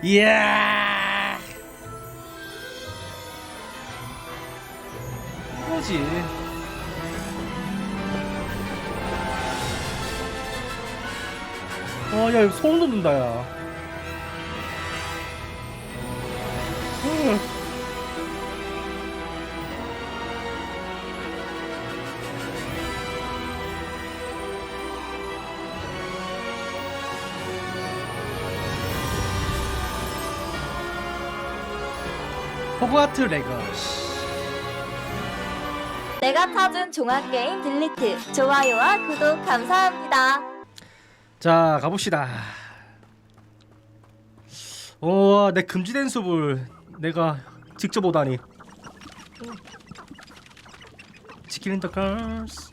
이야 이거지. 야 이거 소름 돋는다 야. 호그와트 레거시. 내가 찾은 종합게임 딜리트. 좋아요와 구독 감사합니다. 자 가봅시다. 내 금지된 숲을 내가 직접 오다니. 치킨 더 걸스.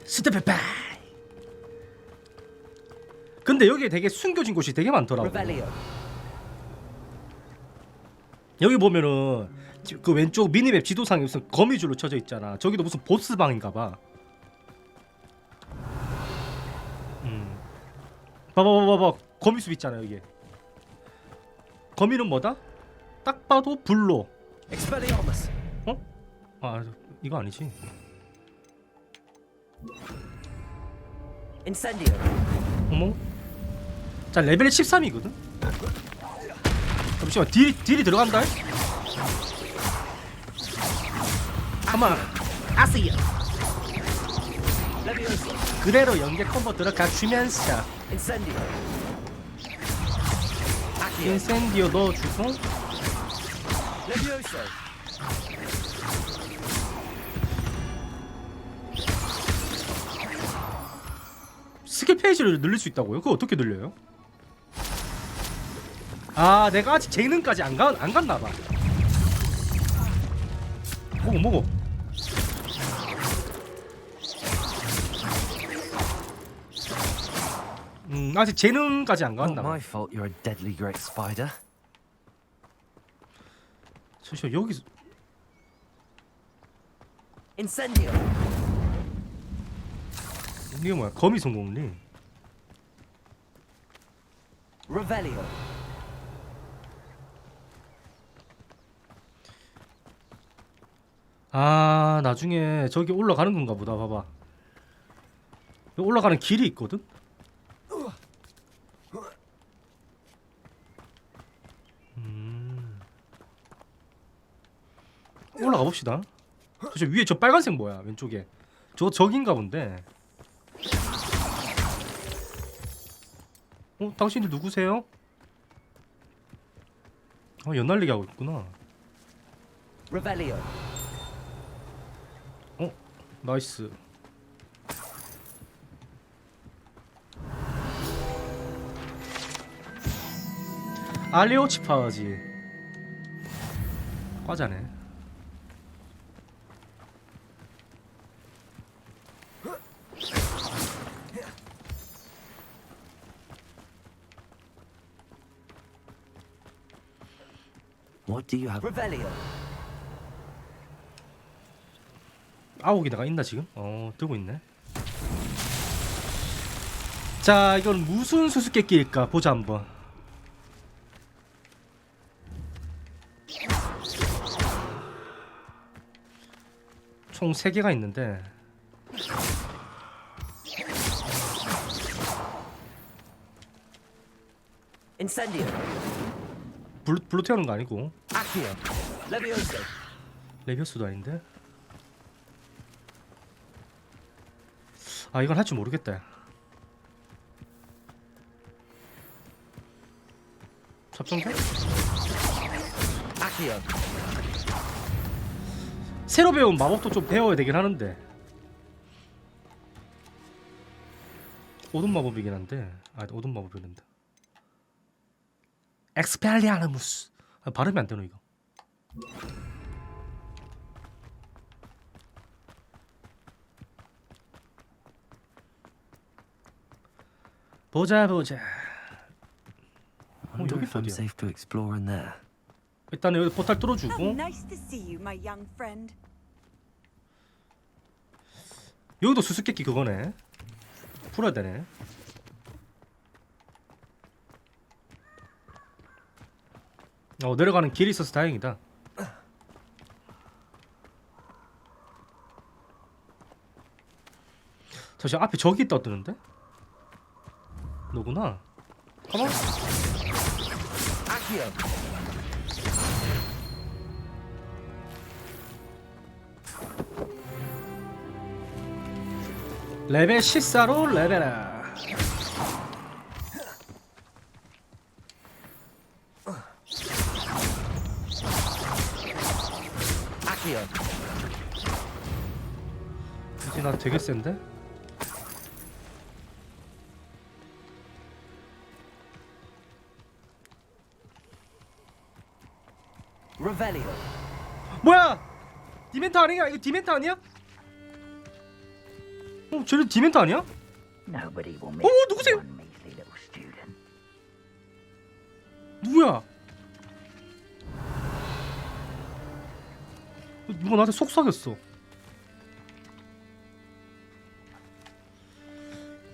스테페파. 근데 여기 되게 숨겨진 곳이 되게 많더라고. 여기 보면은 그 왼쪽 미니맵 지도상에 무슨 거미줄로 쳐져 있잖아. 저기도 무슨 보스방인가봐. 봐봐 거미숲 있잖아 여기. 거미는 뭐다? 딱 봐도 불로. 어? 아 이거 아니지. 어머? 자 레벨 13이거든? 잠시만 딜이 들어간다? 아마 아스야 그대로 연계 콤보 들어가주면서 인센디오 넣어주고 스킬 페이지를 늘릴 수 있다고요? 그거 어떻게 늘려요? 아 내가 아직 재능까지 안 갔나봐. 먹어 아직 재능까지 안 갔나봐. 잠시만 여기서 이게 뭐야? 거미 성공리. 아 나중에 저기 올라가는 건가 보다. 봐봐 여기 올라가는 길이 있거든? 올라가 봅시다. 저 위에 저 빨간색 뭐야 왼쪽에. 저긴가 본데. 당신들 누구세요? 연날리기 하고 있구나. 나이스. 알리오치 파워지. 과자네. What do you have? 아홉이다가 있나 지금? 들고 있네. 자 이건 무슨 수수께끼일까 보자 한번. 총 3개가 있는데 불로 태우는 거 아니고 레비오스도 아닌데. 아 이건 할 줄 모르겠다. 잡정자? 새로 배운 마법도 좀 배워야 되긴 하는데. 오든 마법이긴 한데. 오든 마법이란다. 엑스펠리아르무스. 발음이 안 되노 이거. 보자. 여기 어디야? 일단 여기 포탈 뚫어주고. 여기도 수수께끼 그거네. 풀어야 되네. 내려가는 길이 있어서 다행이다. 잠시 앞에 저기 있다 뜨는데? 너구나. 가만. 레벨 14로 레벨업. 이제 나 되게 센데? Revelio. 뭐야? 디멘트 아니야? 이거 디멘트 아니야? 쟤는 디멘트 아니야? Nobody will Oh, miss 누구세요? one measly little student. 누구야? 누가 나한테 속삭였어.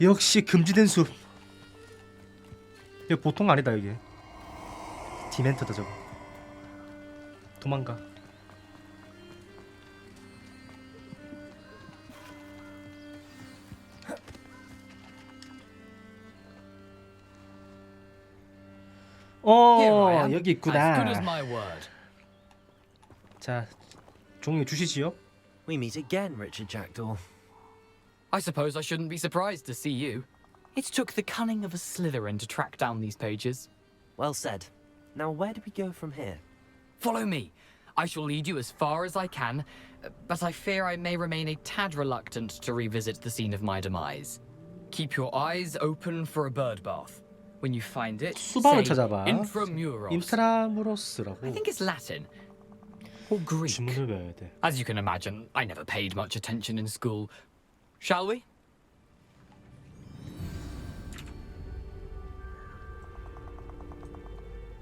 역시 금지된 숲. 이거 보통 아니다 이게. 디멘트다 저거. 도망가. 여기 As good as 있구나. my word. 자, 종이 주시지요. We meet again, Richard Jackdaw. I suppose I shouldn't be surprised to see you. It took the cunning of a Slytherin to track down these pages. Well said. Now, where do we go from here? Follow me. I shall lead you as far as I can, but I fear I may remain a tad reluctant to revisit the scene of my demise. Keep your eyes open for a bird bath. When you find it, 수박을 say 찾아봐. intramuros. 인트라무로스라고. I think it's Latin or Greek. 주문을 외워야 돼. As you can imagine, I never paid much attention in school. Shall we?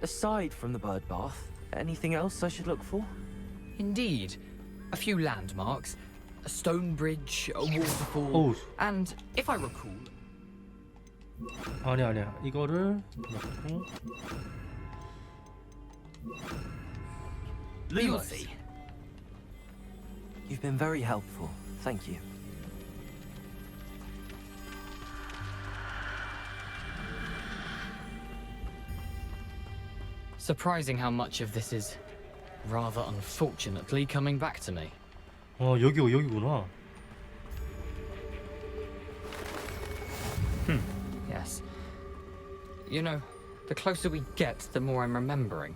Aside from the bird bath, anything else I should look for? Indeed. A few landmarks, a stone bridge, a waterfall, 어우. and if I recall, 아니야. 이거를 넣고. you'll see. You've been very helpful. Thank you. Surprising how much of this is rather unfortunately coming back to me. 여기구나. Yes. You know, the closer we get, the more I'm remembering.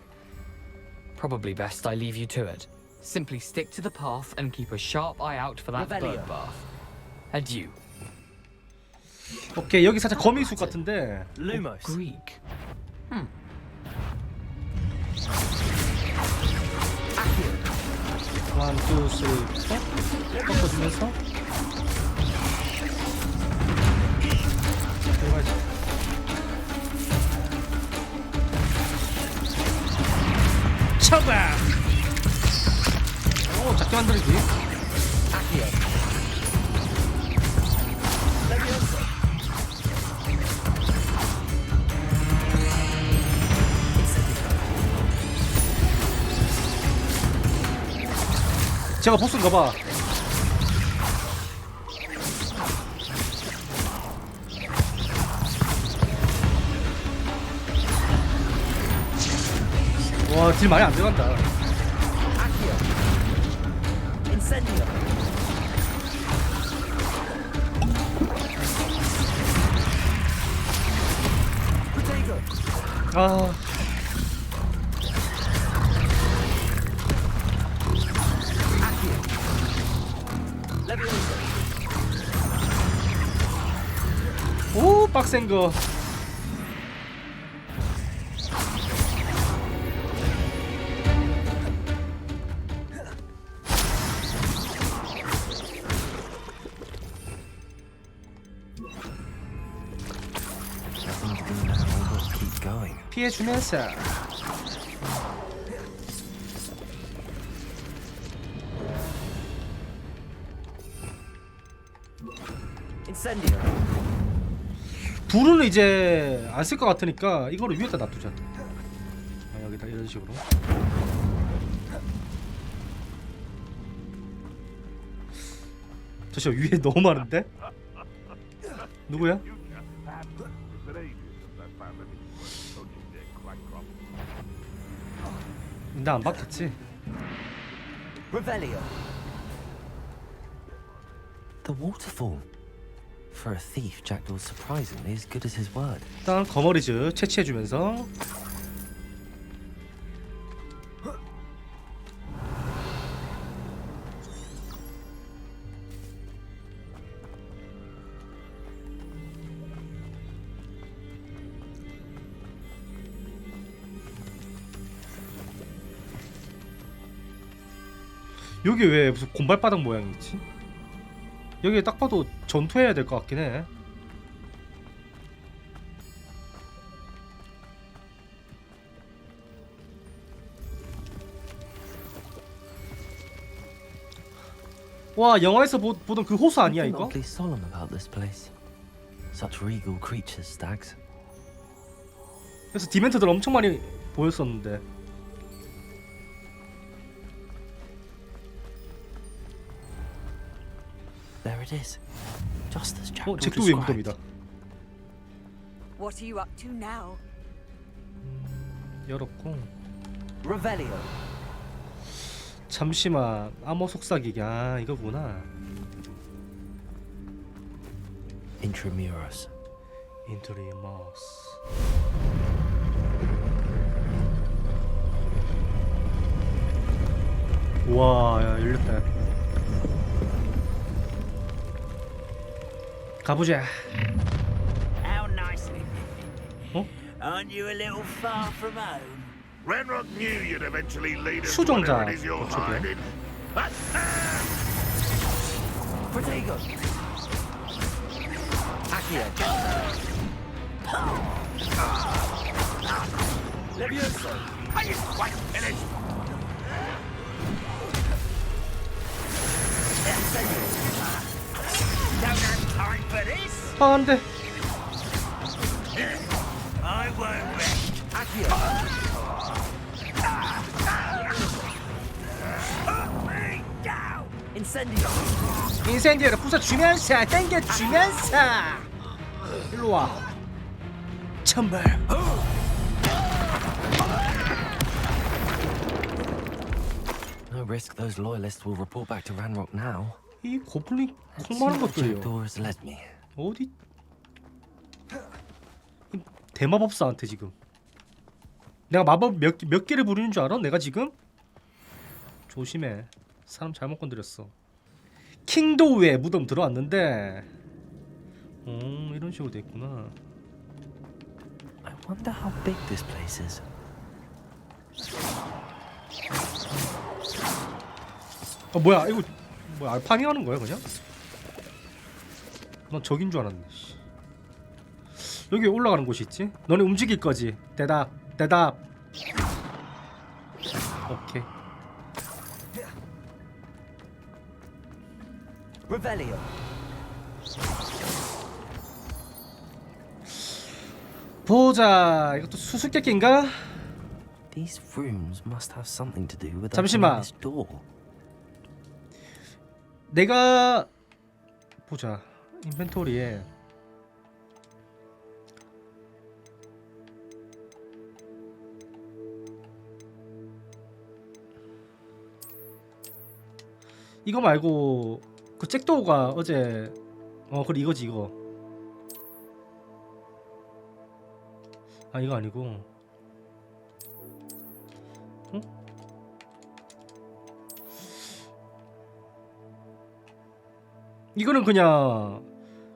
Probably best I leave you to it. Simply stick to the path and keep a sharp eye out for that Revelio. bird bath. Adieu. 오케이, 여기 살짝 거미숲 같은데. Lumos. Greek. 원, 투, 쓰리, 포. 꺾어주면서. 들어가야지. 쳐봐. 오, 작게 만들기. 제가 보스인가 봐. 와, 딜 많이 안 들어간다. Incendio. Protego. 아, Leviosa. 오, 빡센 거. Nothing to do now, but keep going. 피해주면서. Incendio. 불은 이제 안 쓸 것 같으니까 이거를 위에다 놔두자. 여기다 이런 식으로. 저 위에 너무 많은데? 누구야? 나 안 받겠지? Revelio. The waterfall. For a thief, Jackdaw's surprisingly as good as his word. 일단 거머리즈 채취해주면서 여기 왜 무슨 곰발바닥 모양이 있지? 여기 딱 봐도 전투해야 될 것 같긴 해. 와, 영화에서 보던 그 호수 아니야 이거? Oddly solemn about this place. Such regal creatures, stags. 그래서 디멘트들 엄청 많이 보였었는데. There it is. Just as Jackdaw 잭도 위에 described. 무덤이다. What are you up to now? 열었고. Revelio. 잠시만, 암호 속삭이기. 아, 이거구나. Intramuros. 인트리머스. 와, 야, 열렸다. 가보자. How nice. 어? Aren't you a little far from home? Ranrock knew you'd eventually lead us 수종자 whatever it is you're 어쩌고요? hiding. Protego. Accio. Levioso. Are you quite finished? Don't have time for this. 아, 안 돼. I won't rest. Accio. Put me down. Incendio. 인센디어를 부숴주면서 당겨주면서 일로와 천벌. No risk those loyalists will report back to Ranrock now. 이 고블린 Let's 콩 see 많은 where 것들이요. Jackdaw has led me. 어디 이 대마법사한테 지금 내가 마법 몇 개를 부리는 줄 알아? 내가 지금? 조심해. 사람 잘못 건드렸어. 킹도우에 무덤 들어왔는데 이런 식으로 돼 있구나. I wonder how big this place is. 뭐야 이거 뭐야 파밍하는 거야 그냥? 난 적인 줄 알았네. 여기 올라가는 곳이 있지? 너네 움직일 거지? 대답 오케이. Revelio. 보자. 이것도 수수께끼인가? These rooms must have something to do with 잠시만. opening this door. 내가 보자. 인벤토리에 이거 말고 그 잭도우가 어제 그래 이거지 이거. 아 이거 아니고 응? 이거는 그냥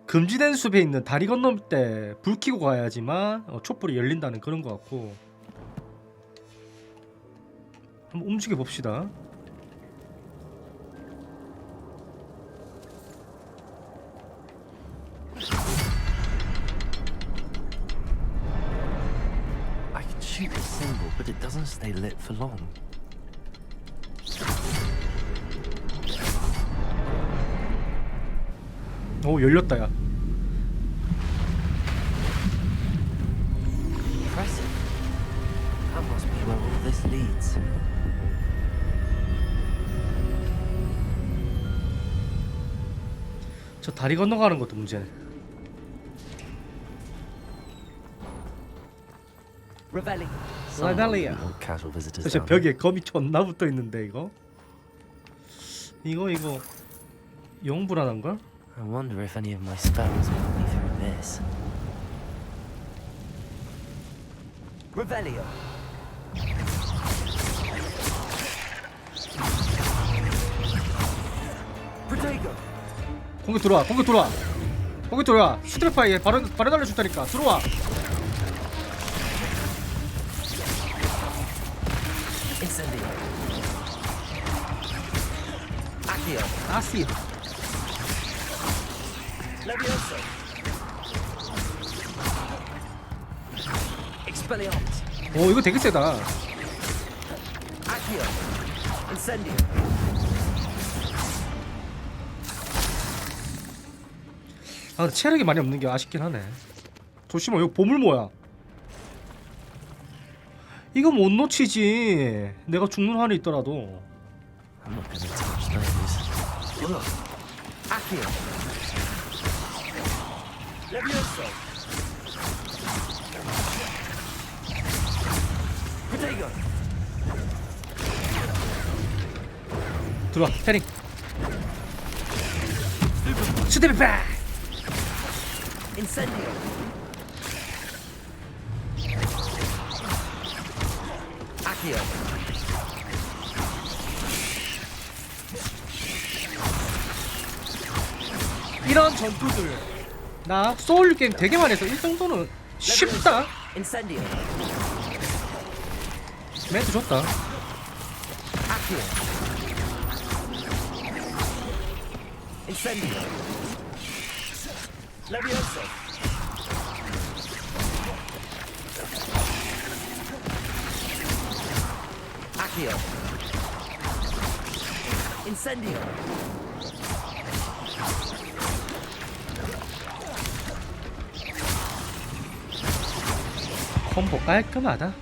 금지된 숲에 있는 다리 건널 때 불 켜고 가야지만 촛불이 열린다는 그런 것 같고. 한번 움직여 봅시다. I can shoot the symbol, but it doesn't stay lit for long. 오 열렸다 야. That must be where all this leads. 저 다리 건너가는 것도 문제네. Revelling. 라달리아. Want casual visitors 저 down here. 벽에 검이 존나 붙어 있는데 이거 영 불안한 걸? I wonder if any of my spells will me through this. Revelio. Protego. 공격 들어와. 스트레파이에 바로 날려준다니까. 들어와. Incendio. Accio. 아시드. Levioso. Expelliarmus. 오 이거 되게 세다. Accio. Incendio. 아 근데 체력이 많이 없는 게 아쉽긴 하네. 조심해. 이거 보물 뭐야? 이거 못 놓치지. 내가 죽는 한이 있더라도. I'm not gonna touch those. Accio. Levioso. Protego. 들어와. 패링. 스트레파. Incendio. Accio. 이런 전투들 나 소울 게임 되게 많이 해서 이 정도는 쉽다. Incendio. 멘트 좋다. Accio. Incendio. Levioso. Accio. Incendio. 콤보 깔끔하다.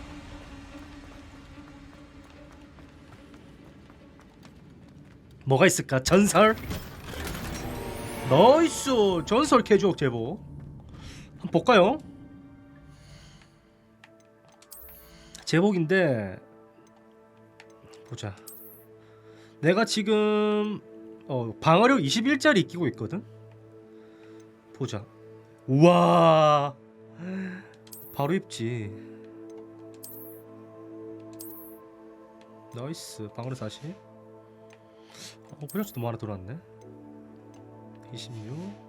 뭐가 있을까? 전설. 나이스. 전설 캐주옥 제보. 한번 볼까요? 제복인데 보자. 내가 지금 방어력 21짜리 끼고 있거든. 보자. 우와. 바로 입지. 나이스. 방어력 40. 그래서 뭐 하나 들어왔네. 26.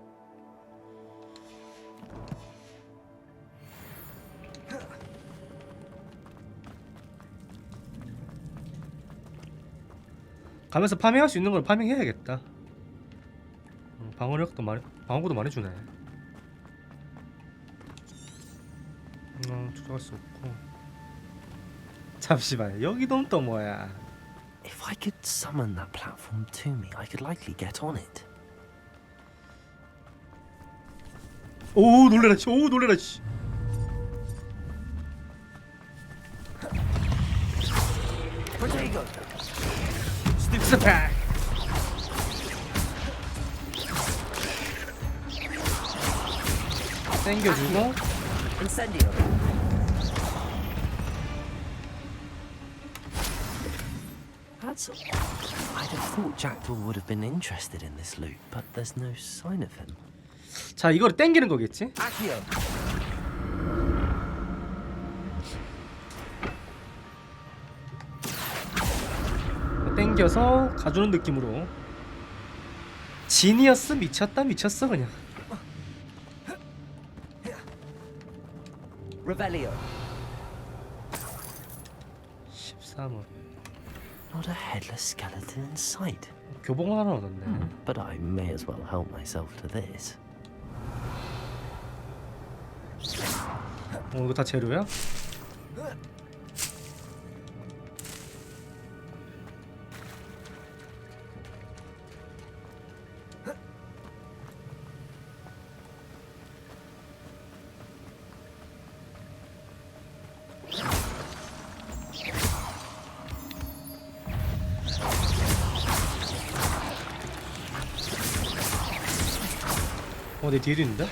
가면서 파밍할 수 있는 걸 파밍해야겠다. 방어력도 많이, 방어구도 많이 주네. 조작할 수 없고. 잠시만, 여기도 또 뭐야? If I could summon that platform to me, I could likely get on it. 오 놀래라 씨. 오 놀래라 씨. Protego. 스팍. 땡겨주고. Incendio. That's. I'd have thought Jackdaw would have been interested in this loot, but there's no sign of him. 자 이거를 땡기는 거겠지? Accio. 땡겨서 가주는 느낌으로. 지니어스 미쳤다 미쳤어 그냥. Revelio. 13원. Not a headless skeleton in sight. 교복 하나 얻었네. But I may as well help myself to this. 이거 다 재료야? 내 뒤에도 있는데?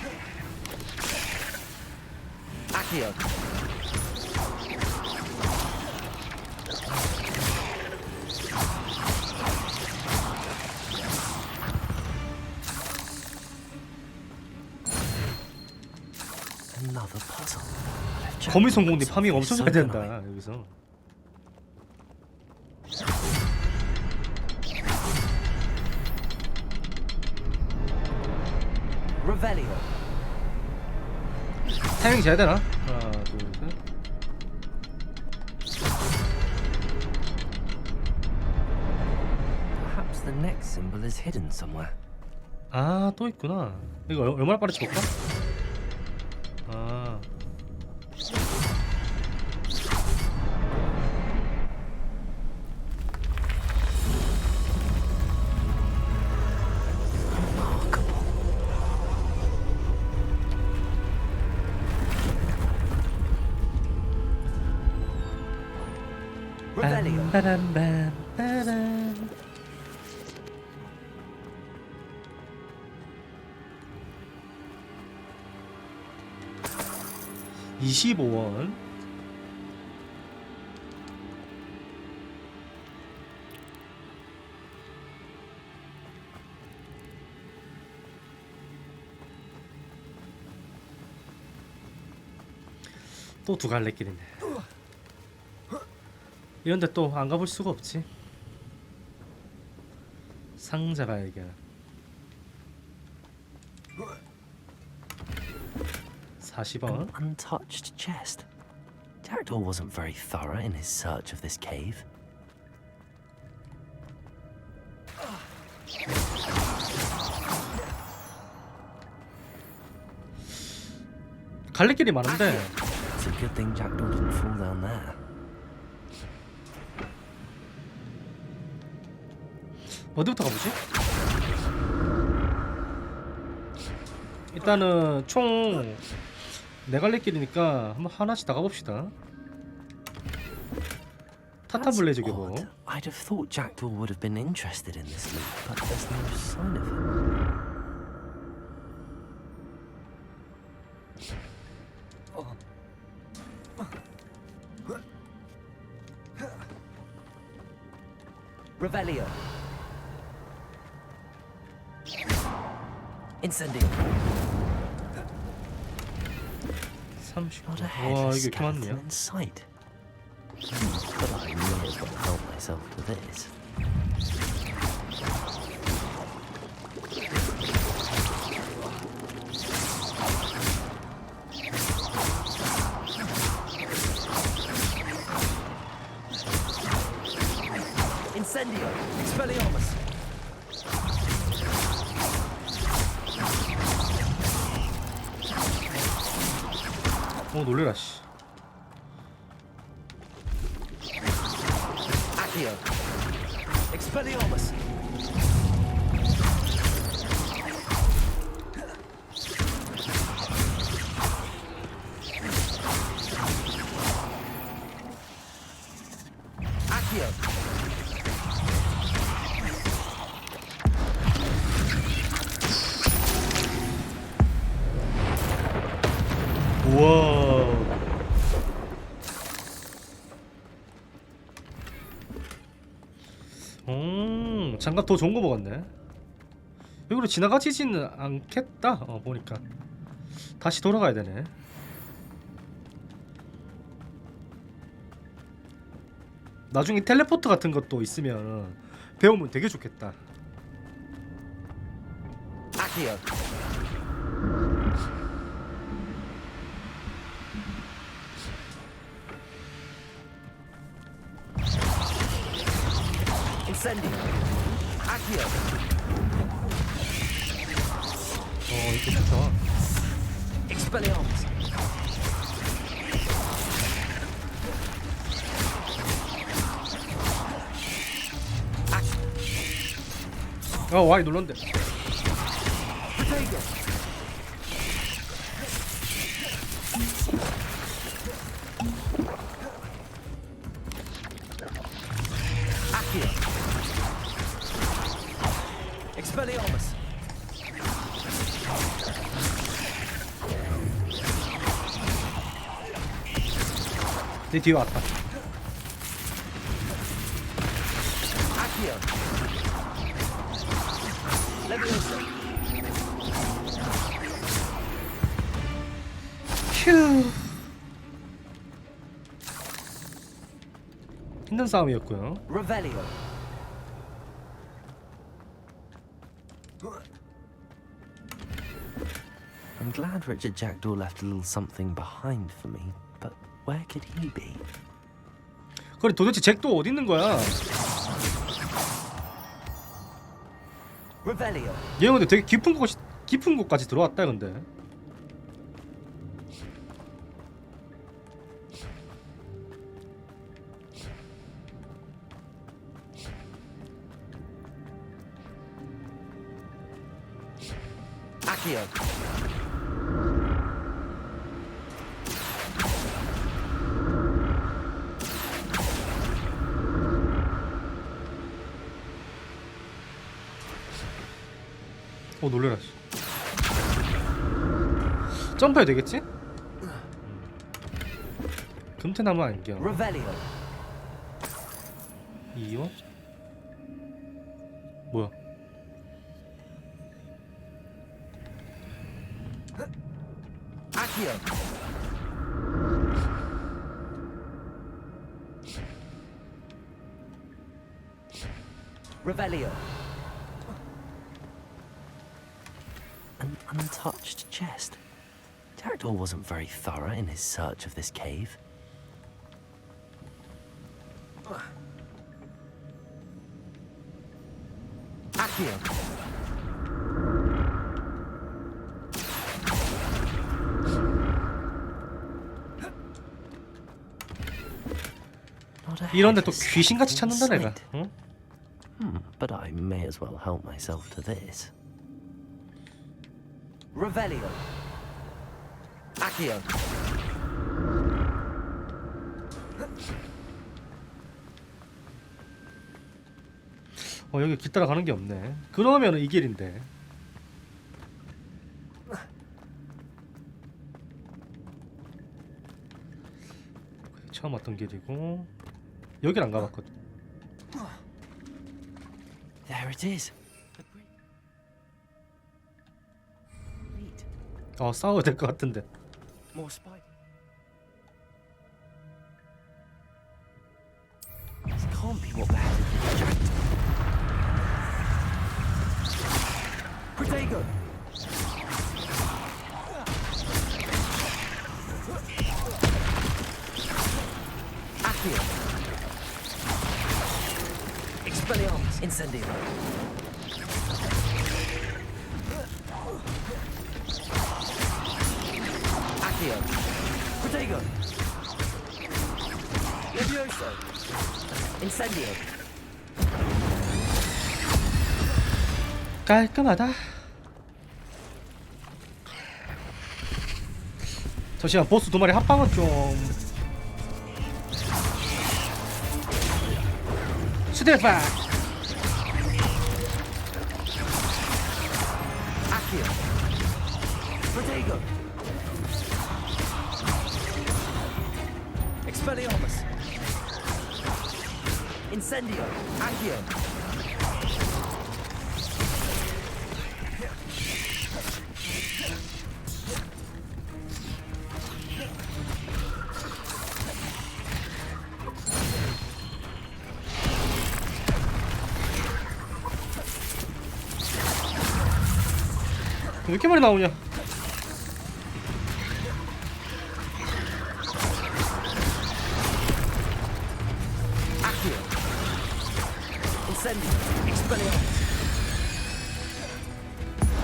Accio. Another puzzle. 거미 성공대 파밍 엄청 잘 된다 여기서. Revelio. 타이밍 잘 되나? 하나, 둘, 셋. Perhaps the next symbol is hidden somewhere. 아, 또 있구나. 이거 얼마나 빠르지 볼까? 아. Revelio. 빠람빰빰빰. $25. 또 두 갈래길이네. 이런데 또 안 가볼 수가 없지. 상자 발견. 40원. Untouched chest. Jackdaw wasn't very thorough in his search of this cave. 갈래길이 많은데 It's a good thing Jackdaw didn't fall down there. 어디부터 가보지? 일단은 총 4갈래길이니까 한번 하나씩 다 가봅시다. 타타 블레이즈 교보. Odd. I'd have thought Jackdaw would have been interested in this loot, but there's no sign of him. Revelio. Incendio. 30. Not a 와 headless 이게 이렇게 skeleton 많네요. in sight. But I may as well help myself to this. Incendio. Expelliarmus. 놀래라 씨. Accio. Expelliarmus. Accio. 우와. 장갑 더 좋은 거 먹었네. 여기로 지나가지지는 않겠다. 보니까 다시 돌아가야 되네. 나중에 텔레포트 같은 것도 있으면 배우면 되게 좋겠다. Accio. Incendio. Accio. 이거 좋다. Expelliarmus. 와이 놀란데. Protego. Accio. Expelliarmus. 내 뒤에 왔다. Accio. Leviosa. 휴. 힘든 싸움이었고요. Revelio. I'm glad Richard Jackdaw left a little something behind for me, but where could he be? 그래 도대체 잭도 어디 있는 거야? Revelio. 얘 근데 되게 깊은 곳까지 들어왔다 근데. Accio. 놀래라. 점프해야 되겠지? 금태나무 안경. Revelio. 이요? 뭐야? Accio. Revelio. An untouched chest. Jackdaw wasn't very thorough in his search of this cave. Accio. 이런데 또 귀신같이 찾는다 내가. 응? But I may as well help myself to this. Revelio. Accio. 여기 길 따라가는 게 없네. 그러면은 이 길인데. 처음 왔던 길이고 여길 안 가봤거든. There it is. 싸워야 될 것 같은데. More spider. This can't be what happened to Jack. Protego. Accio. Expelliarmus. Incendio. Accio. Protego. Levioso. Incendio. 깔끔하다. 잠시만 보스 두 마리 합방은 좀 스테파. Accio. Protego. Expelliarmus. Incendio. Accio. 왜 이렇게 많이 나오냐? Accio. Incendio. Expelliarmus.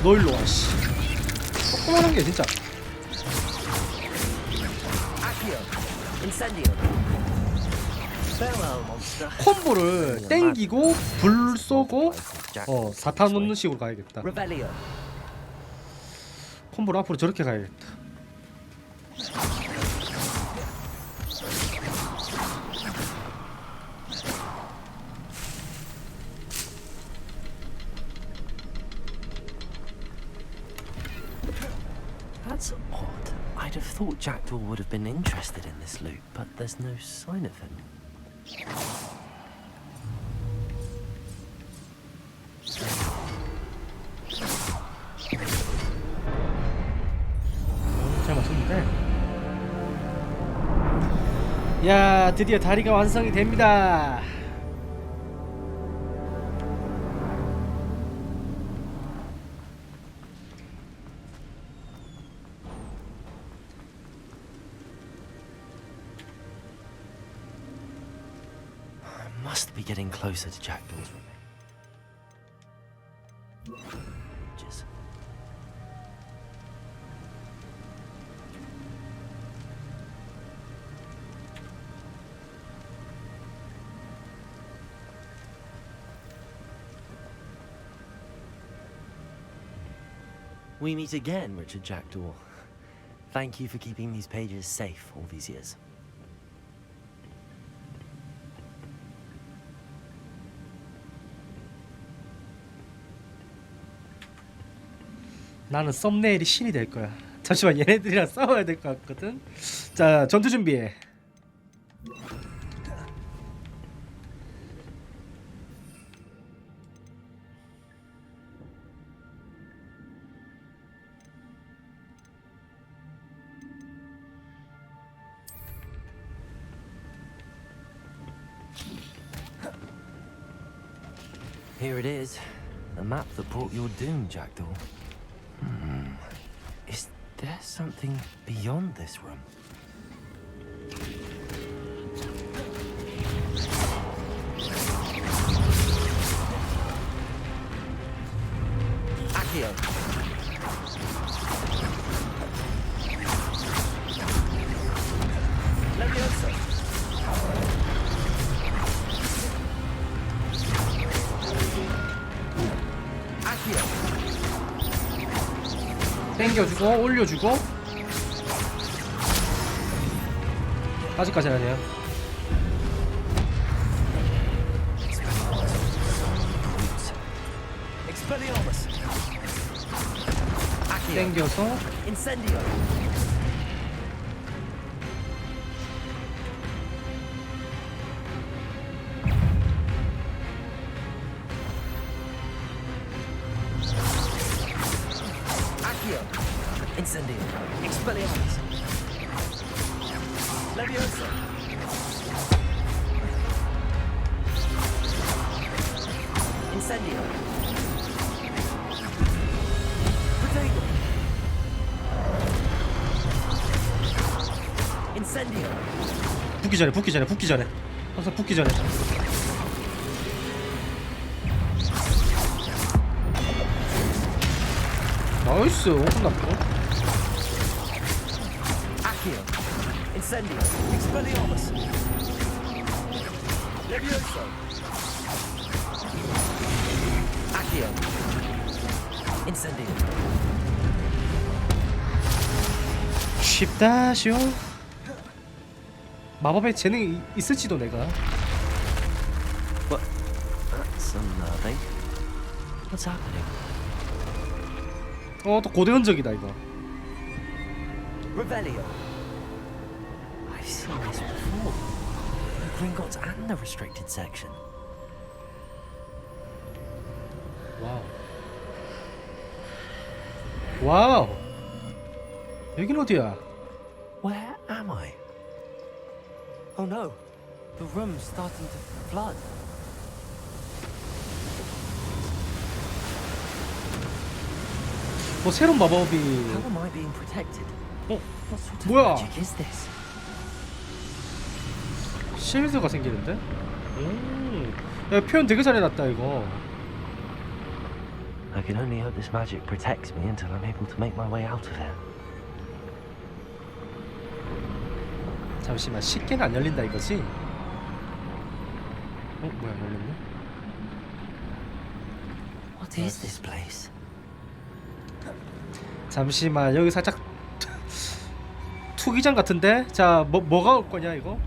너 일로 와 씨. 조그만한 게 진짜. Accio. Incendio. Farewell, monster. 콤보를 땡기고 불 쏘고 사탄 놓는 식으로 가야겠다. Revelio. 콤보를 앞으로 저렇게 가야겠다. That's odd. I'd have thought Jackdaw would have been interested in this loot, but there's no sign of him. 잘 맞췄는데. 야, 드디어 다리가 완성이 됩니다. I must be getting closer to Jackdaw's Just We meet again, Richard Jackdaw. Thank you for keeping these pages safe all these years. 나는 썸네일이 신이 될 거야. 잠시만, 얘네들이랑 싸워야 될 것 같거든. 자, 전투 준비해. Here it is, the map that brought your doom, Jackdaw. Is there something beyond this room? Accio! Leviosa! 땡겨주고 올려주고. 아직까지는 아니야. Expelliarmus! Accio! 땡겨서 Incendio! Incendio! Expelliarmus! Leviosa! Incendio! Protego! Incendio! 붙기 전에 항상 붙기 전에. 나이스. 오픈 났고. Accio! Incendio! Expelliarmus! Leviosa! Accio! Incendio! 쉽다 쉬워. 마법에 재능이 있을지도 내가. What? That's unnerving. What's happening? 또 고대 흔적이다 이거. Revelio. I've seen this before. The Gringotts and the restricted section. 와우. 와우. 여긴 어디야? Where am I? Oh no. The room's starting to flood. 뭐 새로운 마법이. How am I being protected? What sort of 뭐야? magic is this? 실드가 생기는데? 야, 표현 되게 잘해놨다 이거. I can only hope this magic protects me until I'm able to make my way out of here. 잠시만, 쉽게는 안 열린다 이거지? 뭐야, 열렸네? What is this place? 잠시만, 여기 살짝 투기장 같은데? 자, 뭐가 올 거냐 이거?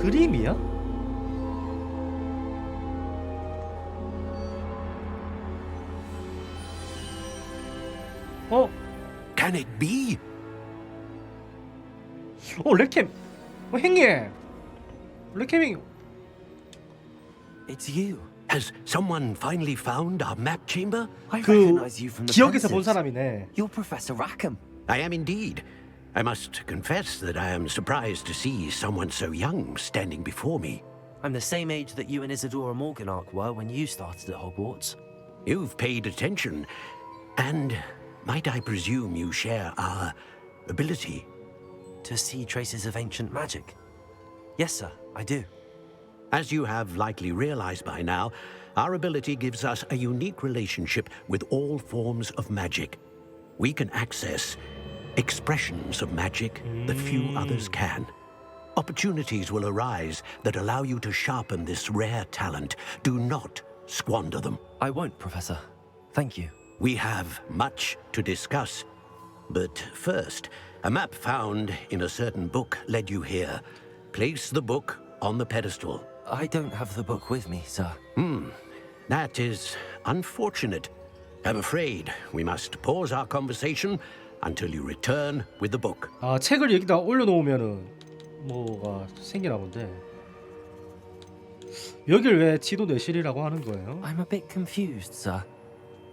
그림이야? 어? Can it be? 렉캠. 행님. 렉캠이. It's you. Has someone finally found our map chamber? I 그 recognize you from the 기억에서 본 pensives. 사람이네. You're Professor Rackham. I am indeed. I must confess that I am surprised to see someone so young standing before me. I'm the same age that you and Isadora Morganach were when you started at Hogwarts. You've paid attention, and might I presume you share our ability? To see traces of ancient magic? Yes, sir, I do. As you have likely realized by now, our ability gives us a unique relationship with all forms of magic. We can access expressions of magic that few others can. Opportunities will arise that allow you to sharpen this rare talent. Do not squander them. I won't, Professor. Thank you. We have much to discuss. But first, a map found in a certain book led you here. Place the book on the pedestal. I don't have the book with me, sir. That is unfortunate. I'm afraid we must pause our conversation until you return with the book. 아, 책을 여기다 올려놓으면은 뭐가 생기나 본데. 여길 왜 지도 내실이라고 하는 거예요? I'm a bit confused, sir.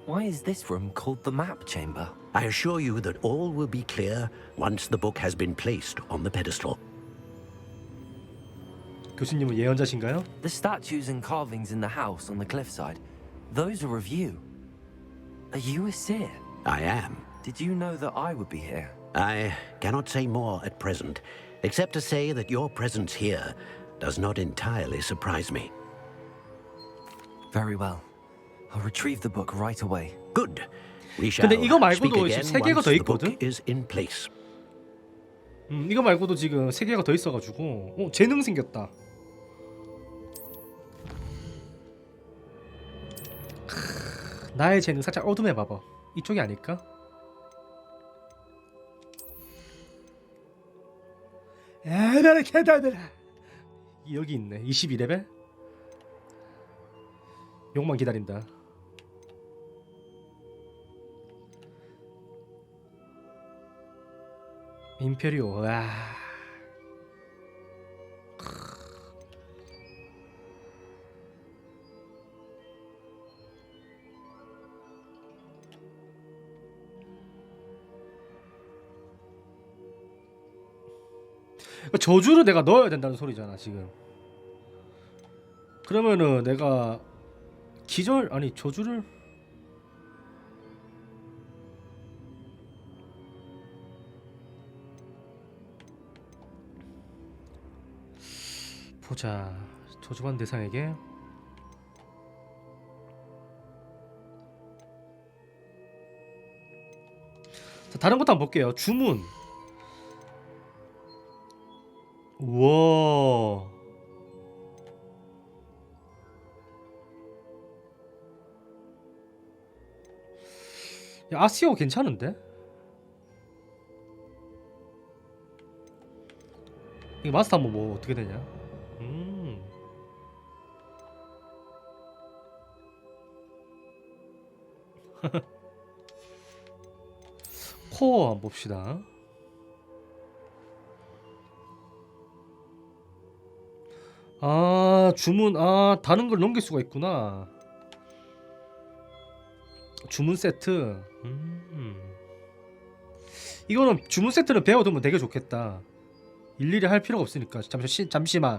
Why is this room called the map chamber? I assure you that all will be clear once the book has been placed on the pedestal. 교수님은 예언자신가요? The statues and carvings in the house on the cliffside, those are of you. Are you a seer? I am. Did you know that I would be here? I cannot say more at present, except to say that your presence here does not entirely surprise me. Very well. I'll retrieve the book right away. Good. We shall 근데 이거 speak 말고도 again 세 개가 once 더 the 있거든? book is in place. 이거 말고도 지금 3개가 더 있어가지고 재능 생겼다. 나의 재능 살짝 어둠해 봐봐. 이쪽이 아닐까? 에베르 케다베라. 여기 있네. 22레벨. 욕만 기다린다. 임페리오. 와. 저주를 내가 넣어야 된다는 소리잖아 지금. 그러면은 내가 기절 아니 저주를 보자. 저주받은 대상에게 자, 다른 것도 한번 볼게요. 주문. 우와. 야, 아시오 괜찮은데? 이거 마스터 한번 뭐 어떻게 되냐? 코어 한번 봅시다. 아, 주문. 아, 다른 걸 넘길 수가 있구나. 주문 세트. 이거는 주문 세트를 배워두면 되게 좋겠다. 일일이 할 필요가 없으니까. 잠시만.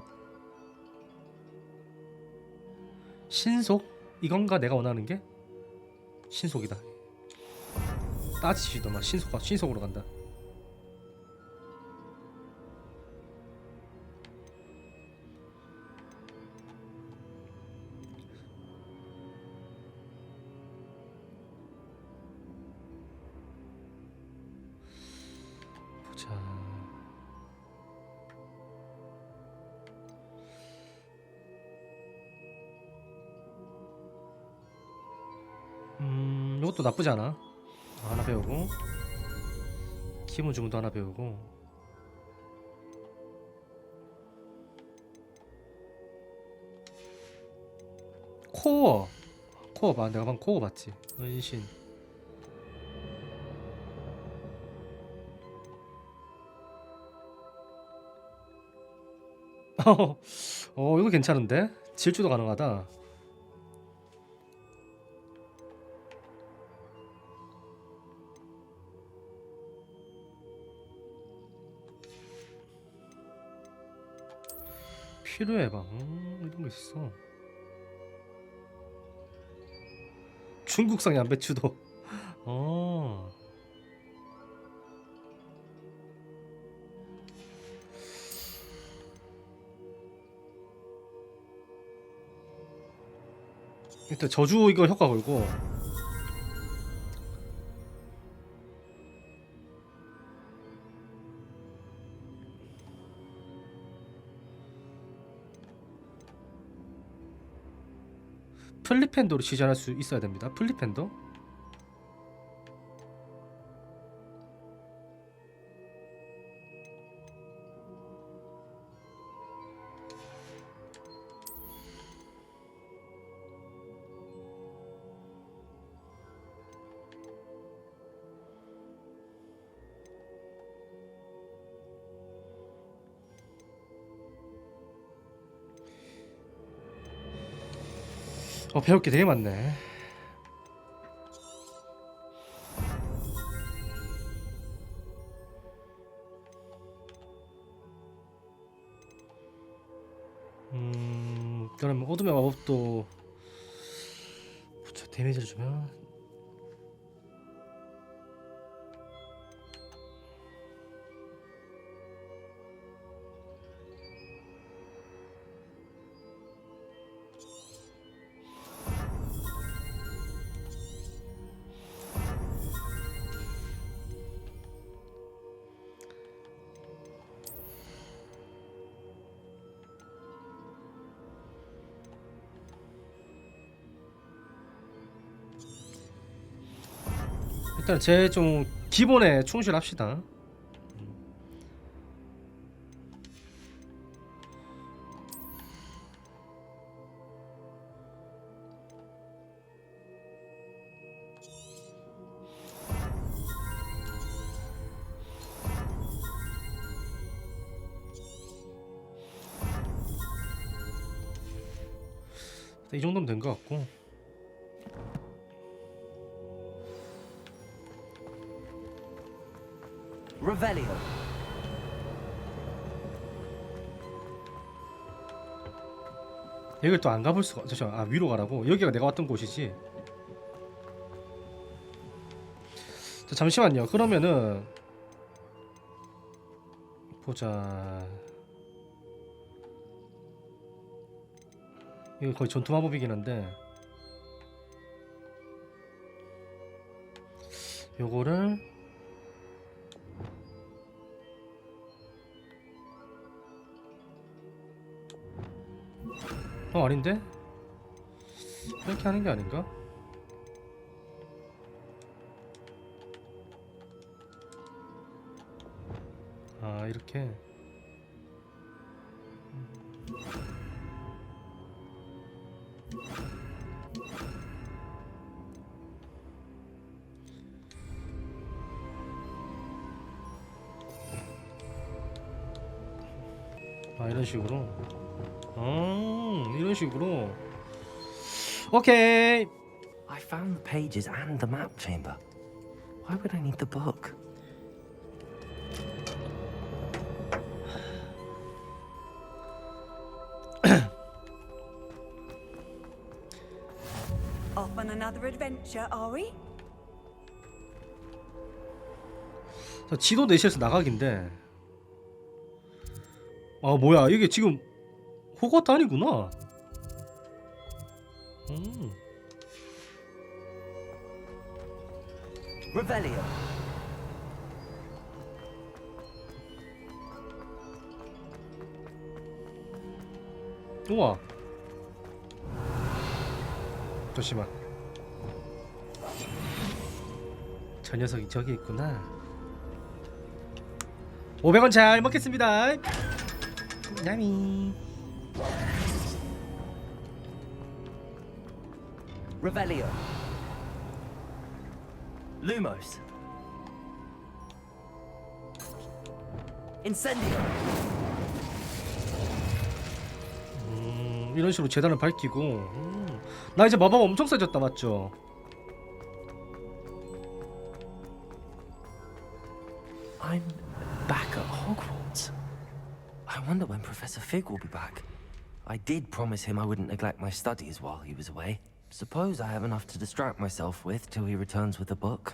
신속? 이건가 내가 원하는 게? 신속이다. 따지지도 마. 신속으로 간다. 보자. 이것도 나쁘지 않아. 하나 배우고 기본 주문도 하나 배우고 코어 봐. 내가 방금 코어 봤지. 은신. 이거 괜찮은데? 질주도 가능하다. 필요해 봐. 이런 거 있어. 중국산 양배추도. 일단 저주 이거 효과 걸고. 플립핸더로 지전할 수 있어야 됩니다. 플립핸더. 배울 게 되게 많네. 그러면 어둠의 마법도 데미지를 주면 일단 제 좀 기본에 충실합시다. 이 정도면 된 것 같고. Revelio. 여길 또 안 가볼 수가. 잠시만. 위로 가라고. 여기가 내가 왔던 곳이지. 자, 잠시만요. 그러면은 보자. 이거 거의 전투 마법이긴 한데 요거를 아닌데? 이렇게 하는 게 아닌가? 이렇게. 이런 식으로. 이런 식으로. 오케이. I found the pages and the map chamber. Why would I need the book? Off on another adventure, are we? 자, 지도 내시에서 나가기인데. 뭐야 이게 지금 호그와트 아니구나. Revelio. 우와. 잠시만. 저 녀석이 저기 있구나. 500원 잘 먹겠습니다. 야미. Revelio. Lumos. Incendio. 이런 식으로 재단을 밝히고. 나 이제 마법 엄청 세졌다 맞죠? I'm back at Hogwarts. I wonder when Professor Fig will be back. I did promise him I wouldn't neglect my studies while he was away. Suppose I have enough to distract myself with till he returns with a book.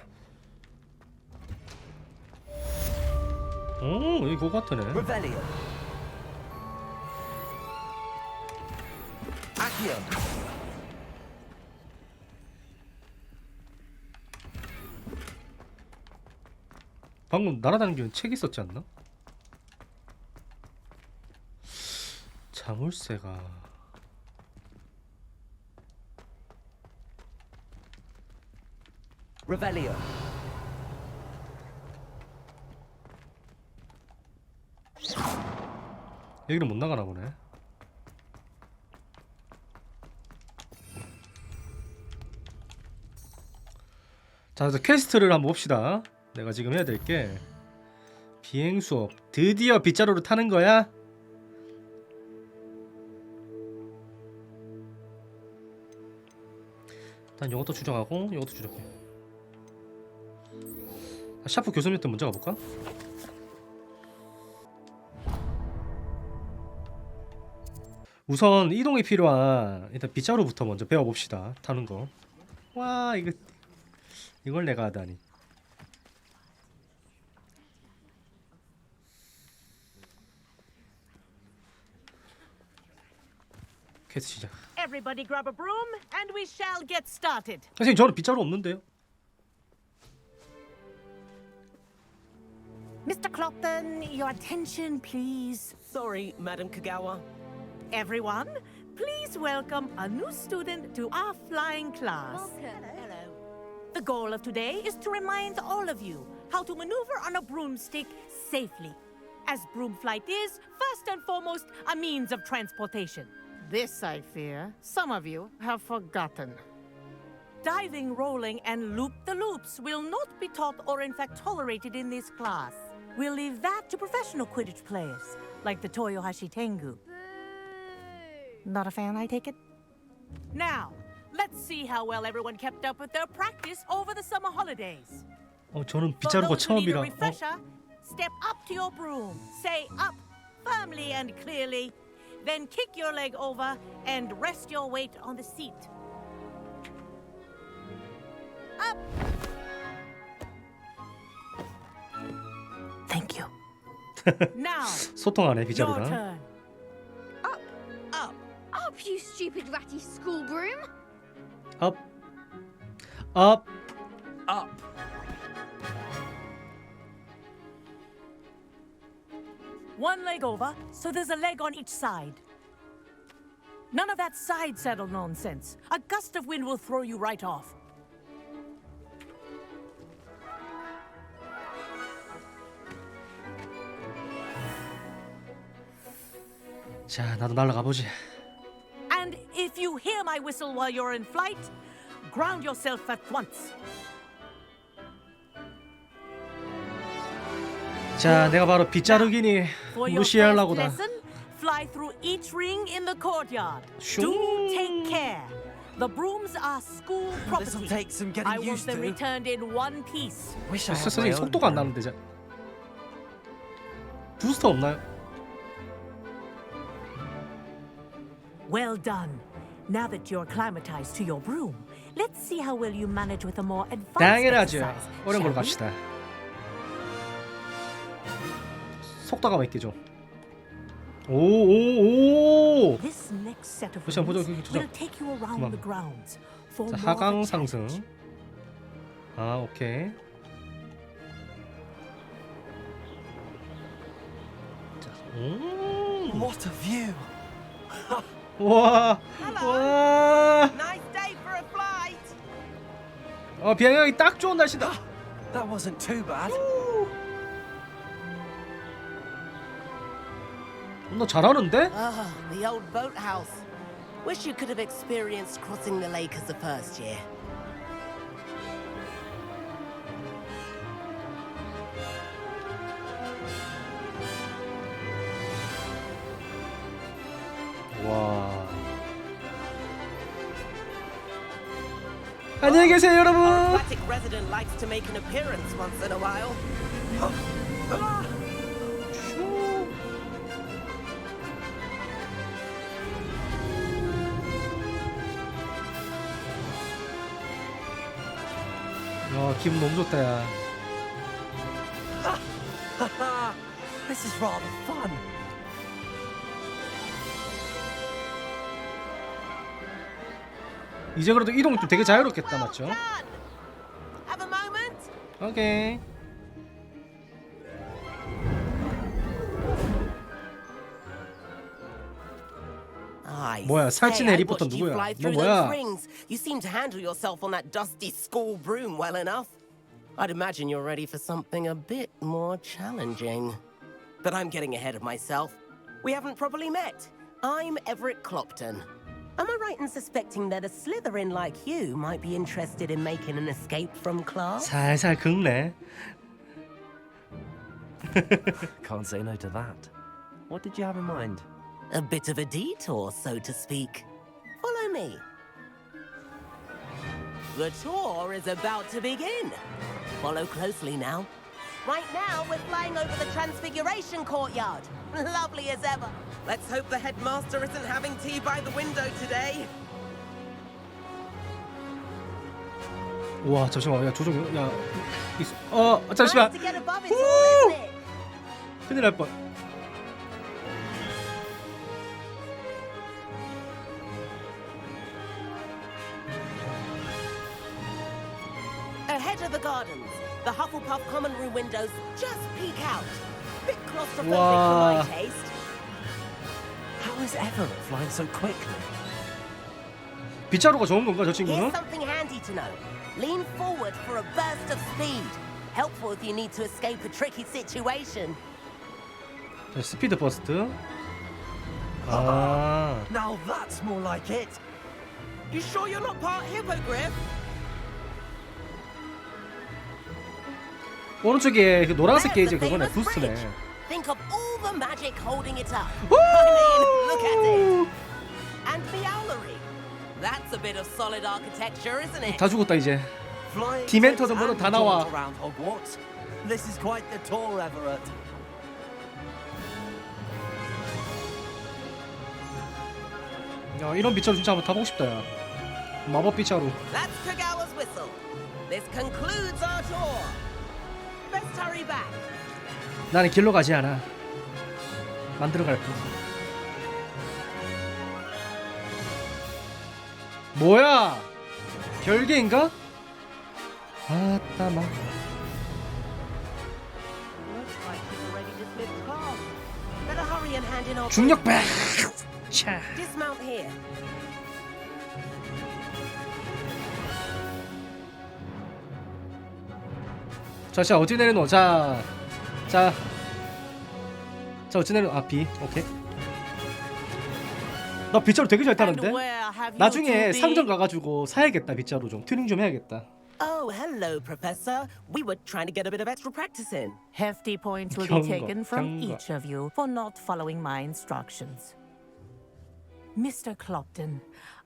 이 그거 같으네. Revelio. Accio. 방금 날아다니는 책 있었지 않나? 자물쇠가 Revelio. 여기는 못 나가나 보네. 자, 그래서 퀘스트를 한번 봅시다. 내가 지금 해야 될 게 비행 수업. 드디어 빗자루를 타는 거야? 일단 이것도 추적하고 이것도 추적해. 샤프 교수님부터 먼저 가볼까? 우선 이동이 필요한 일단 빗자루부터 먼저 배워봅시다. 타는 거. 와 이걸 내가 하다니. 퀘스트 시작. Everybody grab a broom and we shall get started. 선생님 저는 빗자루 없는데요. Mr. Clopton, your attention please. Sorry, Madam Kagawa. Everyone, please welcome a new student to our flying class. Hello. The goal of today is to remind all of you how to maneuver on a broomstick safely, as broom flight is, first and foremost, a means of transportation. This, I fear, some of you have forgotten. Diving, rolling, and loop-the-loops will not be taught or in fact tolerated in this class. We'll leave that to professional Quidditch players, like the Toyohashi Tengu. Not a fan, I take it? Now, let's see how well everyone kept up with their practice over the summer holidays. 저는 For 빗자루가 those who need a 처음이라. refresher, step up to your broom, say up firmly and clearly, then kick your leg over and rest your weight on the seat. Up! Thank you. Now, 소통하네 your 빗자루랑. turn. Up, you stupid ratty school broom. 업. 업. Up. One leg over, so there's a leg on each side. None of that side saddle nonsense. A gust of wind will throw you right off. 자, 나도 날아가 보지. And if you hear my whistle while you're in flight, ground yourself at once. 자, 내가 바로 빗자루기니 For your 무시하려고다. first lesson, fly through each ring in the courtyard. 슝. Do take care. The brooms are school This'll property. take some getting I want used them to. returned in one piece. Wish I had my 선생님 own 속도가 안 broom. 나는데. 부스터 없나요? Well done. Now that you're acclimatized to your broom, let's see how well you manage with a more advanced 당연하죠. exercise. 어려운 걸로 shall we? 갑시다. 속도가 막 있게 좀. 오오오. This next set of 잠시만, rooms 보자, will take you around 그만. the grounds for 자, more of a 하강 challenge. 상승. 아, 오케이. 자, What a view! 와, 와. Nice day for a flight. 비행하기 딱 좋은 날씨다. That wasn't too bad. 너 잘하는데? Ah, the old boathouse. Wish you could have experienced crossing the lake as a first year. 와. 안녕히 계세요, 여러분. Our aquatic resident likes to make an appearance once in a while. 야, 기분 너무 좋다, 야. This is rather fun. 이제 그래도 이동이 좀 되게 자유롭겠다, 맞죠? Have a moment? 오케이. 뭐야, 살찐 해리포터 누구야? 너 뭐야? You seem to handle yourself on that dusty school broom well enough. I'd imagine you're ready for something a bit more challenging. But I'm getting ahead of myself. We haven't properly met. I'm Everett Clopton. Am I right in suspecting that a Slytherin like you might be interested in making an escape from class? 살살 긁네. Can't say no to that. What did you have in mind? A bit of a detour, so to speak. Follow me. The tour is about to begin. Follow closely now. Right now, we're flying over the Transfiguration Courtyard. Lovely as ever. Let's hope the headmaster isn't having tea by the window today. 와, 잠시만, 야, 조정, 야, 잠시만. To get above it all, isn't it? 큰일 날 뻔. Ahead of the gardens, the Hufflepuff common room windows just peek out. Bit claustrophobic Wow. for my taste. How is Everett flying so quickly? 빗자루가 좋은 건가, 저 친구는? Here's something handy to know. Lean forward for a burst of speed. Helpful if you need to escape a tricky situation. 자, 스피드 버스트. 아, Now that's more like it. You sure you're not part hippogriff? 오른쪽에 그 노란색 There's 게이지 the 그거네, famous 부스네. bridge. Think of all the magic holding it up. I mean, look at it. And Meowlery. That's a bit of solid architecture, isn't it? 다 죽었다 이제. Flying 디멘터도 tips 뭐든 and 다 나와. tours around Hogwarts. This is quite the tour, Everett. 야, 이런 빗자루 진짜 한번 타보고 싶다, 야. 마법 빗자루. That's Kagawa's whistle. This concludes our tour. Best hurry back. 나는 길로 가지 않아. 만들어 갈 뿐. 뭐야? 별개인가? 아따마. Looks like she's already dismissed class. Better hurry and hand in our 중력 백. 차. dismount here. 자, 어디 내리노? 자, 어디 내리노? 아, B. 오케이. 나 빗자루 되게 잘 타는데? And where have you 나중에 two been? 상점 가가지고 사야겠다, 빗자루 좀. 튜닝 좀 해야겠다. Oh, hello, Professor. We were trying to get a bit of extra practice in. Hefty points will be taken from each of you for not following my instructions. Mr. Clopton,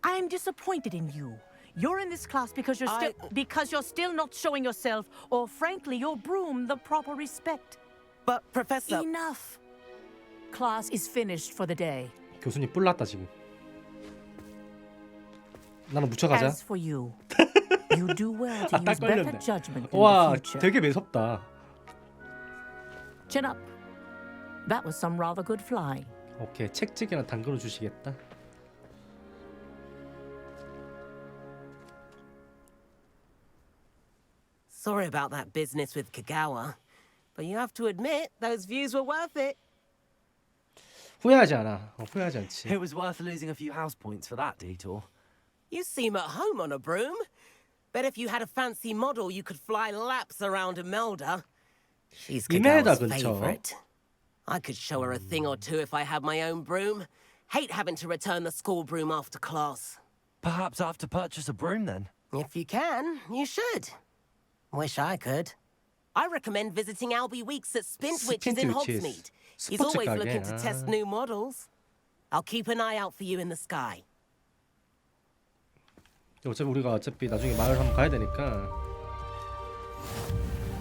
I am disappointed in you. You're in this class because you're still not showing yourself, or frankly, your broom the proper respect. But, Professor... Enough. Class is finished for the day. 교수님 뿔났다 지금. 나는 묻혀가자. As for you, you do well to 아, 딱 use better 걸렸네. judgment in 와, the future. 되게 매섭다. Chin up. That was some rather good flying. 오케이, 책찍이나 담그러 주시겠다. Sorry about that business with Kagawa, but you have to admit those views were worth it. 후회하지 않아. 후회하지 않지. It was worth losing a few house points for that detour. You seem at home on a broom. Bet if you had a fancy model, you could fly laps around Imelda. She's 이멜다 Kagawa's 근처. favorite. I could show her a thing or two if I had my own broom. Hate having to return the school broom after class. Perhaps I have to purchase a broom then. If you can, you should. Wish I could. I recommend visiting Albie Weeks at Spintwitches in Hogsmeade. He's always looking to test new models. I'll keep an eye out for you in the sky. 어차피 우리가 나중에 마을 한번 가야 되니까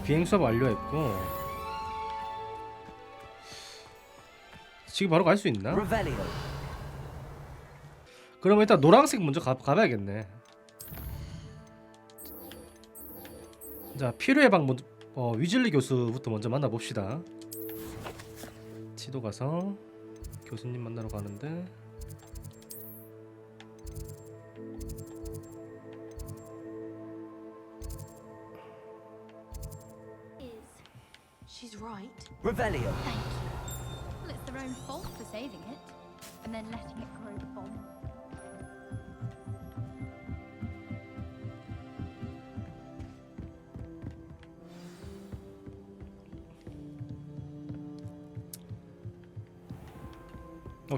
비행 수업 완료했고 지금 바로 갈 수 있나? 그러면 일단 노란색 먼저 가봐야겠네. 자, 필요의 방 먼저 위즐리 교수부터 먼저 만나봅시다. 지도 가서 교수님 만나러 가는데 She's right. Revelio. Thank you. Well, it's their own fault for saving it and then letting it grow bomb.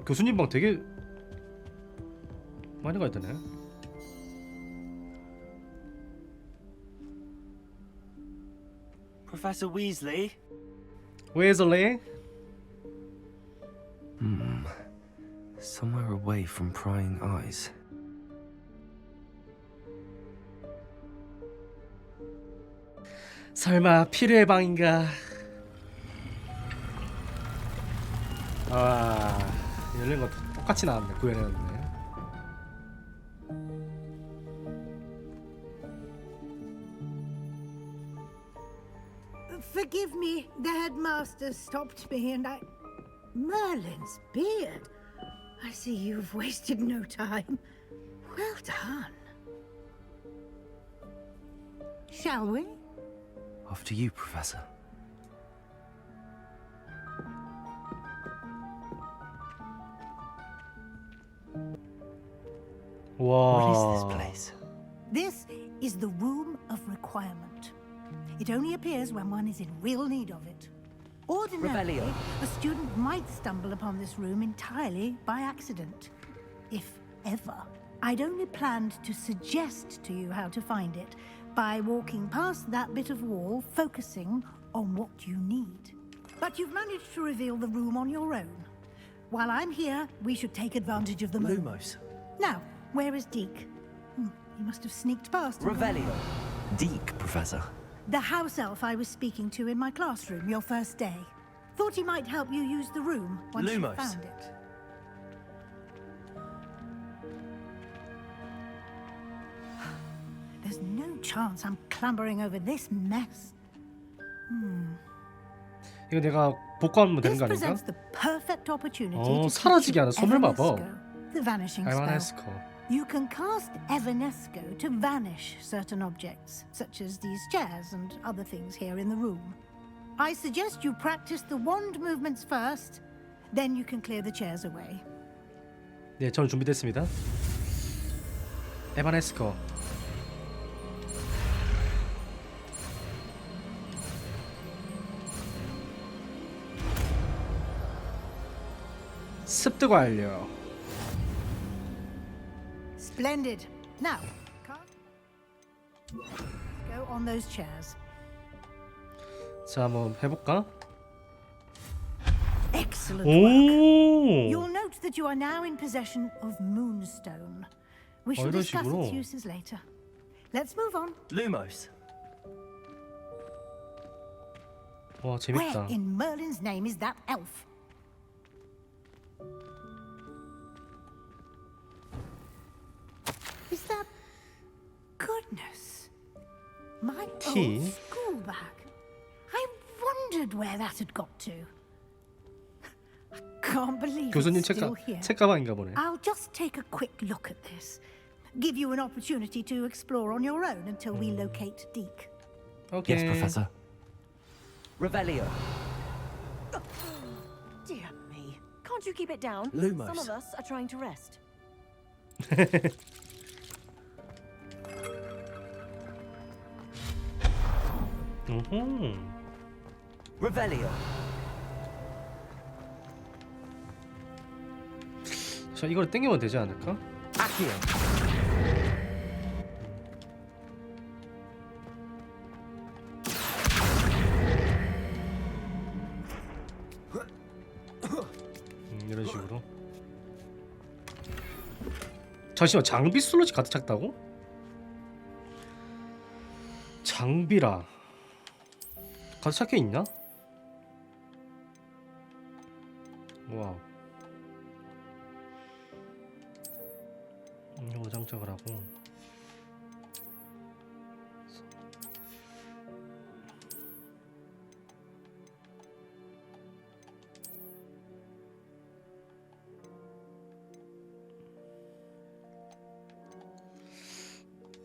교수님 방 되게 많이 가야 되네. Professor Weasley. 웨슬리. Somewhere away from prying eyes. 설마 필요의 방인가? 아, 열린 거 똑같이 나왔네. 구현해놨네. Forgive me, the headmaster stopped me and I... Merlin's beard. I see you've wasted no time. Well done. Shall we? After you, Professor. Wow. What is this place? This is the Room of Requirement. It only appears when one is in real need of it. Ordinarily, Revelio. a student might stumble upon this room entirely by accident. If ever. I'd only planned to suggest to you how to find it by walking past that bit of wall, focusing on what you need. But you've managed to reveal the room on your own. While I'm here, we should take advantage of the moment. Lumos. Now, where is Deke? He must have sneaked past. Revelio. Deke, Professor. The house elf I was speaking to in my classroom your first day. Thought he might help you use the room once you Lumos. found it. There's no chance I'm clambering over this mess. 이거 내가 복구하면 되는 This 거 아닌가? presents the perfect opportunity to 사라지게 하는 teach 소멸 마법. Evanesco, the vanishing spell. 에바네스코. You can cast Evanesco to vanish certain objects, such as these chairs and other things here in the room. I suggest you practice the wand movements first, then you can clear the chairs away. 네, 저는 준비됐습니다. 에바네스코. 습득 완료. Splendid. Now, go on those chairs. 자, 한번 해볼까? Excellent work. 오. You'll note that you are now in possession of Moonstone. We shall 이런 discuss 식으로. its uses later. Let's move on. Lumos. 와, Where 재밌다. in Merlin's name is that elf? Is that... Goodness. My Key? old school bag. I wondered where that had got to. I can't believe 교수님 it's still here. 책가방인가 보네. I'll just take a quick look at this. Give you an opportunity to explore on your own until we locate Deke. 오케이. Yes, Professor. Revelio. Dear me. Can't you keep it down? Lumos. Some of us are trying to rest. Revelio. 자, 이걸 땡기면 되지 않을까? 이런 식으로. 잠시만, 장비 슬롯이 가득 찼다고? 장비라 가득 차게 있나? 와우. 이거 장착을 하고.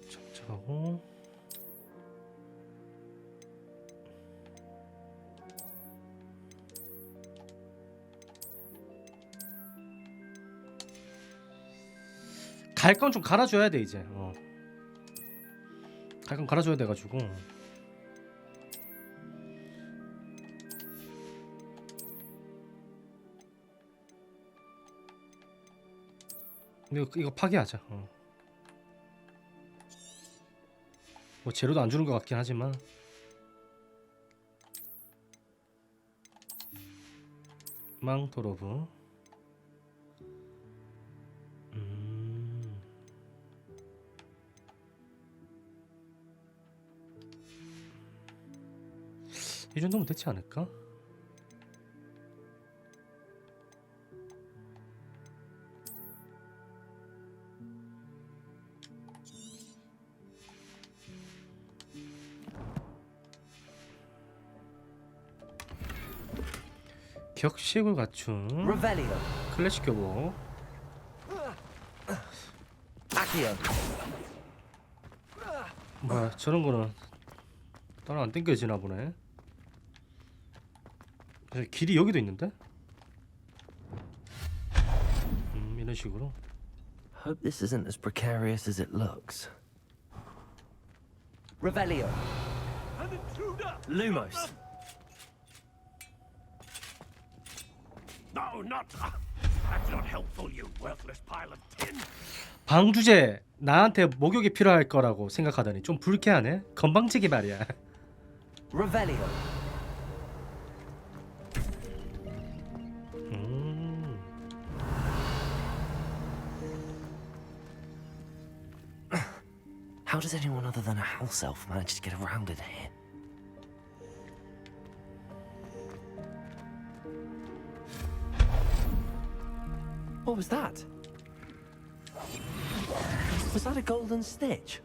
장착하고. 갈 건 좀 갈아줘야 돼 이제. 갈 건 갈아줘야 돼가지고. 이거 파괴하자. 뭐 재료도 안 주는 것 같긴 하지만. 망토로브. 이 정도면 되지 않을까? 격식을 갖춘 클래식 교복. 뭐야, 저런 거는 따로 안 땡겨지나 보네. 길이 여기도 있는데? 이런 식으로. Hope this isn't as precarious as it looks. Revelio. Lumos. No, not. That's not helpful, you worthless pile of tin. 방주제 나한테 목욕이 필요할 거라고 생각하더니 좀 불쾌하네. 건방지게 말이야. Revelio. How does anyone other than a house elf manage to get around in here? What was that? Was that a golden stitch?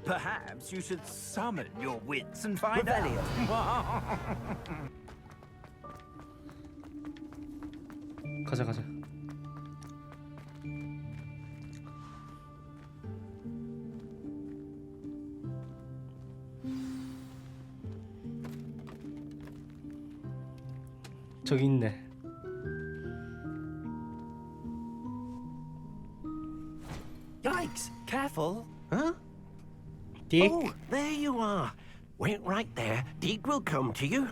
Perhaps you should summon your wits and find out. 가자. 저기 있네. Yikes! Careful! Huh? Dick. Oh, there you are. Wait right there. Deke will come to you.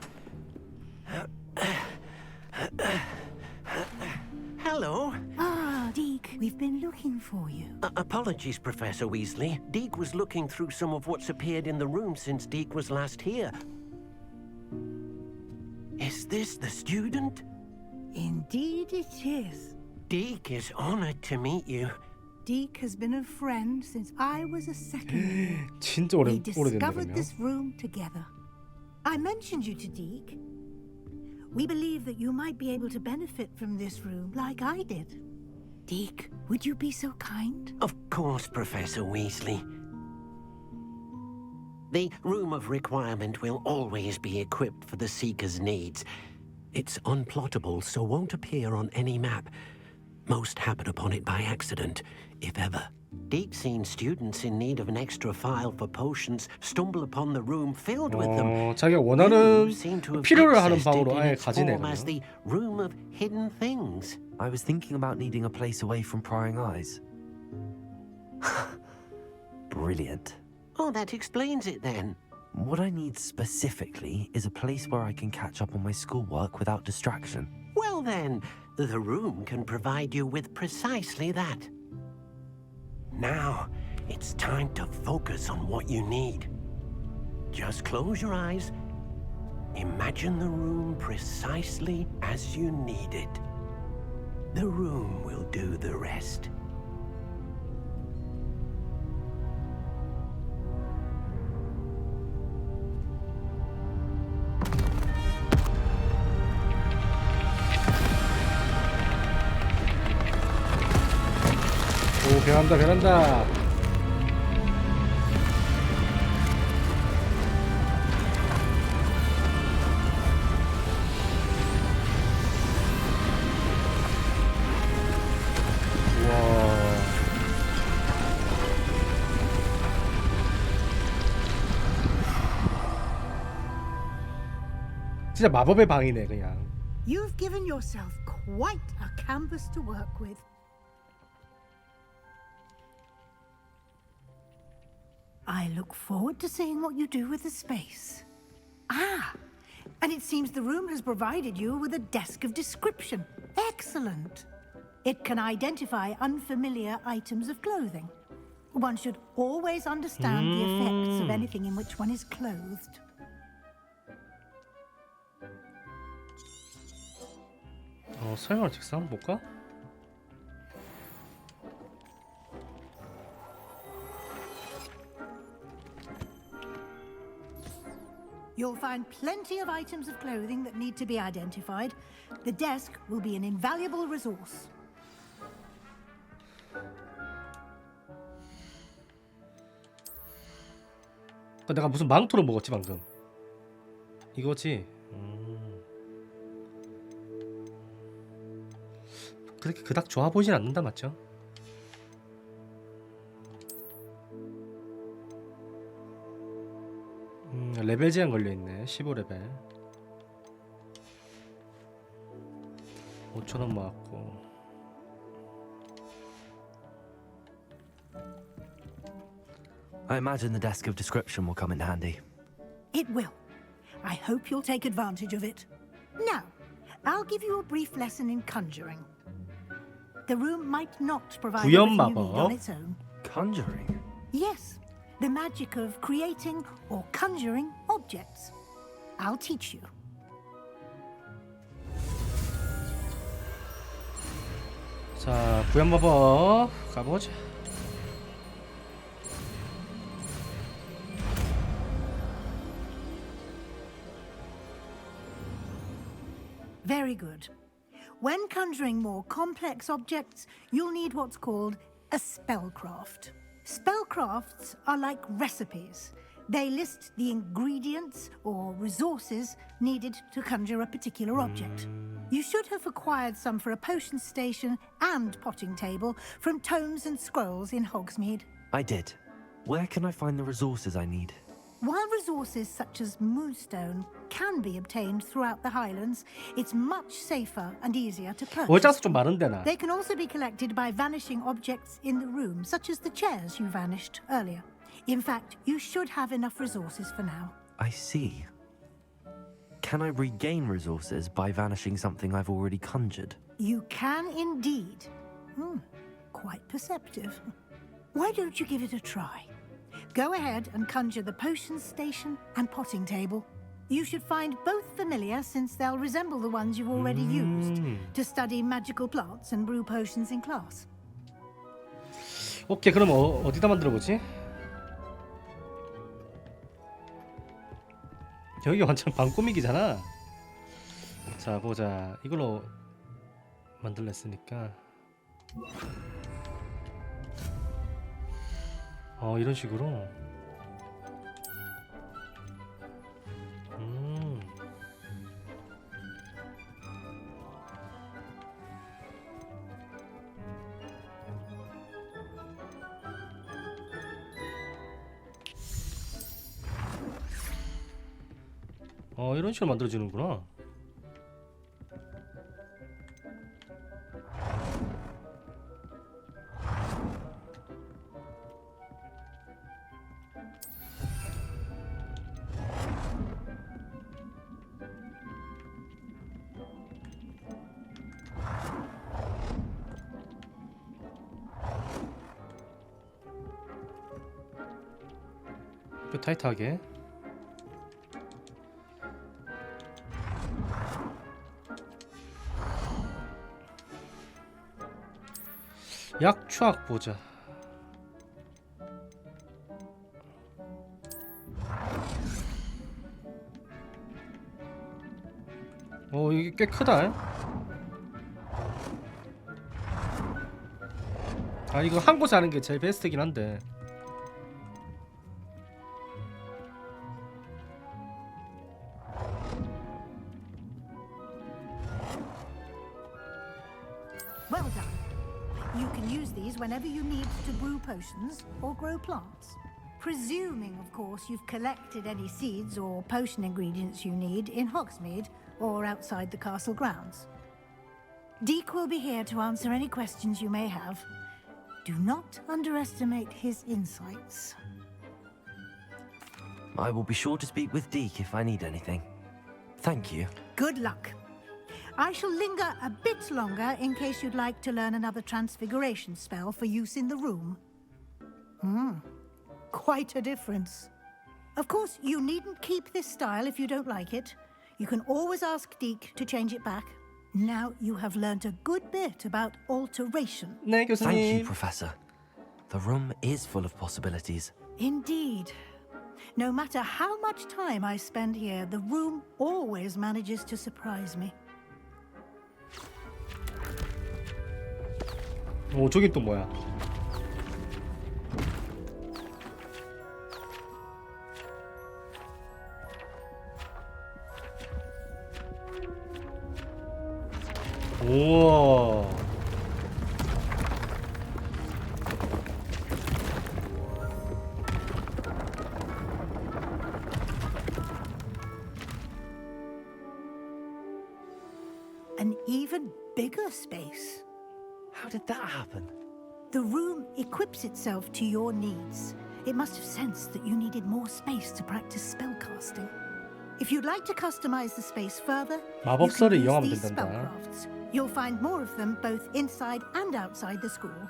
Hello. Ah, Deke, we've been looking for you. Apologies, Professor Weasley. Deke was looking through some of what's appeared in the room since Deke was last here. Is this the student? Indeed it is. Deke is honored to meet you. Deke has been a friend since I was a second year. 진짜 We 오래됐네 discovered 그러면. this room together. I mentioned you to Deke. We believe that you might be able to benefit from this room like I did. Deke, would you be so kind? Of course, Professor Weasley. The Room of Requirement will always be equipped for the Seeker's needs. It's unplottable, so won't appear on any map. Most happen upon it by accident, if ever. Deep-seen students in need of an extra file for potions stumble upon the room filled with them. 자기가 원하는 You seem to have 필요를 하는 accessed it 방으로 in 아예 its 가지네. form as the Room of Hidden Things. I was thinking about needing a place away from prying eyes. Brilliant. Oh, that explains it then. What I need specifically is a place where I can catch up on my schoolwork without distraction. Well then, The room can provide you with precisely that. Now, it's time to focus on what you need. Just close your eyes. Imagine the room precisely as you need it. The room will do the rest. 오, 변한다, 변한다. 진짜 마법의 방이네 그냥. You've given yourself quite a canvas to work with. I look forward to seeing what you do with the space. Ah, and it seems the room has provided you with a desk of description. Excellent. It can identify unfamiliar items of clothing. One should always understand the effects of anything in which one is clothed. 설명을 책상 한번 볼까? You'll find plenty of items of clothing that need to be identified. The desk will be an invaluable resource. 내가 무슨 망토를 먹었지 방금? 이거지? 그렇게 그닥 좋아 보이진 않는다 맞죠? 레벨 제한 걸려있네. 15레벨 5,000원 모았고. I imagine the desk of description will come in handy. It will. I hope you'll take advantage of it. Now, I'll give you a brief lesson in conjuring. The room might not provide everything you need on its own. Conjuring? Yes, the magic of creating or conjuring objects. I'll teach you. 자, 구현마법 가보자. Very good. When conjuring more complex objects, you'll need what's called a spellcraft. Spellcrafts are like recipes. They list the ingredients or resources needed to conjure a particular object. You should have acquired some for a potion station and potting table from tomes and scrolls in Hogsmeade. I did. Where can I find the resources I need? While resources such as moonstone can be obtained throughout the Highlands, it's much safer and easier to purchase. 좀 많은데 나. They can also be collected by vanishing objects in the room, such as the chairs you vanished earlier. In fact, you should have enough resources for now. I see. Can I regain resources by vanishing something I've already conjured? You can indeed. Quite perceptive. Why don't you give it a try? Go ahead and conjure the potion station and potting table. You should find both familiar since they'll resemble the ones you've already used to study magical plants and brew potions in class. 오케이, 그럼 어디다 만들어 보지? 여기 완전 방 꾸미기잖아. 자, 보자. 이걸로 만들려 했으니까 이런 식으로. 이런 식으로 만들어지는구나. 뼈 타이트하게. 약추악 보자. 이게 꽤 크다. 이거 한 곳에 하는 게 제일 베스트긴 한데. Well done. You can use these whenever you need to brew potions or grow plants. Presuming, of course, you've collected any seeds or potion ingredients you need in Hogsmeade or outside the castle grounds. Deke will be here to answer any questions you may have. Do not underestimate his insights. I will be sure to speak with Deke if I need anything. Thank you. Good luck. I shall linger a bit longer in case you'd like to learn another transfiguration spell for use in the room. Quite a difference. Of course, you needn't keep this style if you don't like it. You can always ask Deke to change it back. Now you have learnt a good bit about alteration. 네, 교수님. Thank you, Professor. The room is full of possibilities. Indeed. No matter how much time I spend here, the room always manages to surprise me. 저긴 또 뭐야? 우와. An even bigger space. How did that happen? The room equips itself to your needs. It must have sensed that you needed more space to practice spellcasting. If you'd like to customize the space further, 마법서를 you can 이용하면 use these 된단다. spellcrafts. You'll find more of them both inside and outside the school.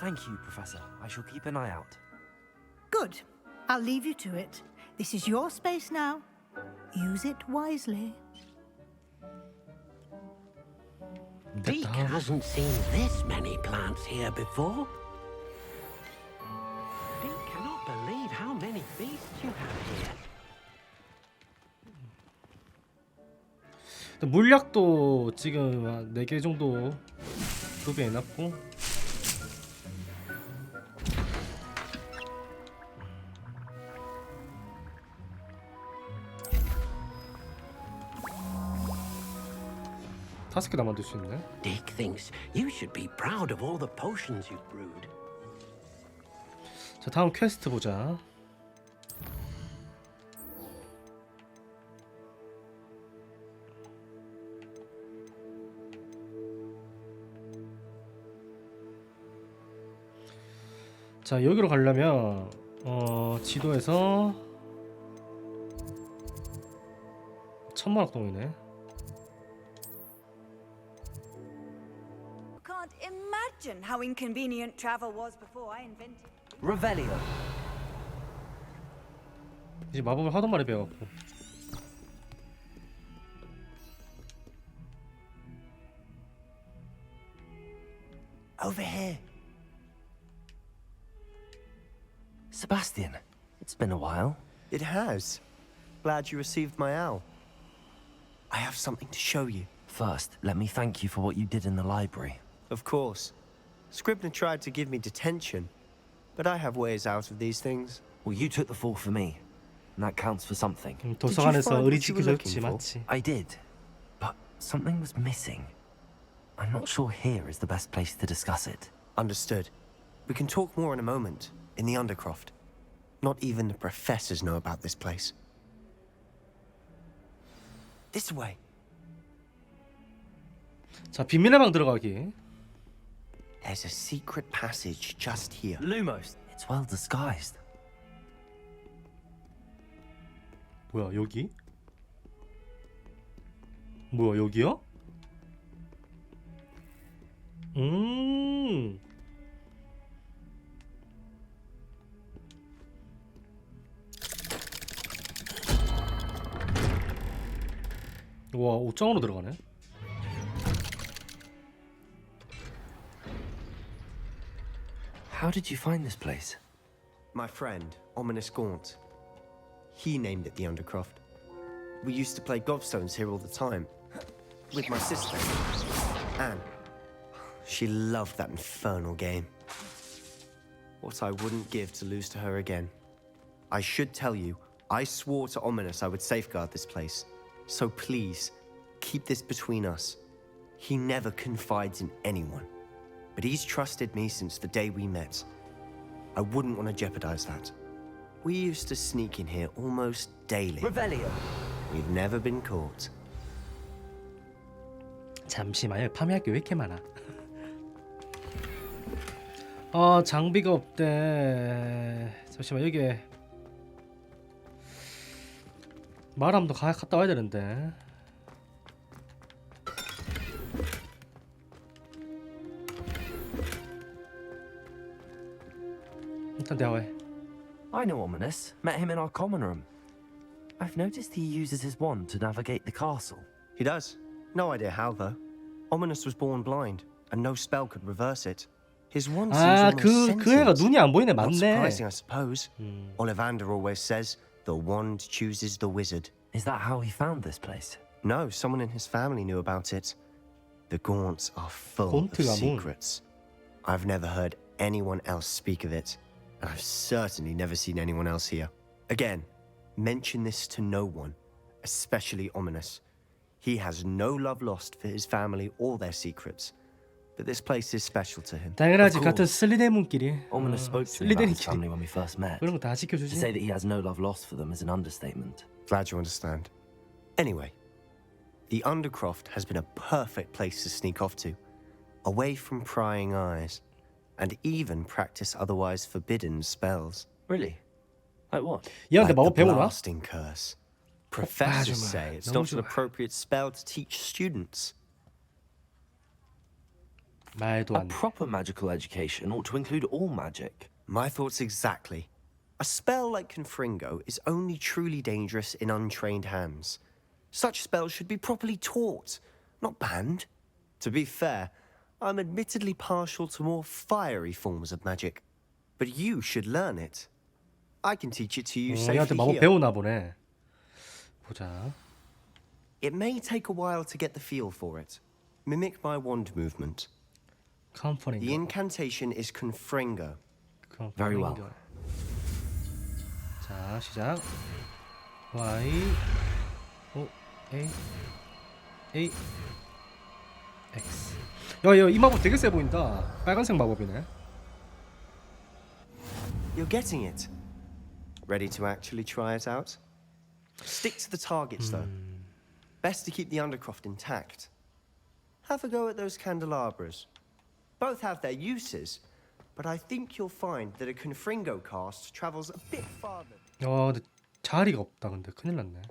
Thank you, Professor. I shall keep an eye out. Good. I'll leave you to it. This is your space now. Use it wisely. Deke hasn't seen this many plants here before. Deke cannot believe how many beasts you have here. 물약도 지금 4개 정도 구비해놨고. 다섯 개 다 만들 수 있네. Deke thinks you should be proud of all the potions you've brewed. 자, 다음 퀘스트 보자. 자, 여기로 가려면 지도에서 천문학동이네. Can't imagine how inconvenient travel was before I invented it. Revelio. 이제 마법을 하도 많이 배워갖고. Over here. Sebastian, it's been a while. It has. Glad you received my owl. I have something to show you. First, let me thank you for what you did in the library. Of course. Scribner tried to give me detention, but I have ways out of these things. Well, you took the fall for me, and that counts for something. 도서관에서 의리지키셨지, 맞지? I did, but something was missing. I'm not sure here is the best place to discuss it. Understood. We can talk more in a moment, in the Undercroft. Not even the professors know about this place. This way. 자, 비밀의 방 들어가기. There's a secret passage just here. Lumos, it's well disguised. 뭐야, 여기? 뭐야, 여기야? 와, 옷장으로 들어가네. How did you find this place? My friend, Ominous Gaunt. He named it the Undercroft. We used to play gobstones here all the time. With my sister, Anne. She loved that infernal game. What I wouldn't give to lose to her again. I should tell you, I swore to Ominous I would safeguard this place. So please, keep this between us. He never confides in anyone. But he's trusted me since the day we met. I wouldn't want to jeopardize that. We used to sneak in here almost daily. Revelio. We've never been caught. 잠시만요. 파밍할 게 왜 이렇게 많아? 장비가 없대. 잠시만, 여기 마람도 갔다 와야 되는데. 일단 대화해. I know Ominous. Met him in our common room. I've noticed he uses his wand to navigate the castle. He does. No idea how, though. Ominous was born blind, and no spell could reverse it. His wand seems almost sentient. 그 애가 눈이 안 보이네. Not 맞네. surprising, I suppose. Ollivander always says, the wand chooses the wizard. Is that how he found this place? No, someone in his family knew about it. The Gaunts are full of secrets. I've never heard anyone else speak of it, and I've certainly never seen anyone else here. Again, mention this to no one, especially Ominous. He has no love lost for his family or their secrets, but this place is special to him. 당연하지. 같은 슬리데문끼리. Ominous spoke to me about his family when we first met. 그런 거 다 지켜주지. To say that he has no love lost for them is an understatement. Glad you understand. Anyway, the Undercroft has been a perfect place to sneak off to, away from prying eyes, and even practice otherwise forbidden spells. Really? Like what? 얘한테 Like 마법 the 배우나? blasting curse. Professors say it's not an appropriate spell to teach students. 말도 A 안 돼. proper magical education ought to include all magic. My thoughts exactly. A spell like Confringo is only truly dangerous in untrained hands. Such spells should be properly taught, not banned. To be fair, I'm admittedly partial to more fiery forms of magic, but you should learn it. I can teach it to you 얘한테 safely 마법 here. 배우나 보네. 보자. It may take a while to get the feel for it. Mimic my wand movement. 컴퍼닝. The incantation is Confringo. Very well. 자, 시작. Y O A A X. 야, 이 마법 되게 세 보인다. 빨간색 마법이네. You're getting it. Ready to actually try it out? Stick to the targets, though. Best to keep the Undercroft intact. Have a go at those candelabras. Both have their uses, but I think you'll find that a Confringo cast travels a bit farther. 근데 자리가 없다. 근데 큰일 났네.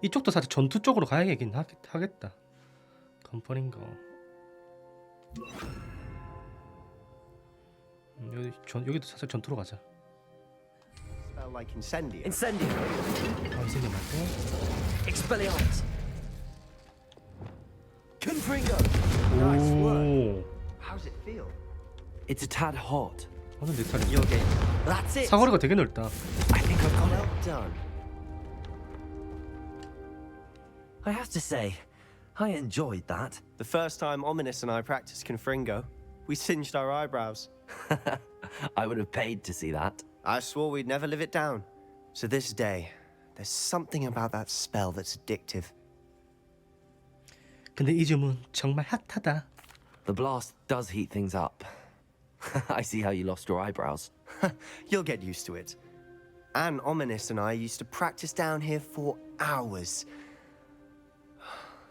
이쪽도 사실 전투 쪽으로 가야겠긴 하겠다. 컴퍼닝 거. 여기도 사실 전투로 가자. Spell like Incendio. Incendio. 인생이 맞고. Expelliarmus. Confringo. 오. How's it feel? It's a tad hot. 오늘 내 차례. Your game. That's it. 사거리가 되게 넓다. I think I've got it. Well done. I have to say, I enjoyed that. The first time Ominous and I practiced Confringo, we singed our eyebrows. I would have paid to see that. I swore we'd never live it down. To this day, there's something about that spell that's addictive. 근데 이 주문 정말 핫하다. The blast does heat things up. I see how you lost your eyebrows. You'll get used to it. Anne, Ominous and I used to practice down here for hours.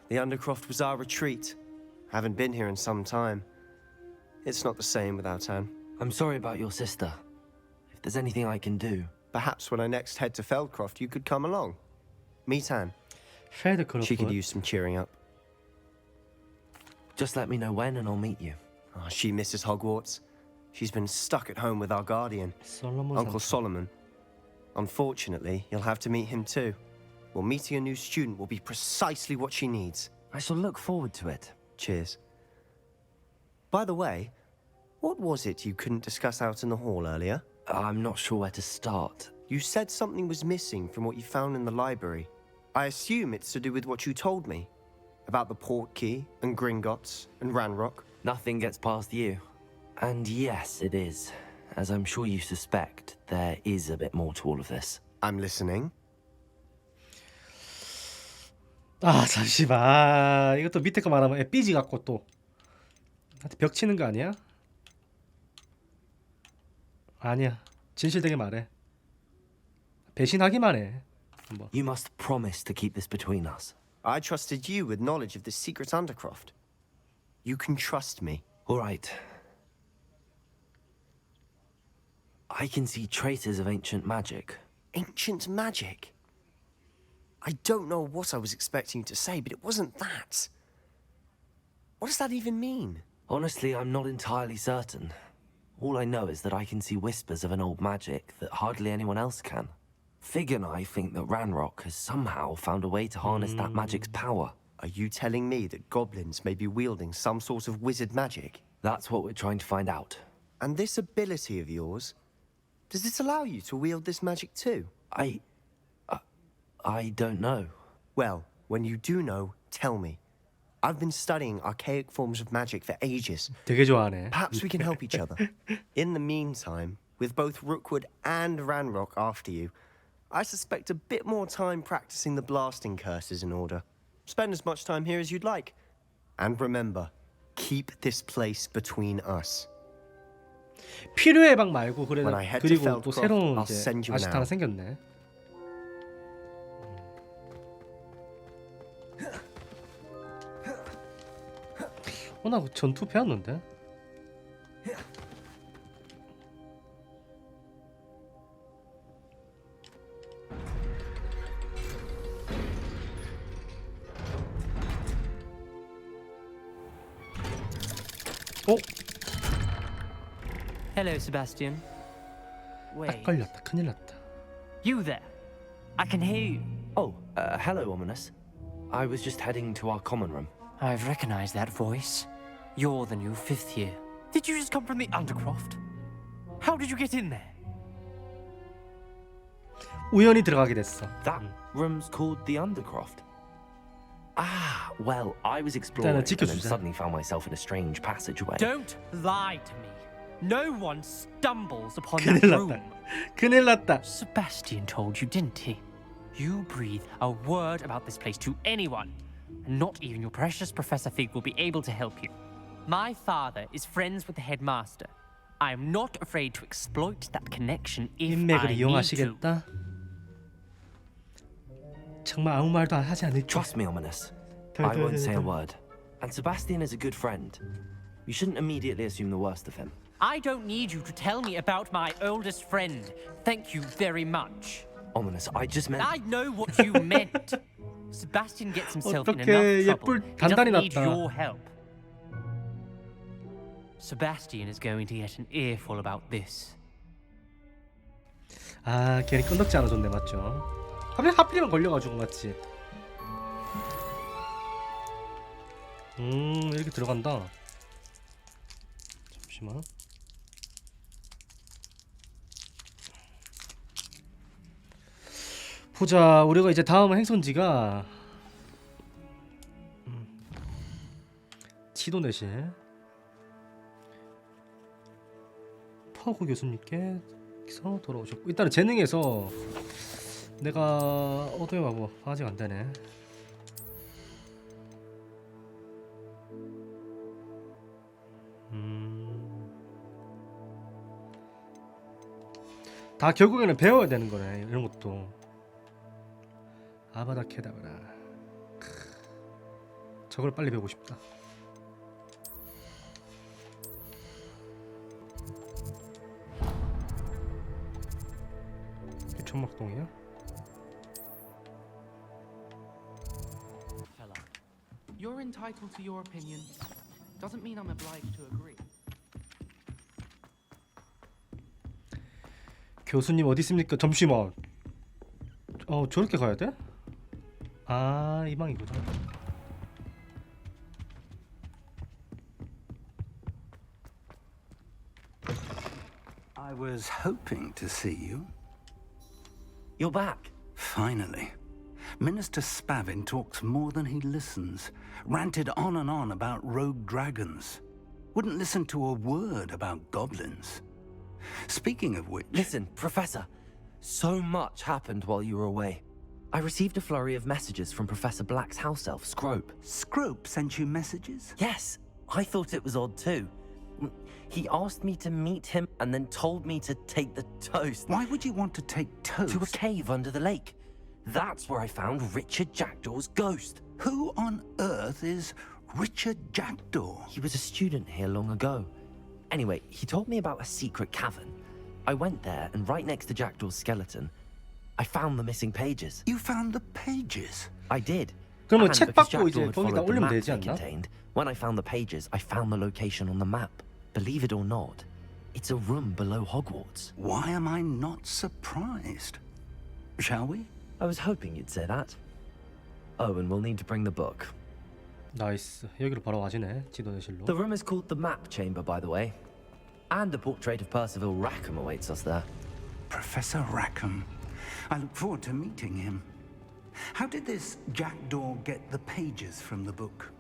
The Undercroft was our retreat. Haven't been here in some time. It's not the same without Anne. I'm sorry about your sister. If there's anything I can do. Perhaps when I next head to Feldcroft, you could come along. Meet Anne. She could use some cheering up. Just let me know when and I'll meet you. Oh, she misses Hogwarts. She's been stuck at home with our guardian, Uncle Solomon. Unfortunately, you'll have to meet him too. Well, meeting a new student will be precisely what she needs. I shall look forward to it. Cheers. By the way, what was it you couldn't discuss out in the hall earlier? I'm not sure where to start. You said something was missing from what you found in the library. I assume it's to do with what you told me. About the port key, and Gringotts, and Ranrock. Nothing gets past you. And yes, it is. As I'm sure you suspect, there is a bit more to all of this. I'm listening. 아 잠시만. 이것도 밑에 거 말하면 삐지 같고 또 나한테 벽 치는 거 아니야? 아니야. 진실되게 말해. 배신하기만 해. 한번. You must promise to keep this between us. I trusted you with knowledge of the secret Undercroft. You can trust me. All right. I can see traces of ancient magic. Ancient magic? I don't know what I was expecting you to say, but it wasn't that. What does that even mean? Honestly, I'm not entirely certain. All I know is that I can see whispers of an old magic that hardly anyone else can. Fig and I think that Ranrock has somehow found a way to harness that magic's power. Are you telling me that goblins may be wielding some sort of wizard magic? That's what we're trying to find out. And this ability of yours, does it allow you to wield this magic too? I don't know. Well, when you do know, tell me. I've been studying archaic forms of magic for ages. 되게 좋아하네. Perhaps we can help each other. In the meantime, with both Rookwood and Ranrock after you, I suspect a bit more time practicing the blasting curse is in order. Spend as much time here as you'd like. And remember, keep this place between us. 필요의 방 말고 그래 When I head to 그리고 또 Feldcroft, 새로운 I'll 이제 send you 아지트 an 하나 hour. 생겼네. 나 전투 배웠는데. 어? Hello, Sebastian. Wait. 딱 걸렸다. 큰일 났다. You there? I can hear you. Oh, hello, Ominous. I was just heading to our common room. I've recognized that voice. You're the new 5th year. Did you just come from the Undercroft? How did you get in there? 우연히 들어가게 됐어. That room's called the Undercroft. Ah, well, I was exploring and then suddenly found myself in a strange passageway. Don't lie to me. No one stumbles upon that room. 큰일 났다. Sebastian told you, didn't he? You breathe a word about this place to anyone, and not even your precious Professor Fig will be able to help you. My father is friends with the headmaster. I am not afraid to exploit that connection if 인맥을 I need to. 이용하시겠다. 정말 아무 말도 하지 않을게. Trust me, Ominous. I won't say a word. And Sebastian is a good friend. You shouldn't immediately assume the worst of him. I don't need you to tell me about my oldest friend. Thank you very much. Ominous, I just meant... I know what you meant. Sebastian gets himself in 어떡해, enough trouble. 얘 뿔 He 단단히 doesn't need 났다. your help. Sebastian is going to get an earful about this. 아, 괜히 끈덕지 않아줬네, 맞죠? 하필이면 걸려가지고 맞지? 이렇게 들어간다. 잠시만. 보자, 우리가 이제 다음 행선지가 지도내실 퍼그 교수님께서 돌아오셨고, 일단은 재능에서 내가 어두의 마법 아직 안 되네. 다 결국에는 배워야 되는 거네, 이런 것도. 아바다 케다브라. 저걸 빨리 배우고 싶다. 이게 천막동이야? Fella, you're entitled to your opinion. Doesn't mean I'm obliged to agree. 교수님 어디 있습니까? 잠시만. 저렇게 가야 돼? 아, 이 방이구나. I was hoping to see you. You're back. Finally. Minister Spavin talks more than he listens. Ranted on and on about rogue dragons. Wouldn't listen to a word about goblins. Speaking of which... Listen, Professor. So much happened while you were away. I received a flurry of messages from Professor Black's house elf, Scrope. Scrope sent you messages? Yes. I thought it was odd too. He asked me to meet him and then told me to take the toast. Why would you want to take toast? To a cave under the lake. That's where I found Richard Jackdaw's ghost. Who on earth is Richard Jackdaw? He was a student here long ago. Anyway, he told me about a secret cavern. I went there, and right next to Jackdaw's skeleton, I found the missing pages. You found the pages? I did. 그러면 And 책 because 받고 Jackdaw 이제 had 거기다 followed the 올리면 map 되지 they 않나? contained, when I found the pages, I found the location on the map. Believe it or not, it's a room below Hogwarts. Why am I not surprised? Shall we? I was hoping you'd say that. Oh, and we'll need to bring the book. 나이스. 여기로 바로 와지네. 지도대실로. The room is called the Map Chamber, by the way. And a portrait of Percival Rackham awaits us there. Professor Rackham. I look forward to meeting him. How did this Jackdaw get the pages from the book?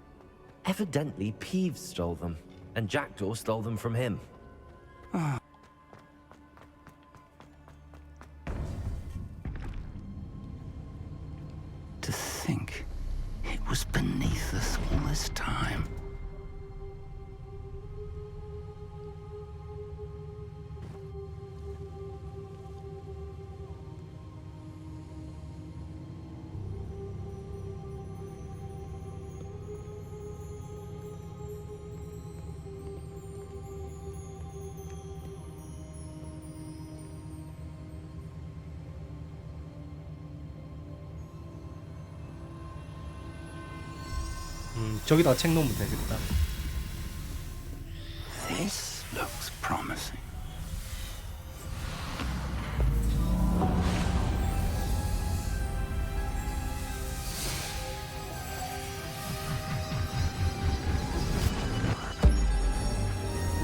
Evidently, Peeves stole them, and Jackdaw stole them from him. To think it was beneath us all this time. 저기다 책 놓으면 되겠다. This looks promising.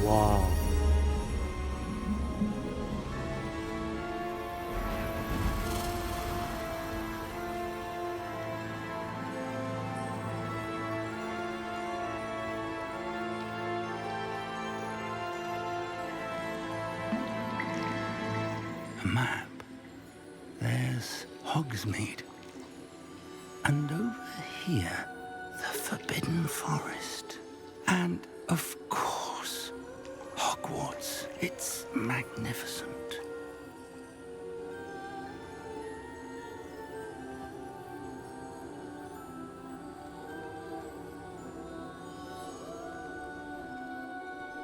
와. A map. There's Hogsmeade. And over here, the Forbidden Forest. And, of course, Hogwarts. It's magnificent.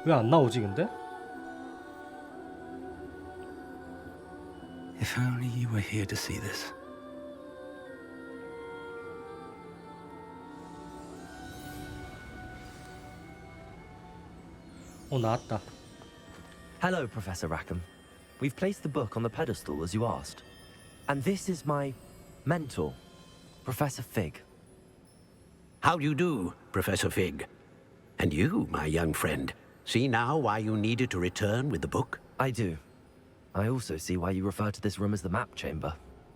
왜 안 나오지 근데? If only you were here to see this. 나왔다. Hello, Professor Rackham. We've placed the book on the pedestal as you asked. And this is my mentor, Professor Fig. How do you do, Professor Fig? And you, my young friend, see now why you needed to return with the book? I do. I also see why you refer to this room as the Map Chamber.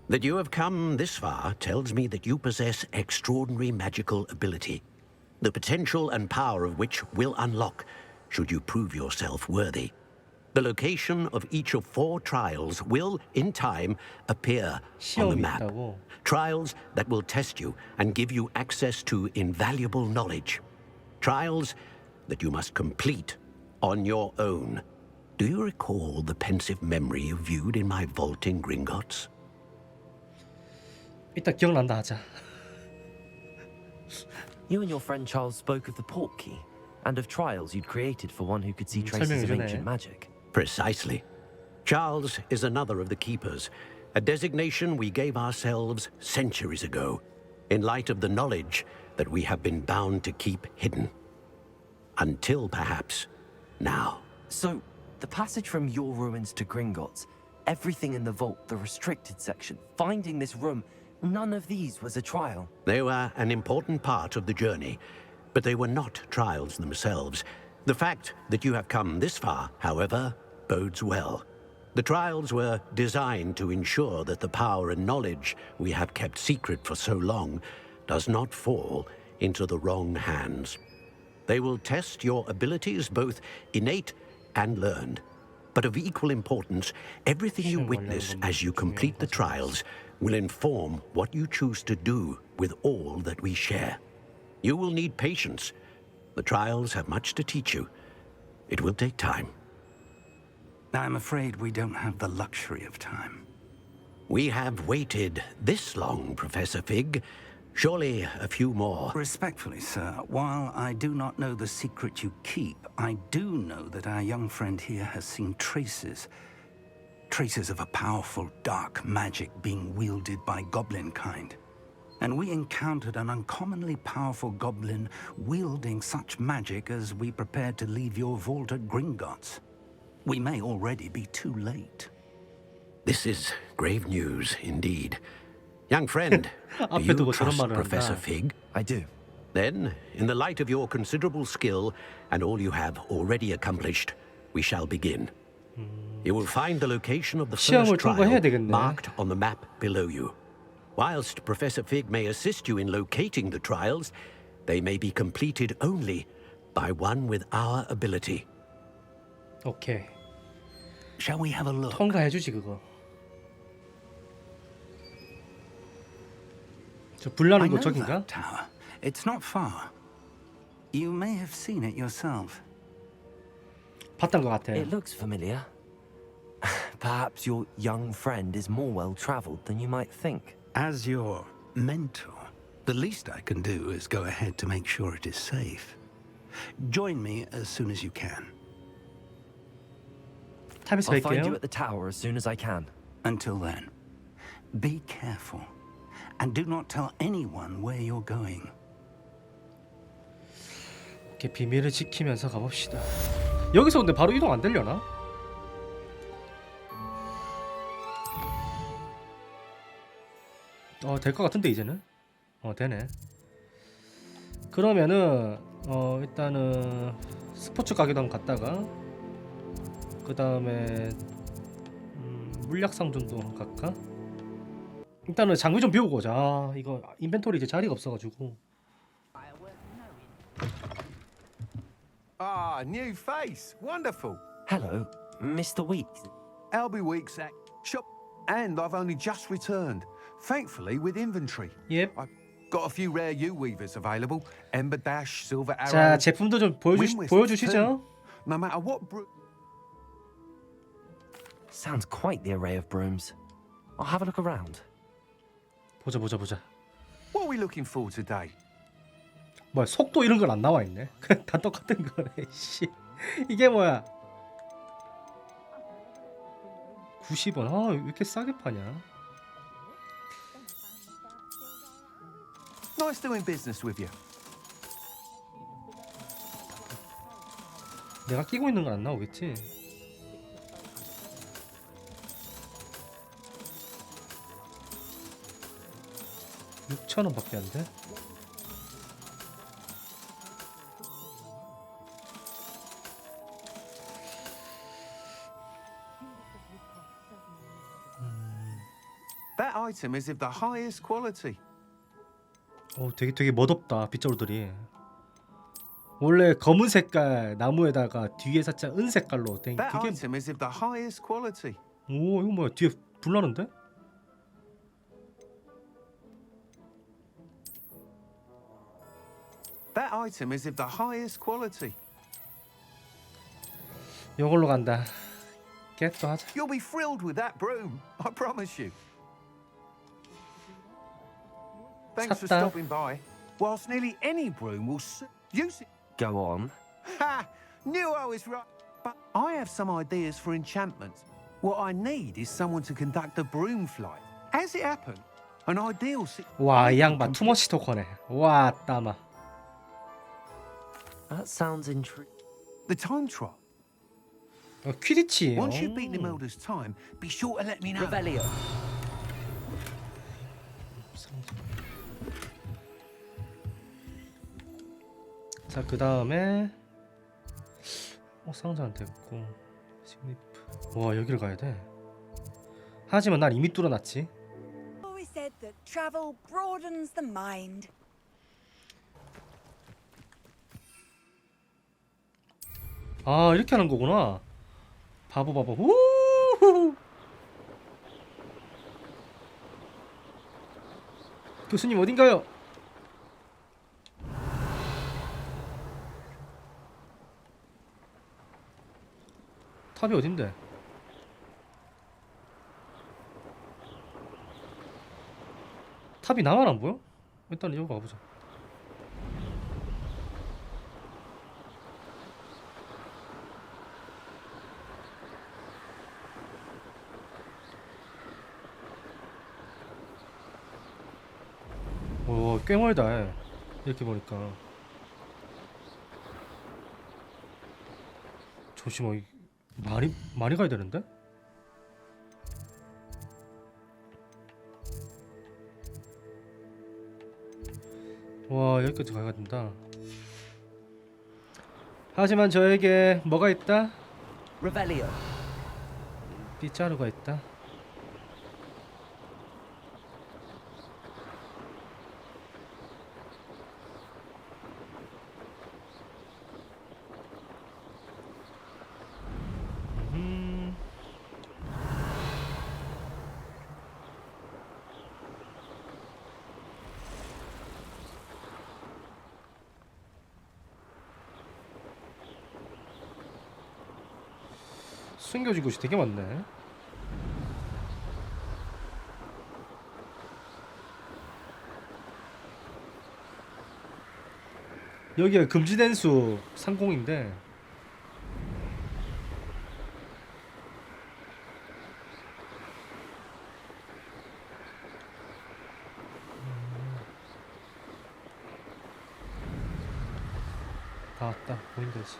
That you have come this far tells me that you possess extraordinary magical ability, the potential and power of which will unlock should you prove yourself worthy. The location of each of 4 trials will, in time, appear on the map. Trials that will test you and give you access to invaluable knowledge. Trials that you must complete on your own. Do you recall the pensive memory you viewed in my vault in Gringotts? 이따 기억난다 하자. You and your friend Charles spoke of the Portkey and of trials you'd created for one who could see traces of ancient magic. Precisely. Charles is another of the Keepers, a designation we gave ourselves centuries ago, in light of the knowledge that we have been bound to keep hidden. Until perhaps now. So, the passage from your ruins to Gringotts, everything in the vault, the restricted section, finding this room, none of these was a trial. They were an important part of the journey, but they were not trials themselves. The fact that you have come this far, however, bodes well. The trials were designed to ensure that the power and knowledge we have kept secret for so long does not fall into the wrong hands. They will test your abilities, both innate and learned. But of equal importance, everything you witness as you complete the trials will inform what you choose to do with all that we share. You will need patience. The trials have much to teach you. It will take time. I'm afraid we don't have the luxury of time. We have waited this long, Professor Fig. Surely a few more. Respectfully, sir, while I do not know the secret you keep, I do know that our young friend here has seen traces of a powerful dark magic being wielded by goblin kind. And we encountered an uncommonly powerful goblin wielding such magic as we prepared to leave your vault at Gringotts. We may already be too late. This is grave news indeed. Young friend, do you trust Professor Fig? I do. Then, in the light of your considerable skill and all you have already accomplished, we shall begin. You will find the location of the first trial marked on the map below you. Whilst Professor Fig may assist you in locating the trials, they may be completed only by one with our ability. 오케이. Shall we have a look? 통과해주지 그거. 저 불나는 거 저긴가? Tower. It's not far. You may have seen it yourself. 봤던 것 같아. It looks familiar. Perhaps your young friend is more well-traveled than you might think. As your mentor, the least I can do is go ahead to make sure it is safe. Join me as soon as you can. I'll find you at the tower as soon as I can. Until then, be careful. And do not tell anyone where you're going. 이렇게 비밀을 지키면서 가봅시다. 여기서 근데 바로 이동 안 되려나? 될 것 같은데 이제는? 되네. 그러면은 일단은 스포츠 가게도 한번 갔다가 그 다음에 물약 상점도 한번 갈까? 일단은 장비 좀 비우고 오자. 이거 인벤토리 이제 자리가 없어가지고. Ah, new face. Wonderful. Hello, Mr. Weeks. Albie Weeks at shop, and I've only just returned. Thankfully, with inventory. Yep. I've got a few rare U-weavers available. Ember Dash, Silver Arrow. 자, 제품도 좀 보여주시죠. No matter what Sounds quite the array of brooms. I'll have a look around. 보자. What are we looking for today? 뭐야, 속도 이런 건 안 나와 있네. 다 똑같은 거네. 씨. 이게 뭐야? 90원. 아, 왜 이렇게 싸게 파냐? Nice doing business with you. 내가 끼고 있는 건 안 나오겠지? $6,000원밖에 안 돼? That item is of the highest quality. 되게 멋없다 빗자루들이. 원래 검은 색깔 나무에다가 뒤에 살짝 은 색깔로 된 That 그게. item is of the highest quality. 오, 이거 뭐야? 뒤에 불 나는데? That item is of the highest quality. 이걸로 간다. 겟도 하자. You'll be thrilled with that broom, I promise you. Thanks for 샀다. stopping by. Whilst nearly any broom will use it. Go on. Ha! Knew I was right. But I have some ideas for enchantments. What I need is someone to conduct a broom flight. As it happened, an ideal 와, 이 양반 투머치 토커네. 와, 따마. That sounds intriguing. The time trial. 퀴디치예요. Once you've beaten Imelda's time, be sure to let me know. Revelio. 자, 그 다음에 상자는 됐고 시그니프. 와, 여기를 가야 돼. 하지만 난 이미 뚫어놨지. Always said that travel broadens the mind. 아, 이렇게 하는 거구나. 바보. 우후후. 교수님 어딘가요? 탑이 어딘데? 탑이 나만 안 보여? 일단 여기 가보자. 오, 꽤 멀다. 이렇게 보니까. 조심해. 많이 가야 되는데? 와, 여기까지 가야 된다. 하지만 저에게 뭐가 있다? Revelio. 빗자루가 있다. 숨겨진 곳이 되게 많네. 여기가 금지된 수 상공인데 다 왔다. 보인다지.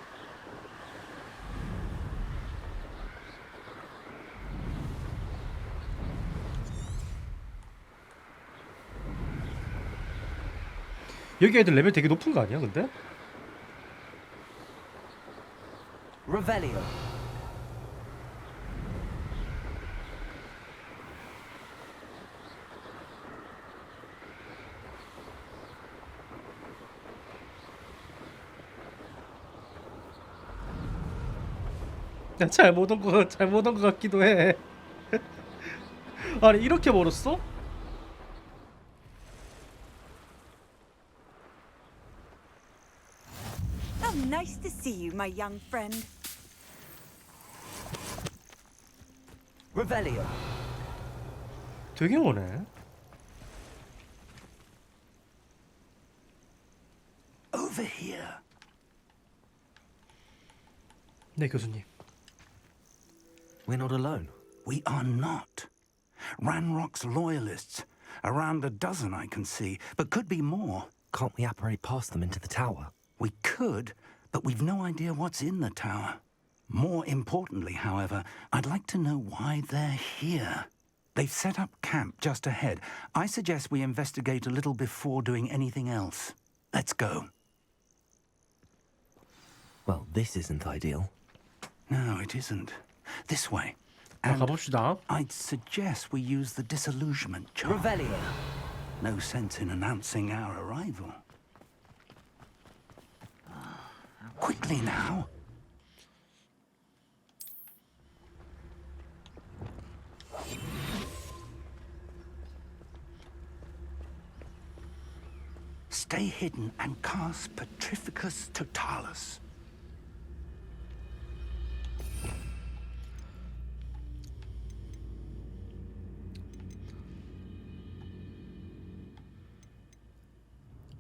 여기 애들 레벨 되게 높은 거 아니야, 근데? Revelio. 잘못 온 거 같기도 해. 아니, 이렇게 멀었어? Oh, nice to see you, my young friend. Revelio. 되게 오네. Over here. 네, 교수님. We're not alone. We are not. Ranrock's loyalists. Around a dozen I can see, but could be more. Can't we apparate past them into the tower? We could, but we've no idea what's in the tower. More importantly, however, I'd like to know why they're here. They've set up camp just ahead. I suggest we investigate a little before doing anything else. Let's go. Well, this isn't ideal. No, it isn't. This way. And 가봅시다. I'd suggest we use the disillusionment charm. Revelio. No sense in announcing our arrival. Quickly now. Stay hidden and cast Petrificus Totalis.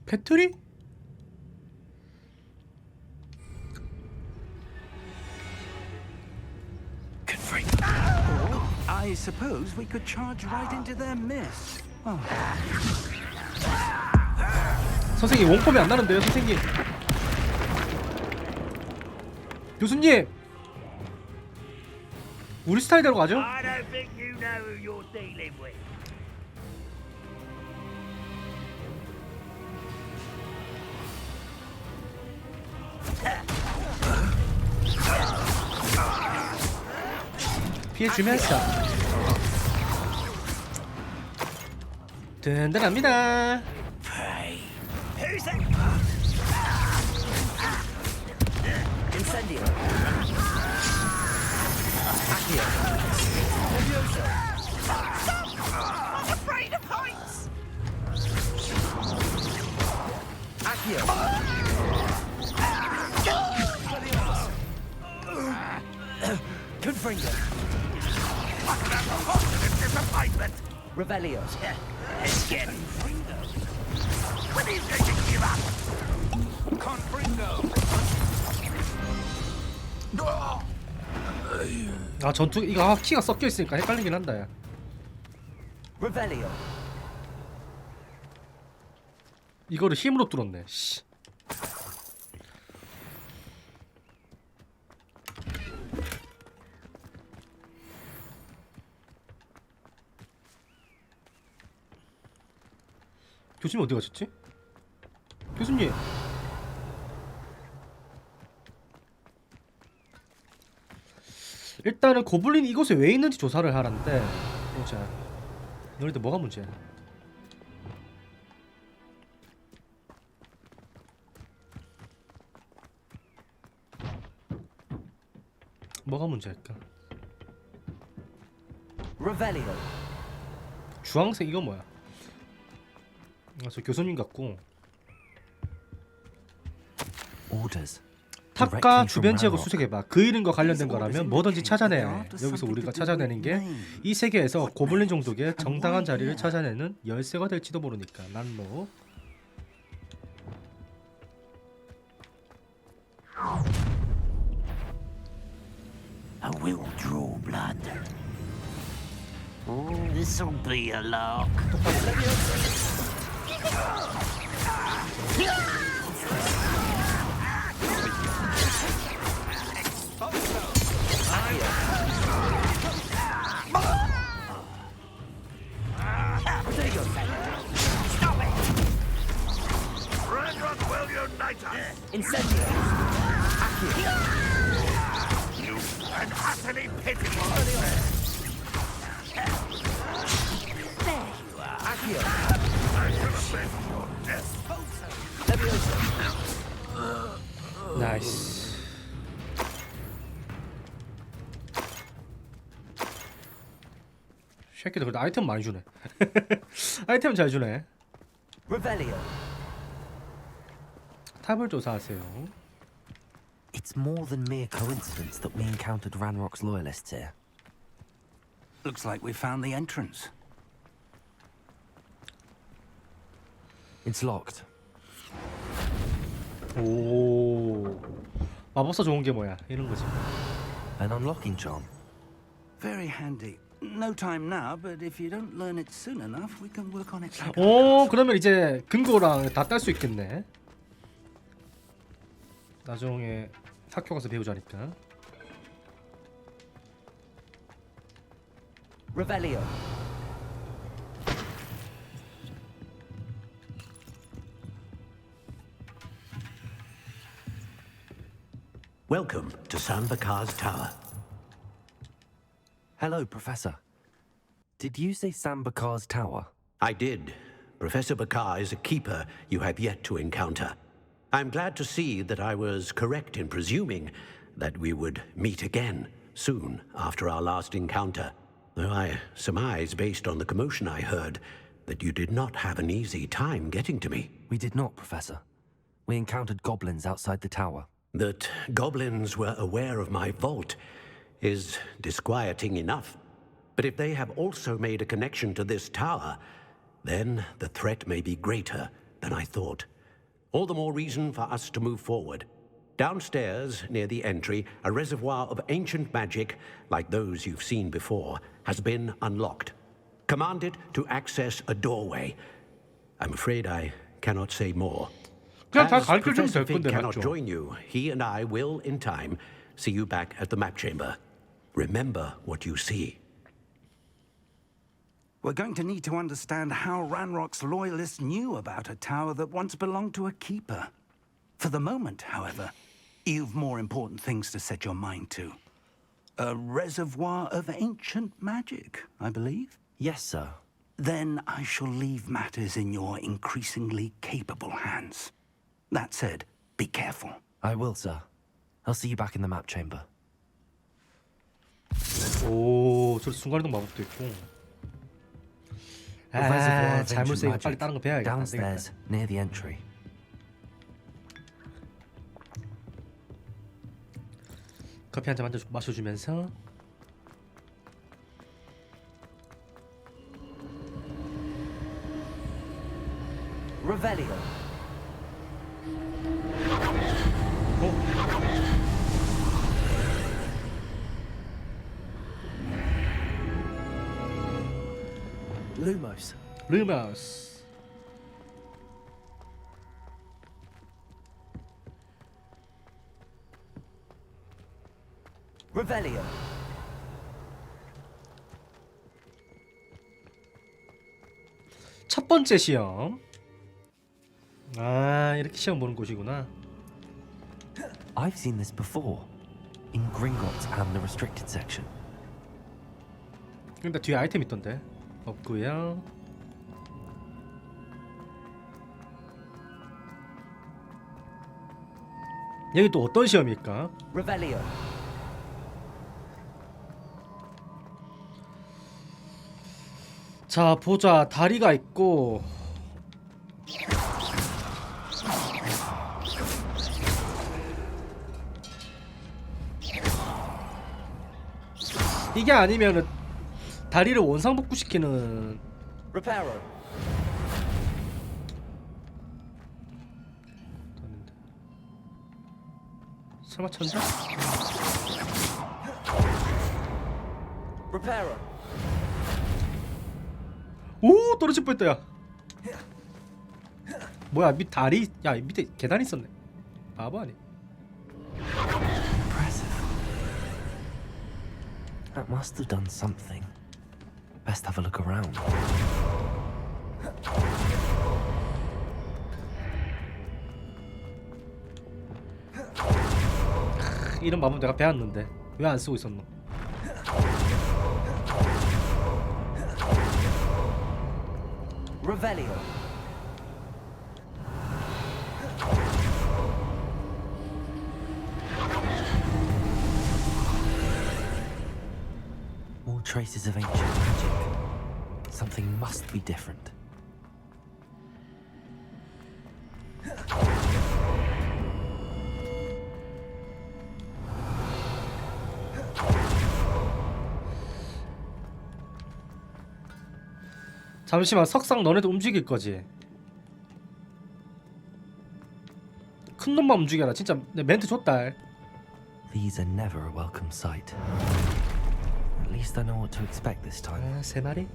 배터리? I suppose we could charge right into their mist. Oh. 선생님, 원폼이 안 나는데요, 선생님. 교수님. 우리 스타일대로 가죠? I don't think you know who you're dealing with. 피해주면서 든든합니다. Who's that? Incendio. Accio. I'm afraid of heights. Accio. Confringo. Disappointment. Revelio. Again. When are you going to give up? Confringo. 아 전투 이거 키가 섞여 있으니까 헷갈리긴 한다. 야. Revelio. 이거를 힘으로 뚫었네. 씨. 교수님 어디 가셨지? 교수님. 일단은 고블린이 이곳에 왜 있는지 조사를 하란데. 보자. 너희들 뭐가 문제야? 뭐가 문제일까? Revelio. 주황색 이거 뭐야? 아, 저 교수님 같고. Orders. 탑과 주변 지역을 수색해봐. 그 이름과 관련된 거라면 뭐든지 찾아내야 해. 여기서 우리가 찾아내는 게 이 세계에서 고블린 종족의 정당한 자리를 찾아내는 열쇠가 될지도 모르니까. 난로. I will draw blood. This'll be a lark. Incendio. You an utterly pitiful. There you are. Accio. I should have been your death. Levioso. 나이스. 새끼들 그래도 아이템 많이 주네. 아이템 잘 주네. Revelio. 탑을 조사하세요. It's more than mere coincidence that we encountered Ranrock's loyalists here. Looks like we found the entrance. It's locked. 오. 마법사 좋은 게 뭐야? 이런 거지. An unlocking charm. Very handy. No time now, but if you don't learn it soon enough, we can work on it later. 오, 그러면 이제 금고랑 다 딸 수 있겠네. 나중에 학교 가서 배우자니까. Revelio. Welcome to Sambakar's tower. Hello, Professor. Did you say Sambakar's tower? I did. Professor Bakar is a keeper you have yet to encounter. I'm glad to see that I was correct in presuming that we would meet again soon after our last encounter, though I surmise, based on the commotion I heard, that you did not have an easy time getting to me. We did not, Professor. We encountered goblins outside the tower. That goblins were aware of my vault is disquieting enough. But if they have also made a connection to this tower, then the threat may be greater than I thought. All the more reason for us to move forward. Downstairs, near the entry, a reservoir of ancient magic, like those you've seen before, has been unlocked. Command it to access a doorway. I'm afraid I cannot say more. As Professor Fig cannot join you, he and I will, in time, see you back at the map chamber. Remember what you see. We're going to need to understand how Ranrock's loyalists knew about a tower that once belonged to a keeper. For the moment, however, you've more important things to set your mind to. A reservoir of ancient magic, I believe? Yes, sir. Then I shall leave matters in your increasingly capable hands. That said, be careful. I will, sir. I'll see you back in the map chamber. 오, 저 순간이동 마법도 있고. A reservoir 아, of 잘못 ancient 세이고 빨리 magic 다른 거 배워야겠다. 안 downstairs, 되겠다. near the entry. 커피 한 잔 마셔주면서. Revelio. Lumos. 루머스. Revelio. 첫 번째 시험. 아, 이렇게 시험 보는 곳이구나. I've seen this before. In Gringotts and the restricted section. 근데 뒤에 아이템 있던데. 없고요. 여기 또 어떤 시험일까? Revelio. 자, 보자. 다리가 있고. 이게 아니면은 다리를 원상복구시키는. Reparo. 설마 천자? Reparo. 오, 떨어질 뻔했다. 야, 뭐야, 밑 다리. 야, 밑에 계단 있었네. 바보 아니? That must have done something. Best have a look around. 이런 마법 내가 배웠는데 왜 안 쓰고 있었노? Revelio. More traces of ancient magic. Something must be different. 잠시만, 석상 너네도 움직일 거지? 큰 놈만 움직여라. 진짜 내 멘트 줬다. These are never a welcome sight. At least I know what to expect this time. 아, 세 마리?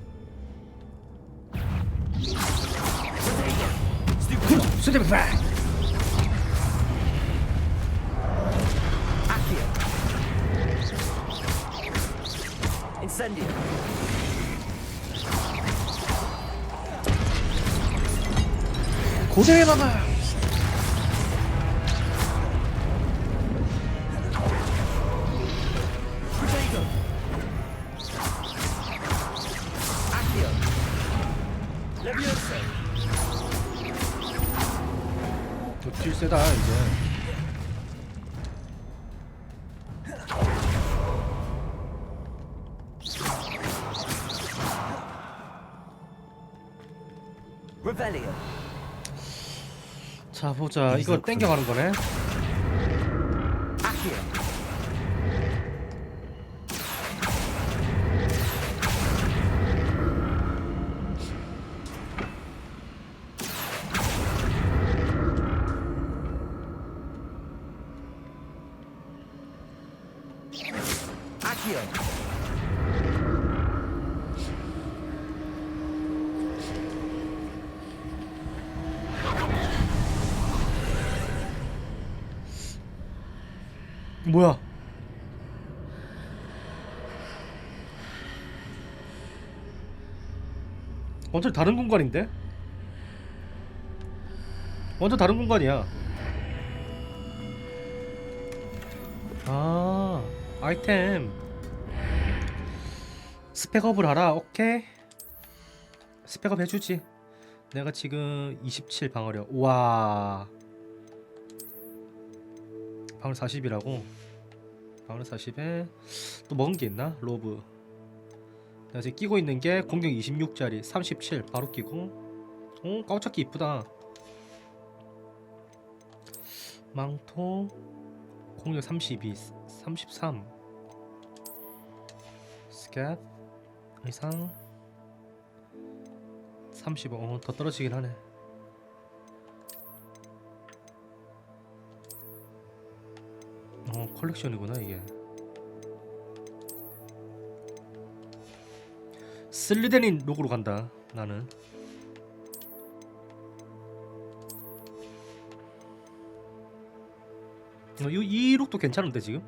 스티브 백! Accio. Incendio. 고생해봐봐. 딜 세다 이제. Revelio. 자, 보자. 이거 땡겨가는 거네. Accio. Accio. 뭐야? 완전 다른 공간인데? 완전 다른 공간이야. 아, 아이템 스펙업을 하라. 오케이, 스펙업 해주지. 내가 지금 27 방어력. 우와, 방어력 40이라고. 방어력 40에 또 먹은 게 있나? 로브. 내가 지금 끼고 있는 게 공격 26짜리 37 바로 끼고. 오, 까우차키 이쁘다. 망토 공격 32 33 스캡 이상 35. 더 떨어지긴 하네. 컬렉션이구나 이게. 슬리데린 록으로 간다 나는. 이 룩도 괜찮은데 지금?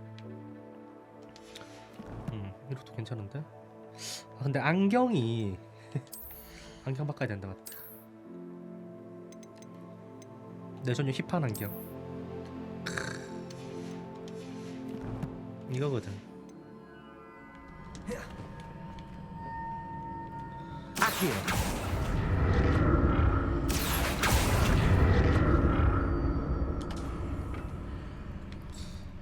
이 룩도 괜찮은데? 아, 근데 안경이 안경 바꿔야 된다 맞다. 내 전용 힙한 안경 이거거든.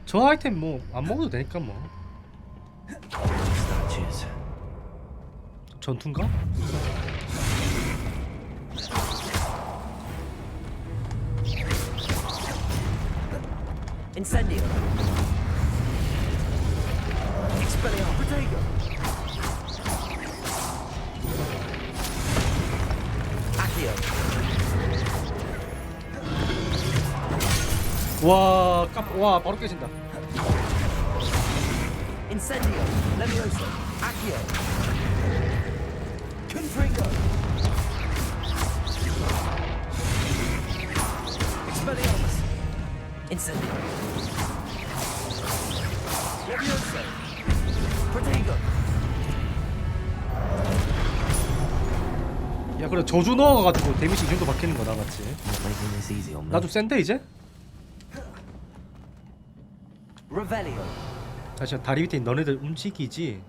저 아이템 뭐 안 먹어도 되니까 뭐. 전투인가? Incendio. Expelliarmus. Protego. Accio. 와, 바로 깨진다. Incendio. Leviosa. Accio. Confringo. Expelliarmus. Incendio. Leviosa. Protego. 야, 그래 저주 넣어가지고 데미지 이 정도 바뀌는 거다 맞지? 나 좀 센데 이제? Revelio. 다시 다리 밑에 있는 너네들 움직이지?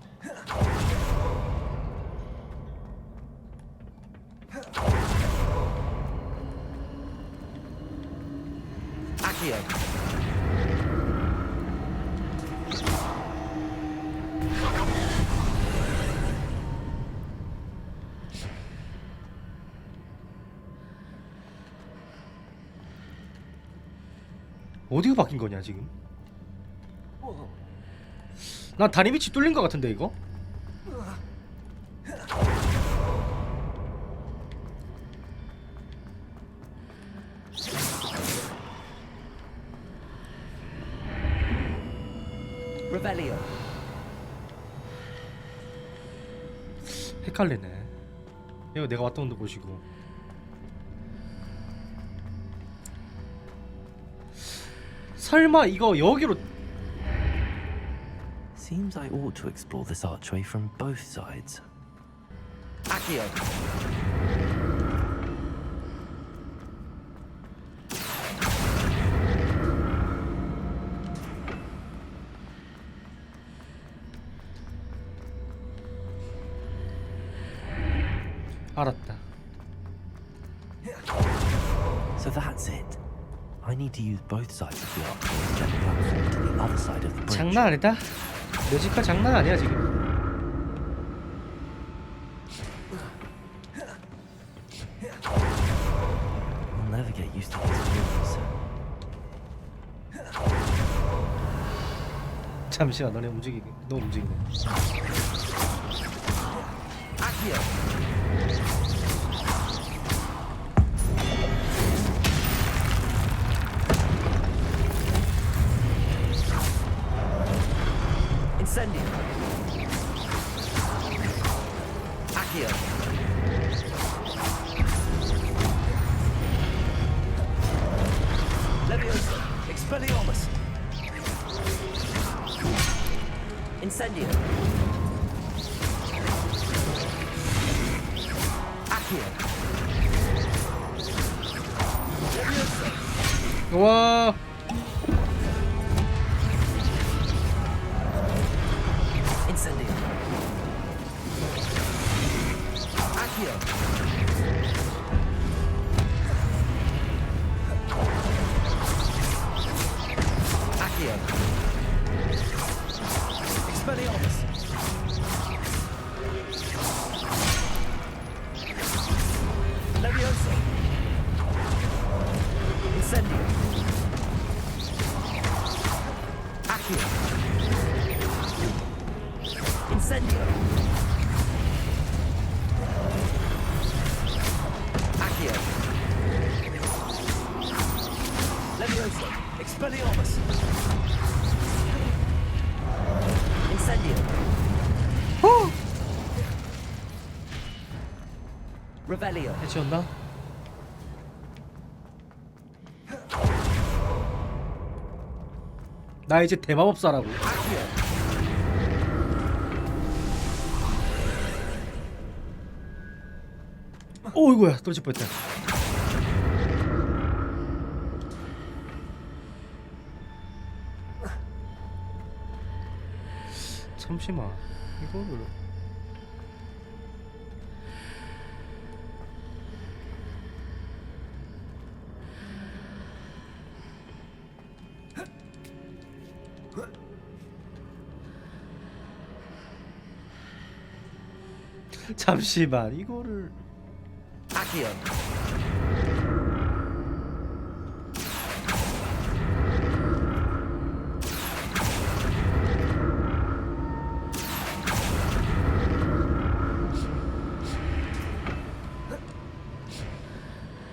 Accio. 어디가 바뀐 거냐 지금? 난 다리 밑이 뚫린 거 같은데 이거? Revelio. 헷갈리네. 이거 내가 왔던 곳이고. 설마 이거 여기로? Seems I ought to explore this archway from both sides. Accio. 알았다. So that's it. I need to use both sides of the archway to get the platform to the other side of the bridge. 장난 아니다. 뮤지컬 장난 아니야 지금. I'll never get used to these floors. 잠시만, 너네 움직이게. 너 움직이네. Accio. Incendio. Accio. Leviosa. Expelliarmus. Incendio. Accio. 와. Incendio. Accio. Accio. Expelliarmus. Levioso. Incendio. Accio. Incendio. Accio. Levioso. Expelliarmus. Incendio. Revelio. 해치웠나? 나 이제 대마법사라고. 오이구야, 떨어질 뻔했다. 잠시만, 이거를 잠시만, 이거를 Accio.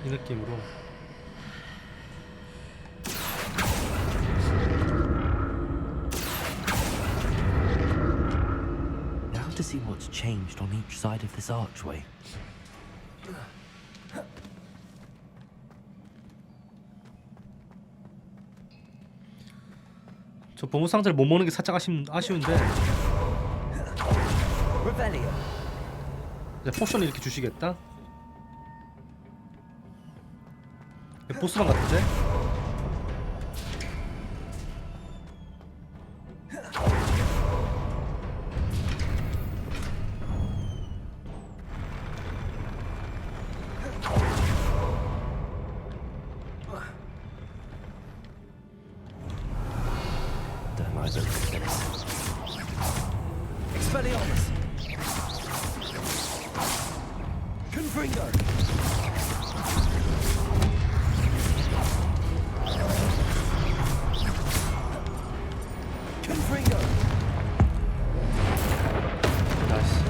이 느낌으로. Now to see what's changed on each side of this archway. 저 보물 상자를 못 먹는 게 살짝 아쉬운데. Revelio. 이제 포션을 이렇게 주시겠다. 보스방 같은데? Don't like the look of this. Expelliarmus. Confringo. Confringo. 나이스.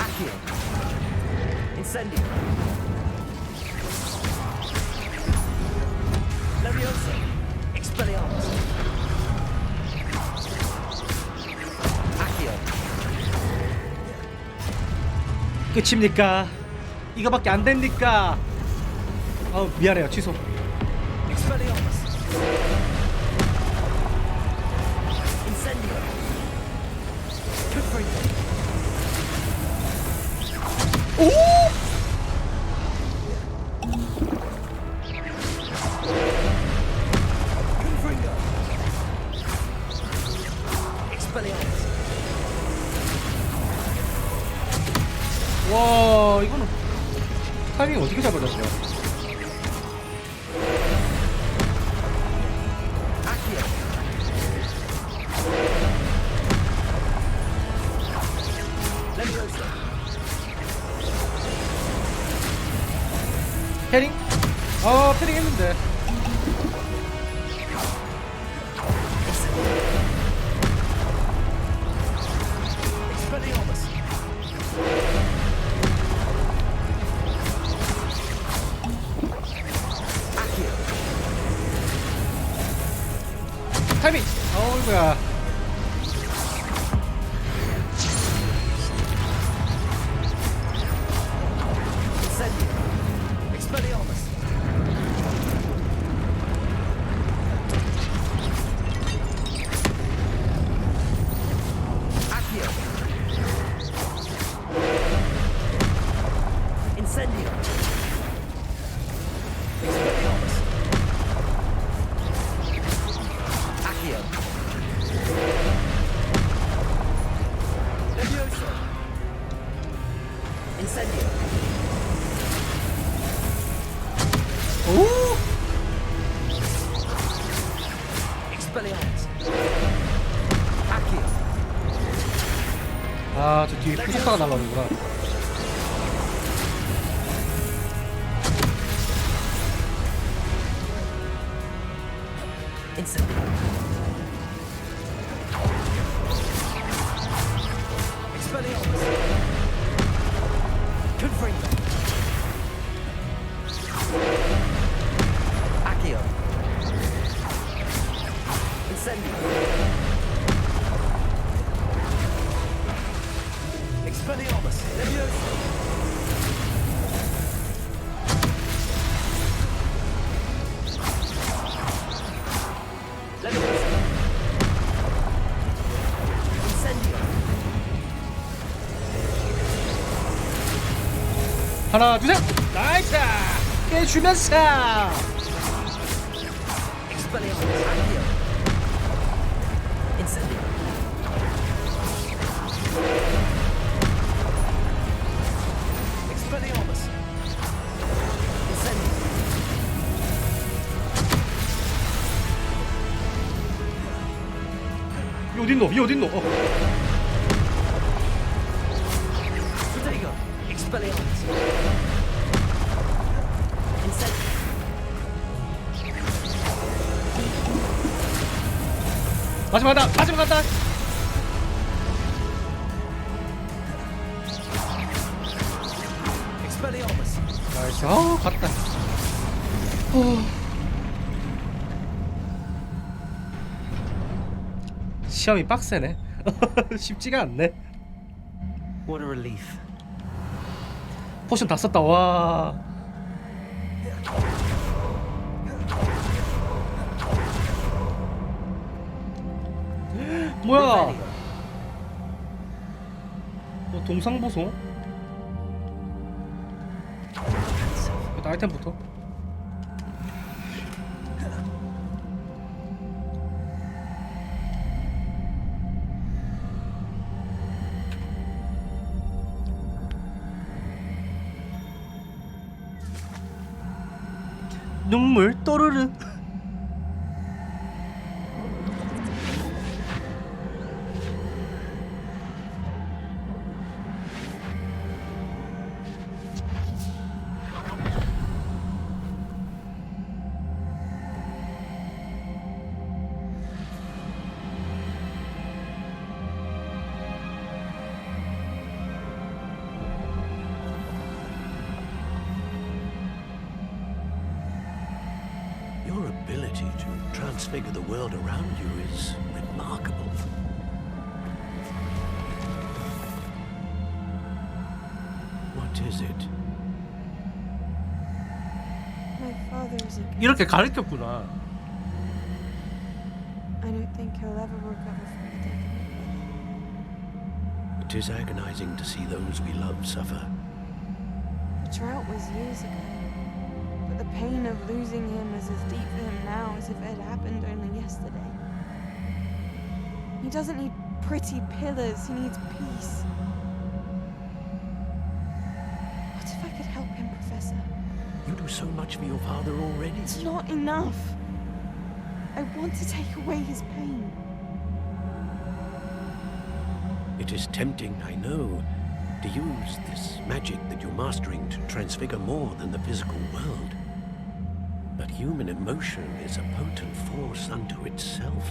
Accio. Incendio. Levioso. Expelliarmus. Accio. 끝입니까? 이거밖에 안 됩니까? 미안해요. 취소. Expelliarmus. Incendio. Confringo. 오! Confringo. Expelliarmus. 와, 이거는 타이밍 어떻게 잡아줬어요? Accio. Levioso. 패링? 패링 했는데. Expelliarmus. Accio. 타이밍! 어이구야. Incendio. 아, 저 뒤에 후속사가 날라오는구나. 하나, 둘, 셋! 나이스! 깨주면서! 이 어딨노? 이 어딨노? 마지막 간다! 마지막 간다! 나이스. 갔다. 시험이 빡세네. 쉽지가 않네. What a relief. 포션 다 썼다. 와. 뭐야? 동상 보소. 일단 아이템부터. 눈물 또르르. Your ability to transfigure the world around you is remarkable. What is it? My father is a ghost. 이렇게 가르쳤구나. I don't think he'll ever recover from the death of my brother. It is agonizing to see those we love suffer. The drought was years ago, but the pain of losing him is as deep for him now as if it had happened only yesterday. He doesn't need pretty pillars, he needs peace. What if I could help him, Professor? You do so much for your father already. It's not enough. I want to take away his pain. It is tempting, I know, to use this magic that you're mastering to transfigure more than the physical world. But human emotion is a potent force unto itself.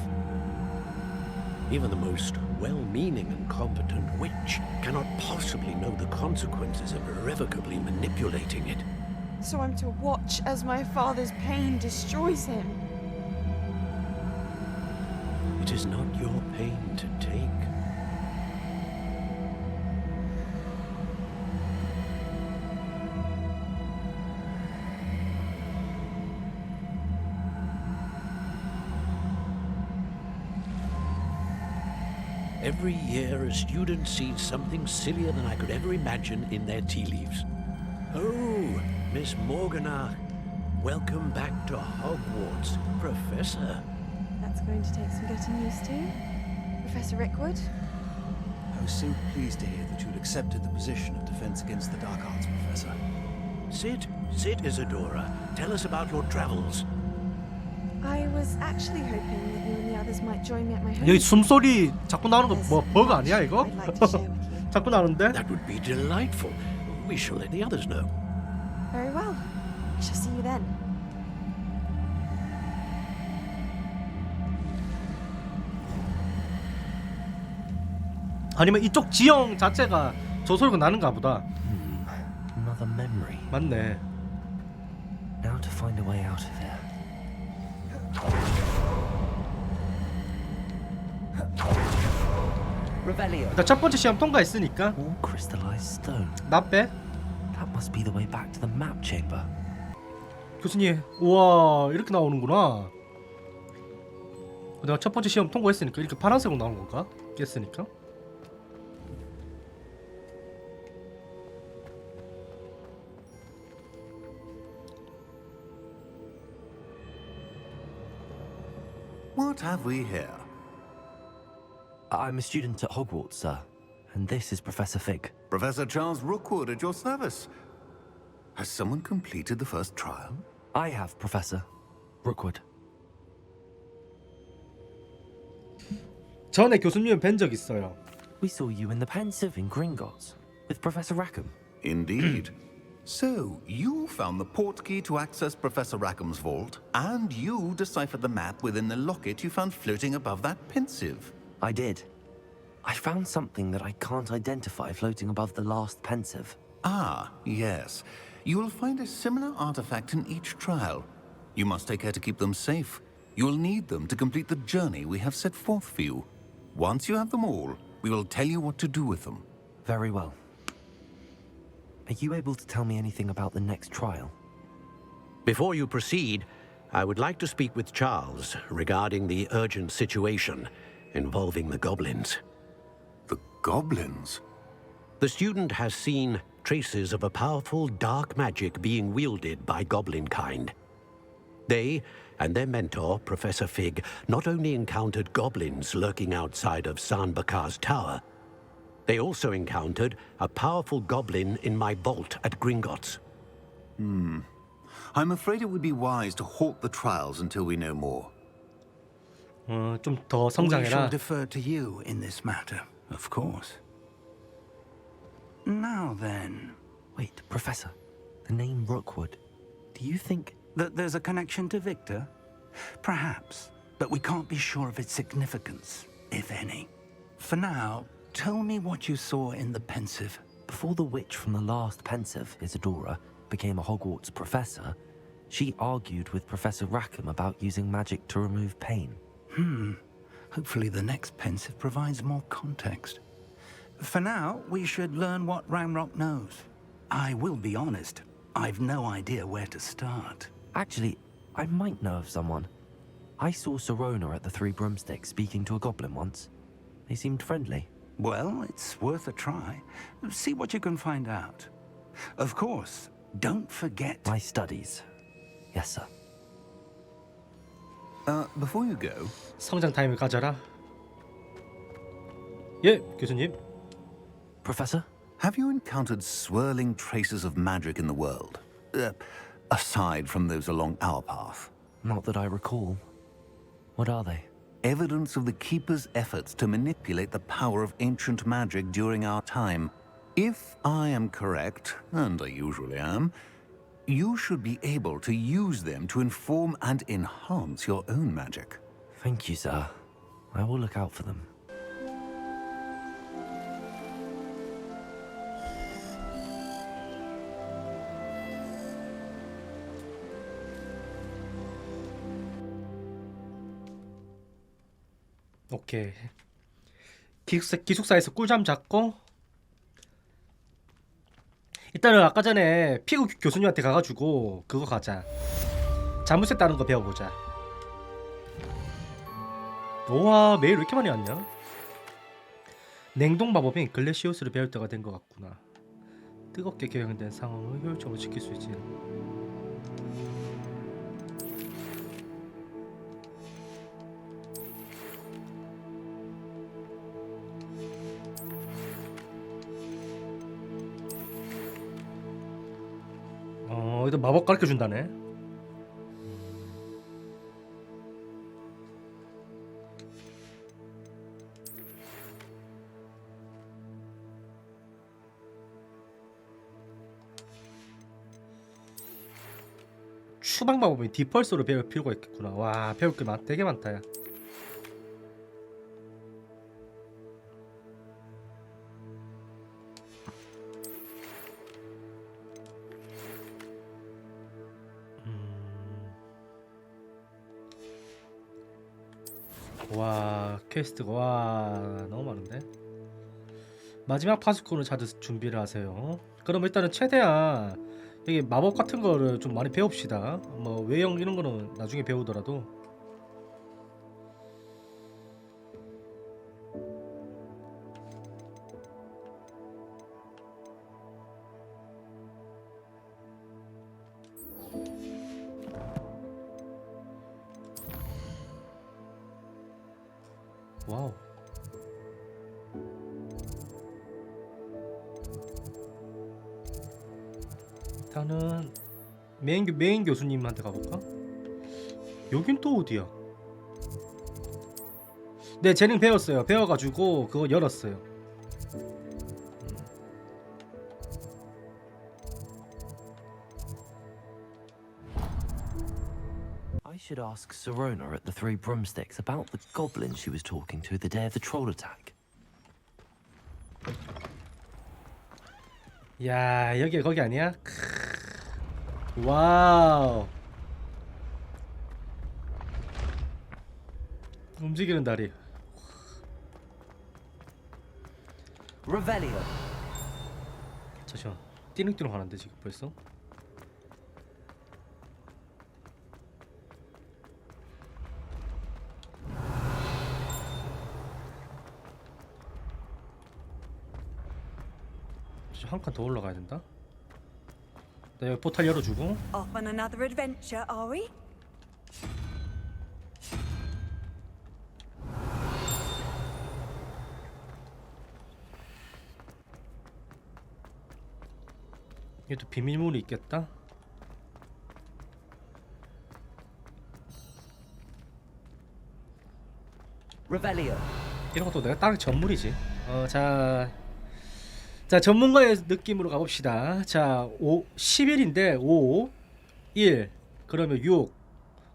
Even the most well-meaning and competent witch cannot possibly know the consequences of irrevocably manipulating it. So I'm to watch as my father's pain destroys him. It is not your pain to take. Every year, a student sees something sillier than I could ever imagine in their tea leaves. Oh, Miss Morganach, welcome back to Hogwarts, Professor. That's going to take some getting used to. Professor Rickwood? I was so pleased to hear that you'd accepted the position of Defense Against the Dark Arts, Professor. Sit, Isadora. Tell us about your travels. I was was actually hoping that you and the others might join me at my home. 여기 숨소리 자꾸 나오는 거 뭐 버그 아니야 이거? 자꾸 나오는데? That would be delightful. We shall let the others know. Very well. I shall see you then. 아니면 이쪽 지형 자체가 저 소리가 나는가 보다. Another memory. 맞네. Now to find a way out of here. Revelio. 일단 첫 번째 시험 통과했으니까. All crystallized stone. 나 빼. That must be the way back to the map chamber. 교수님, 우와 이렇게 나오는구나. 내가 첫 번째 시험 통과했으니까 이렇게 파란색으로 나오는 건가? 깼으니까. What have we here? I'm a student at Hogwarts, sir. And this is Professor Fig. Professor Charles Rookwood at your service. Has someone completed the first trial? I have, Professor Rookwood. 전에 교수님은 뵌 적 있어요. We saw you in the Pensive in Gringotts with Professor Rackham. Indeed. So, you found the portkey to access Professor Rackham's vault, and you deciphered the map within the locket you found floating above that Pensive. I did. I found something that I can't identify floating above the last Pensive. Ah, yes. You will find a similar artifact in each trial. You must take care to keep them safe. You will need them to complete the journey we have set forth for you. Once you have them all, we will tell you what to do with them. Very well. Are you able to tell me anything about the next trial? Before you proceed, I would like to speak with Charles regarding the urgent situation involving the goblins. The goblins? The student has seen traces of a powerful dark magic being wielded by goblin kind. They and their mentor, Professor Fig, not only encountered goblins lurking outside of San Bakar's tower, they also encountered a powerful goblin in my vault at Gringotts. I'm afraid it would be wise to halt the trials until we know more. 좀 더 We shall 성장해라. defer to you in this matter, of course. Now then. Wait, Professor. The name Rookwood. Do you think that there's a connection to Victor? Perhaps, but we can't be sure of its significance, if any. For now, tell me what you saw in the Pensive. Before the witch from the last Pensive, Isadora, became a Hogwarts professor, she argued with Professor Rackham about using magic to remove pain. Hopefully the next Pensive provides more context. For now, we should learn what Ranrock knows. I will be honest, I've no idea where to start. Actually, I might know of someone. I saw Serona at the Three Broomsticks speaking to a goblin once. They seemed friendly. Well, it's worth a try. See what you can find out. Of course, don't forget my studies. Yes, sir. Before you go, 성장 타임을 가져라. 예, 교수님. Professor? Have you encountered swirling traces of magic in the world? Aside from those along our path? Not that I recall. What are they? Evidence of the Keeper's efforts to manipulate the power of ancient magic during our time. If I am correct, and I usually am, you should be able to use them to inform and enhance your own magic. Thank you, sir. I will look out for them. 오케이. 기숙사에서 꿀잠 잤고 일단은 아까 전에 피구 교수님한테 가가지고 그거 가자. 자물쇠 따는 거 배워보자. 우와, 메일 왜 이렇게 많이 왔냐? 냉동 마법인 글래시오스를 배울 때가 된 것 같구나. 뜨겁게 경영된 상황을 효율적으로 지킬 수 있지. 여기도 마법 가르쳐 준다네. 추방 방법이 디펄스로 배울 필요가 있겠구나. 와, 배울 게 되게 많다. 야. 와, 퀘스트가 와 너무 많은데. 마지막 파수꾼을 찾을 준비를 하세요. 그럼 일단은 최대한 여기 마법 같은 거를 좀 많이 배웁시다. 뭐 외형 이런 거는 나중에 배우더라도. 와우. 일단은 메인 교수님한테 가볼까? 여긴 또 어디야? 네, 재능 배웠어요. 배워가지고 그거 열었어요. I should ask Sirona at the Three Broomsticks about the goblin she was talking to the day of the troll attack. 야, 여기 거기 아니야? 와우. 움직이는 다리. Revelio. 잠시만. 띠릉띠릉 하는데 지금 벌써? 한 칸 더 올라가야 된다. 나 여기 포탈 열어주고. Off on another adventure, are we? 여기 또 비밀문이 있겠다. Revelio. 이런 것도 내가 다른 전물이지. 자, 전문가의 느낌으로 가봅시다. 자, 11인데 5, 1, 그러면 6,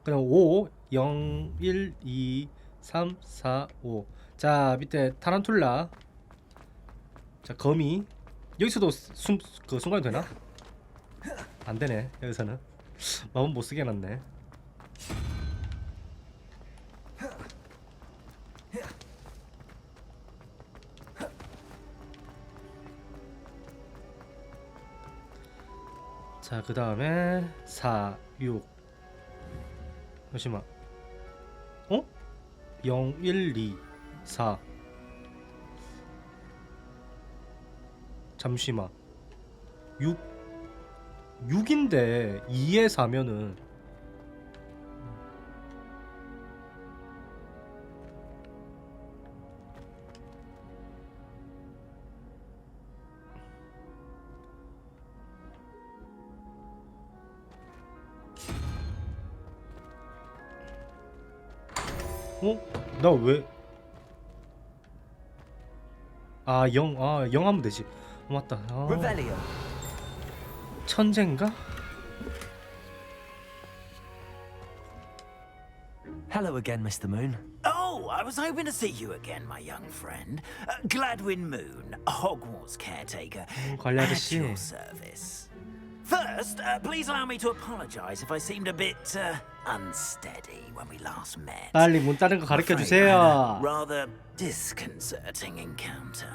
그럼 5, 0, 1, 2, 3, 4, 5. 자, 밑에 타란툴라. 자, 거미. 여기서도 순간이 되나? 안 되네. 여기서는 마법 못 쓰게 해놨네. 자, 그 다음에 4, 6. 잠시만. 0, 1, 2, 4. 잠시만. 6인데 2에 4면은 나 왜? 0 하면 되지. 맞다. 천재인가? Hello again, Mr. Moon. Oh, I was hoping to see you again, my young friend. Gladwin Moon, Hogwarts caretaker, 관리 at 아저씨. your service. First, please allow me to apologize if I seemed a bit unsteady when we last met. 빨리 문 따는 거 가르쳐 Afraid I had a 주세요. rather disconcerting encounter.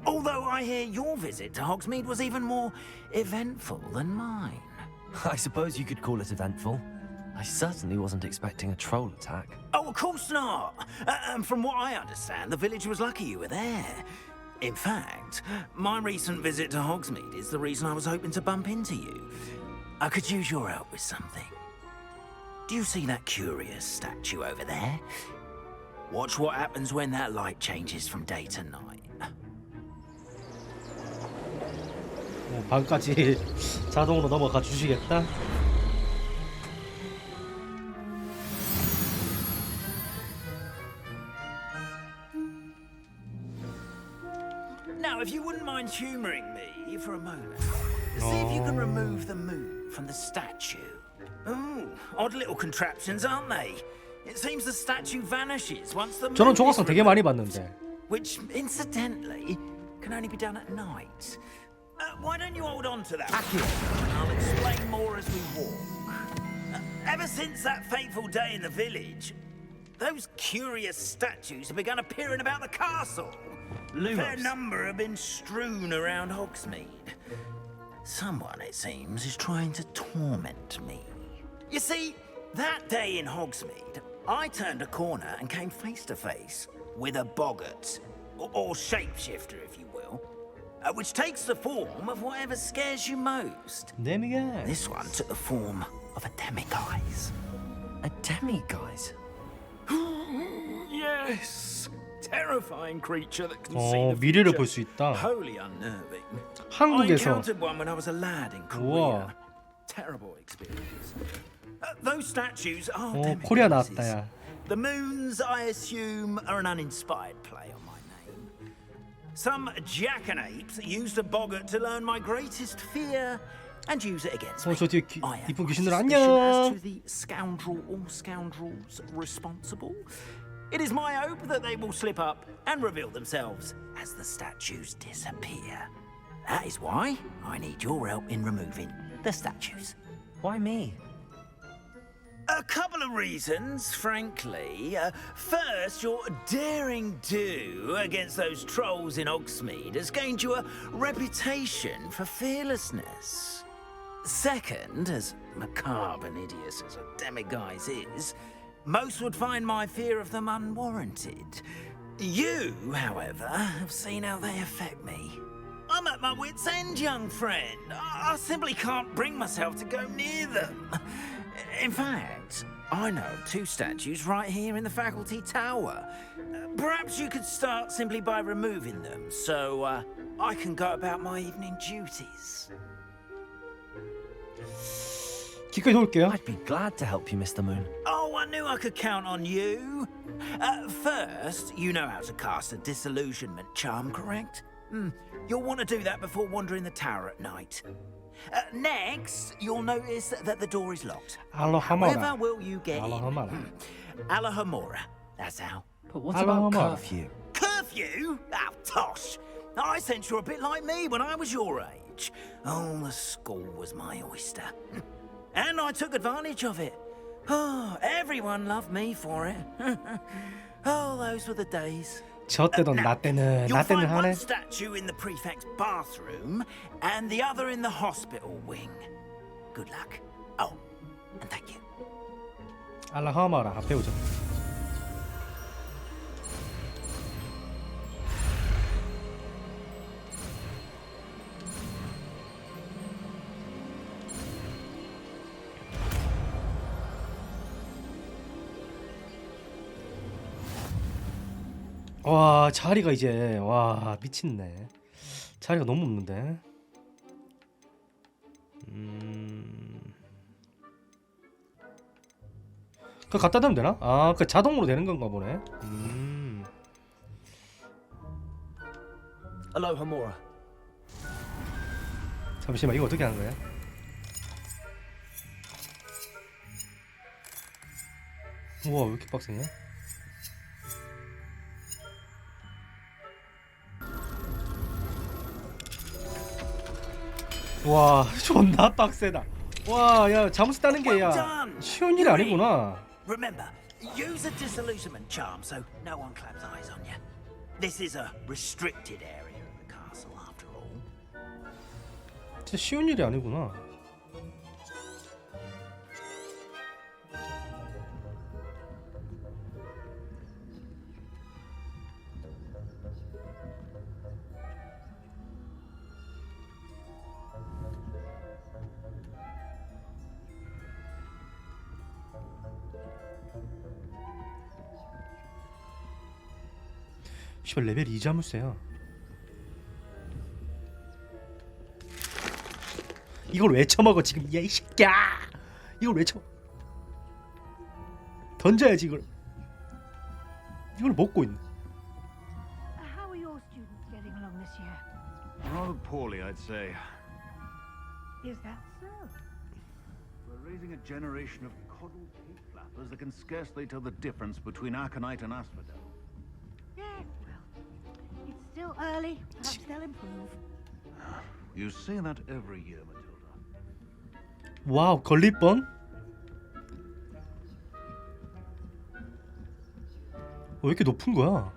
Although I hear your visit to Hogsmeade was even more eventful than mine. I suppose you could call it eventful. I certainly wasn't expecting a troll attack. Oh, of course not. And from what I understand, the village was lucky you were there. In fact, my recent visit to Hogsmeade is the reason I was hoping to bump into you. I could use your help with something. Do you see that curious statue over there? Watch what happens when that light changes from day to night. 방까지 자동으로 넘어가 주시겠다. Now, if you wouldn't mind humoring me for a moment, see if you can remove the moon from the statue. Ooh, odd little contraptions, aren't they? It seems the statue vanishes once the moon 저런 is 조각상 되게 많이 removed, 봤는데. which, incidentally, can only be done at night. Why don't you hold on to that, and I'll explain more as we walk. Ever since that fateful day in the village, those curious statues have begun appearing about the castle. A fair number have been strewn around Hogsmeade. Someone, it seems, is trying to torment me. You see, that day in Hogsmeade, I turned a corner and came face to face with a boggart, or shapeshifter, if you will, which takes the form of whatever scares you most. Demiguise. This one took the form of a demiguise. A demiguise? Yes! Terrifying creature that can see the 미래를 future. 볼 수 있다. Wholly unnerving. I 한국에서. encountered one when I was a lad in Korea. 우와. Terrible experience. Those statues are 코리아 demiguises. 나왔다 야. The moons, I assume, are an uninspired play on my name. Some jackanapes used a boggart to learn my greatest fear and use it against me. 저 뒤에 I have 이쁜 my 귀신들 suspicion as 안녕. to the scoundrel or scoundrels responsible. It is my hope that they will slip up and reveal themselves as the statues disappear. That is why I need your help in removing the statues. Why me? A couple of reasons, frankly. First, your daring do against those trolls in Hogsmeade has gained you a reputation for fearlessness. Second, as macabre and hideous as a demiguise is, most would find my fear of them unwarranted. You, however, have seen how they affect me. I'm at my wit's end, young friend. I simply can't bring myself to go near them. In fact, I know of two statues right here in the faculty tower. Perhaps you could start simply by removing them, so I can go about my evening duties. 기꺼이 도울게요. I'd be glad to help you, Mr. Moon. Oh, I knew I could count on you. First, you know how to cast a disillusionment charm, correct? You'll want to do that before wandering the tower at night. Next, you'll notice that the door is locked. Alohomora. However will you get Alohomora. in? Alohomora. That's how. But what about Alohomora. curfew? Curfew? Oh, tosh. I sense you're a bit like me when I was your age. Oh, the school was my oyster. And I took advantage of it. Oh, everyone loved me for it. Oh, those were the days. 저 때도 나 때는 You'll find 하네. one statue in the prefect's bathroom and the other in the hospital wing. Good luck. Oh, and thank you. 알라하마라 배우자. 와 자리가 이제 와 미친네. 자리가 너무 없는데. 그거 갖다 대면 되나? 아, 그 자동으로 되는 건가 보네. Alohomora. 잠시만 이거 어떻게 하는 거야? 우와 왜 이렇게 빡세냐? 와 존나 빡세다. 와 야 잠수 따는 게 야 쉬운 일이 아니구나. Remember, use a disillusionment charm so no one claps eyes on you. This is a restricted area of the castle after all. 진짜 쉬운 일이 아니구나. 씨발 레벨 2자물쇠야. 이걸 왜 쳐먹어 지금 야 이 새끼야. 이걸 왜 쳐? 던져야지 이걸. 이걸 먹고 있네. How are your students getting along this year? Rather poorly, I'd say. Is that so? We're raising a generation of coddled cape flappers that can scarcely tell the difference between aconite and asphodel. Yeah, well, it's still early. Perhaps they'll improve. You say that every year, Matilda. 와우, 걸릴 뻔. 왜 이렇게 높은 거야?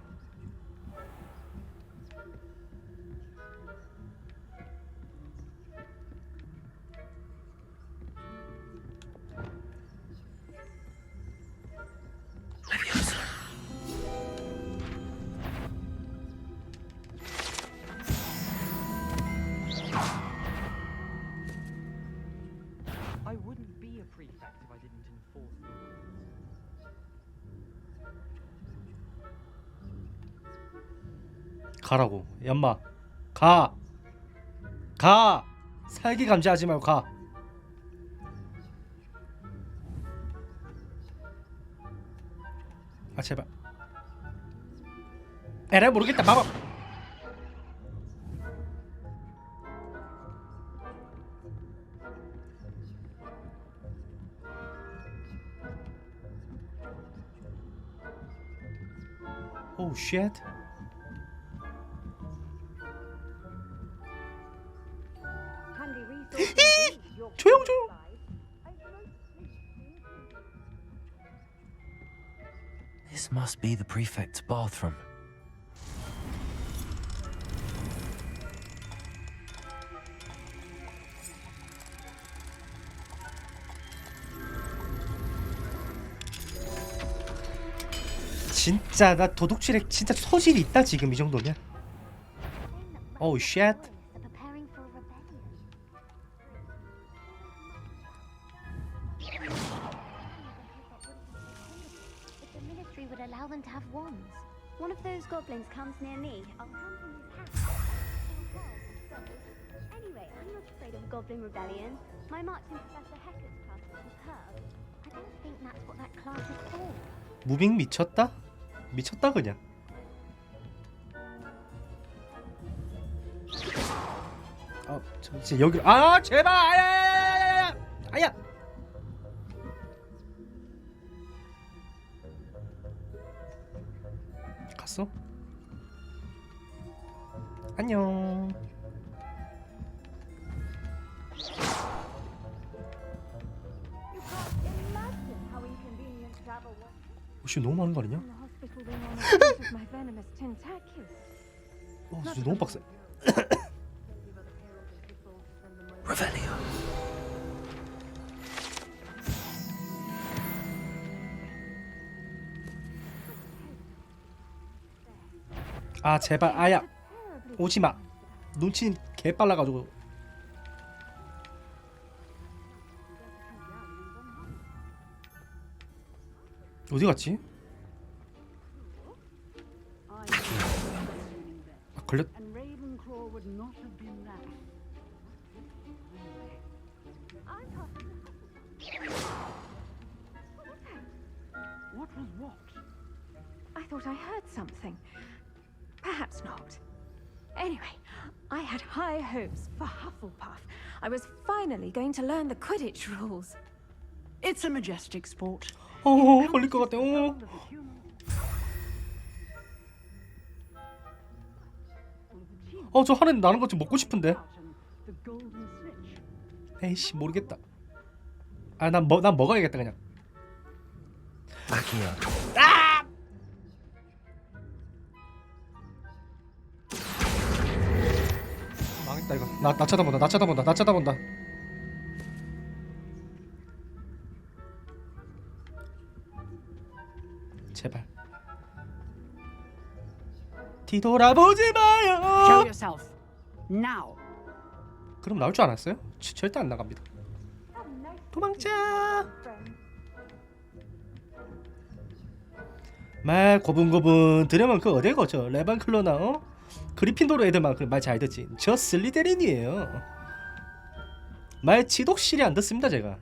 I wouldn't be a prefect if I didn't enforce the rules. 가라고. 얌마. 가. 가. 살기 감지하지 말고 가. 아 제발. 에라 모르겠다. 마법. 오 쉣. 조용 조용. This must be the prefect's bathroom. 진짜 나 도둑질에 진짜 소질이 있다 지금 이 정도면. 오우 쉣. Would allow them to have wands. One of those goblins comes near me, I'll hand him his hat. Anyway, I'm not afraid of a goblin rebellion. My marching Professor Hecat's class is superb. I don't think that's what that class is for. 무빙 미쳤다? 미쳤다 그냥. 아, 진짜 여기 아 제발 아야 아야. 갔어? 안녕. 혹시 너무 많은 거 아니냐? 진짜 너무 빡세. Revelio. 아 제발 아야 오지마. 눈치 개빨라가지고. 어디 갔지? 아 걸렸. What was what? I thought I heard something. Perhaps not. Anyway, I had high hopes for Hufflepuff. I was finally going to learn the Quidditch rules. It's a majestic sport. 걸릴 것 같아. 저 하늘 나는 것 좀 먹고 싶은데. 에이씨 모르겠다. 아 난 먹어야겠다 그냥. 아! 망했다 이거. 나 쳐다본다. 제발. 뒤돌아보지 마요. Show yourself now. 그럼 나올 줄 알았어요? 절대 안 나갑니다. 도망자. 말 고분고분 들으면 그 어디고 저 레반클로나 그리핀도르 애들만 말 잘 듣지. 저 슬리데린이에요. 말 지독실이 안 듣습니다 제가.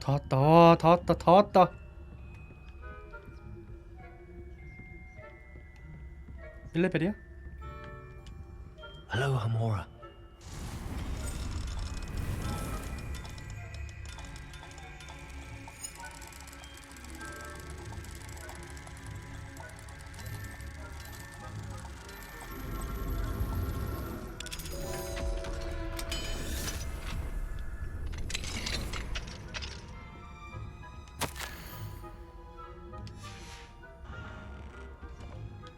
다 왔다. 와, 다 왔다. 다 왔다. (1레벨이야) Hello, Hamora.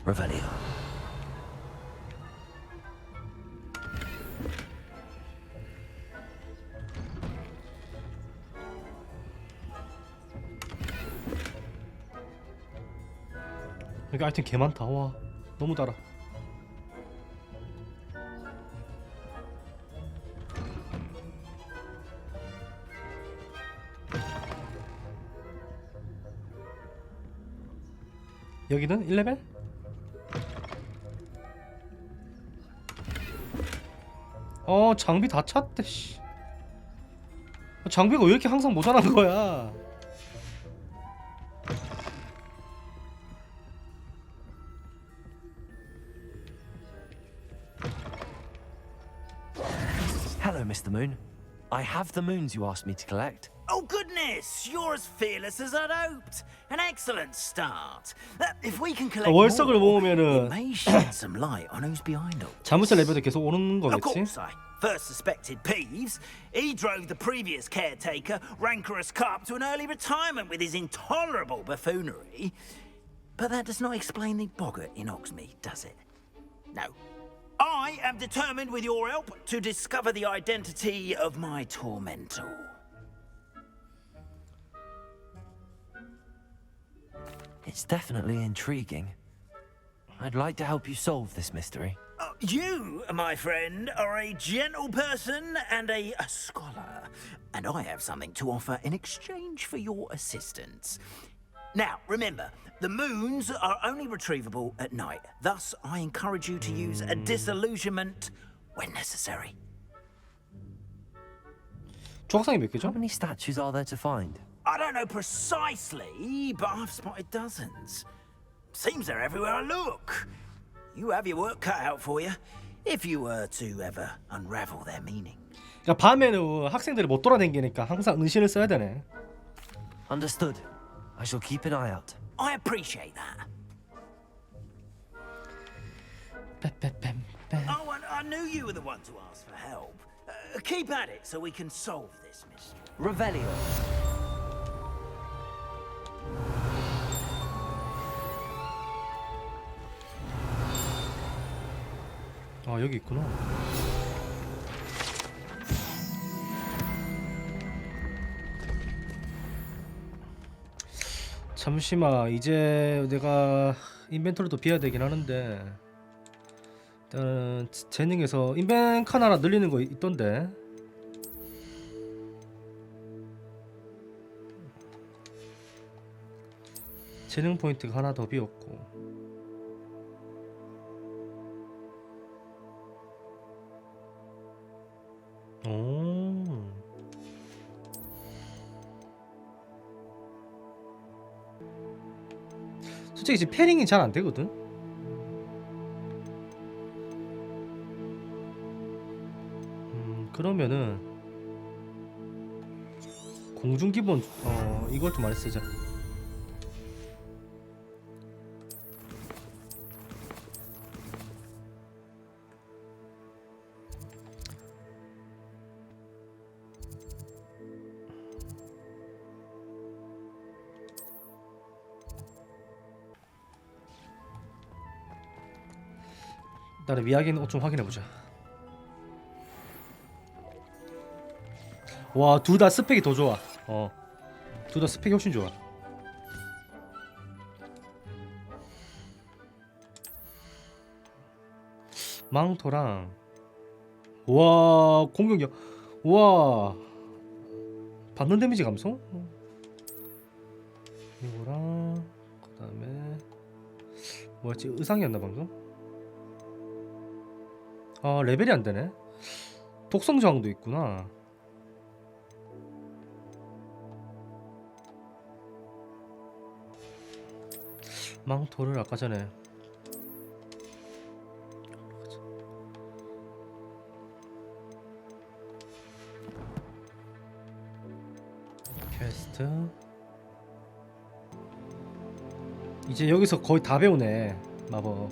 Revelio. 여기 아이템 개 많다. 와, 너무 달아. 여기는 1레벨? 장비 다 찼대. 씨. 장비가 왜 이렇게 항상 모자란 거야? Hello, Mr. Moon. I have the moons you asked me to collect. Oh, goodness! You're as fearless as I'd hoped. An excellent start. If we can collect 월석을 more, 모으면은 it may shed some light on who's behind all. 자물쇠 레벨도 계속 오르는 Of 거겠지? course, I first suspected Peeves. He drove the previous caretaker, Rancorous Carp, to an early retirement with his intolerable buffoonery. But that does not explain the boggart in Hogsmeade, does it? No. I am determined, with your help, to discover the identity of my tormentor. It's definitely intriguing. I'd like to help you solve this mystery. You, my friend, are a gentle person and a scholar, and I have something to offer in exchange for your assistance. Now, remember, the moons are only retrievable at night. Thus, I encourage you to use a disillusionment when necessary. 조각상이 몇 개죠? How many statues are there to find? I don't know precisely, but I've spotted dozens. Seems they're everywhere I look. You have your work cut out for you, if you were to ever unravel their meaning. 그러니까 밤에는 학생들이 못 돌아다니니까 항상 은신을 써야 되네. Understood. I shall keep an eye out. I appreciate that. Oh, and I knew you were the one to ask for help. Keep at it so we can solve this mystery. Revelio. 아, 여기 있구나. 잠시만, 이제 내가 인벤토리도 비워야 되긴 하는데 일단은 재능에서 인벤 칸 하나 늘리는 거 있던데. 재능 포인트가 하나 더 비었고. 오. 솔직히 지금 패링이 잘 안 되거든. 그러면은 공중 기본 이걸 좀 많이 쓰자. 나는 미야기는 옷 좀 확인해보자. 와, 둘 다 스펙이 더 좋아. 둘 다 스펙이 훨씬 좋아. 망토랑 와, 공격력 와, 받는 데미지 감소? 이거랑 그 다음에 뭐였지? 의상이었나 방금? 아, 레벨이 안 되네. 독성 저항도 있구나. 망토를 아까 전에 퀘스트 이제 여기서 거의 다 배우네 마법.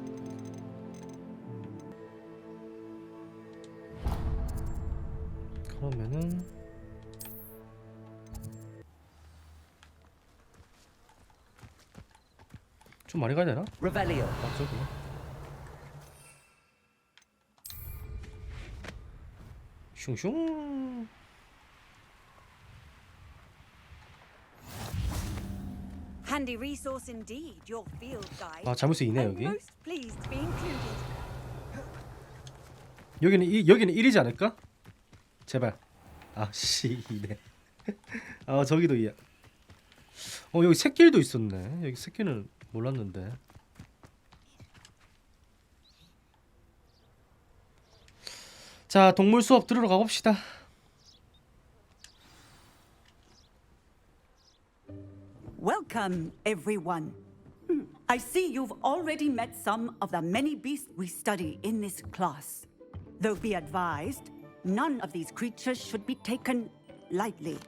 그러면은 좀 많이 가야 되나? Revelio. 아 저기 슝슝. Handy resource indeed, your field guide. 아 잡을 수 있네 I'm 여기. most pleased to be included. 여기는 1이지 않을까? 제발. 아씨 2네. 아 저기도 2야. 여기 새길도 있었네. 여기 새끼는 몰랐는데. 자 동물 수업 들으러 가봅시다. Welcome, everyone. I see you've already met some of the many beasts we study in this class. Though be advised, none of these creatures should be taken lightly.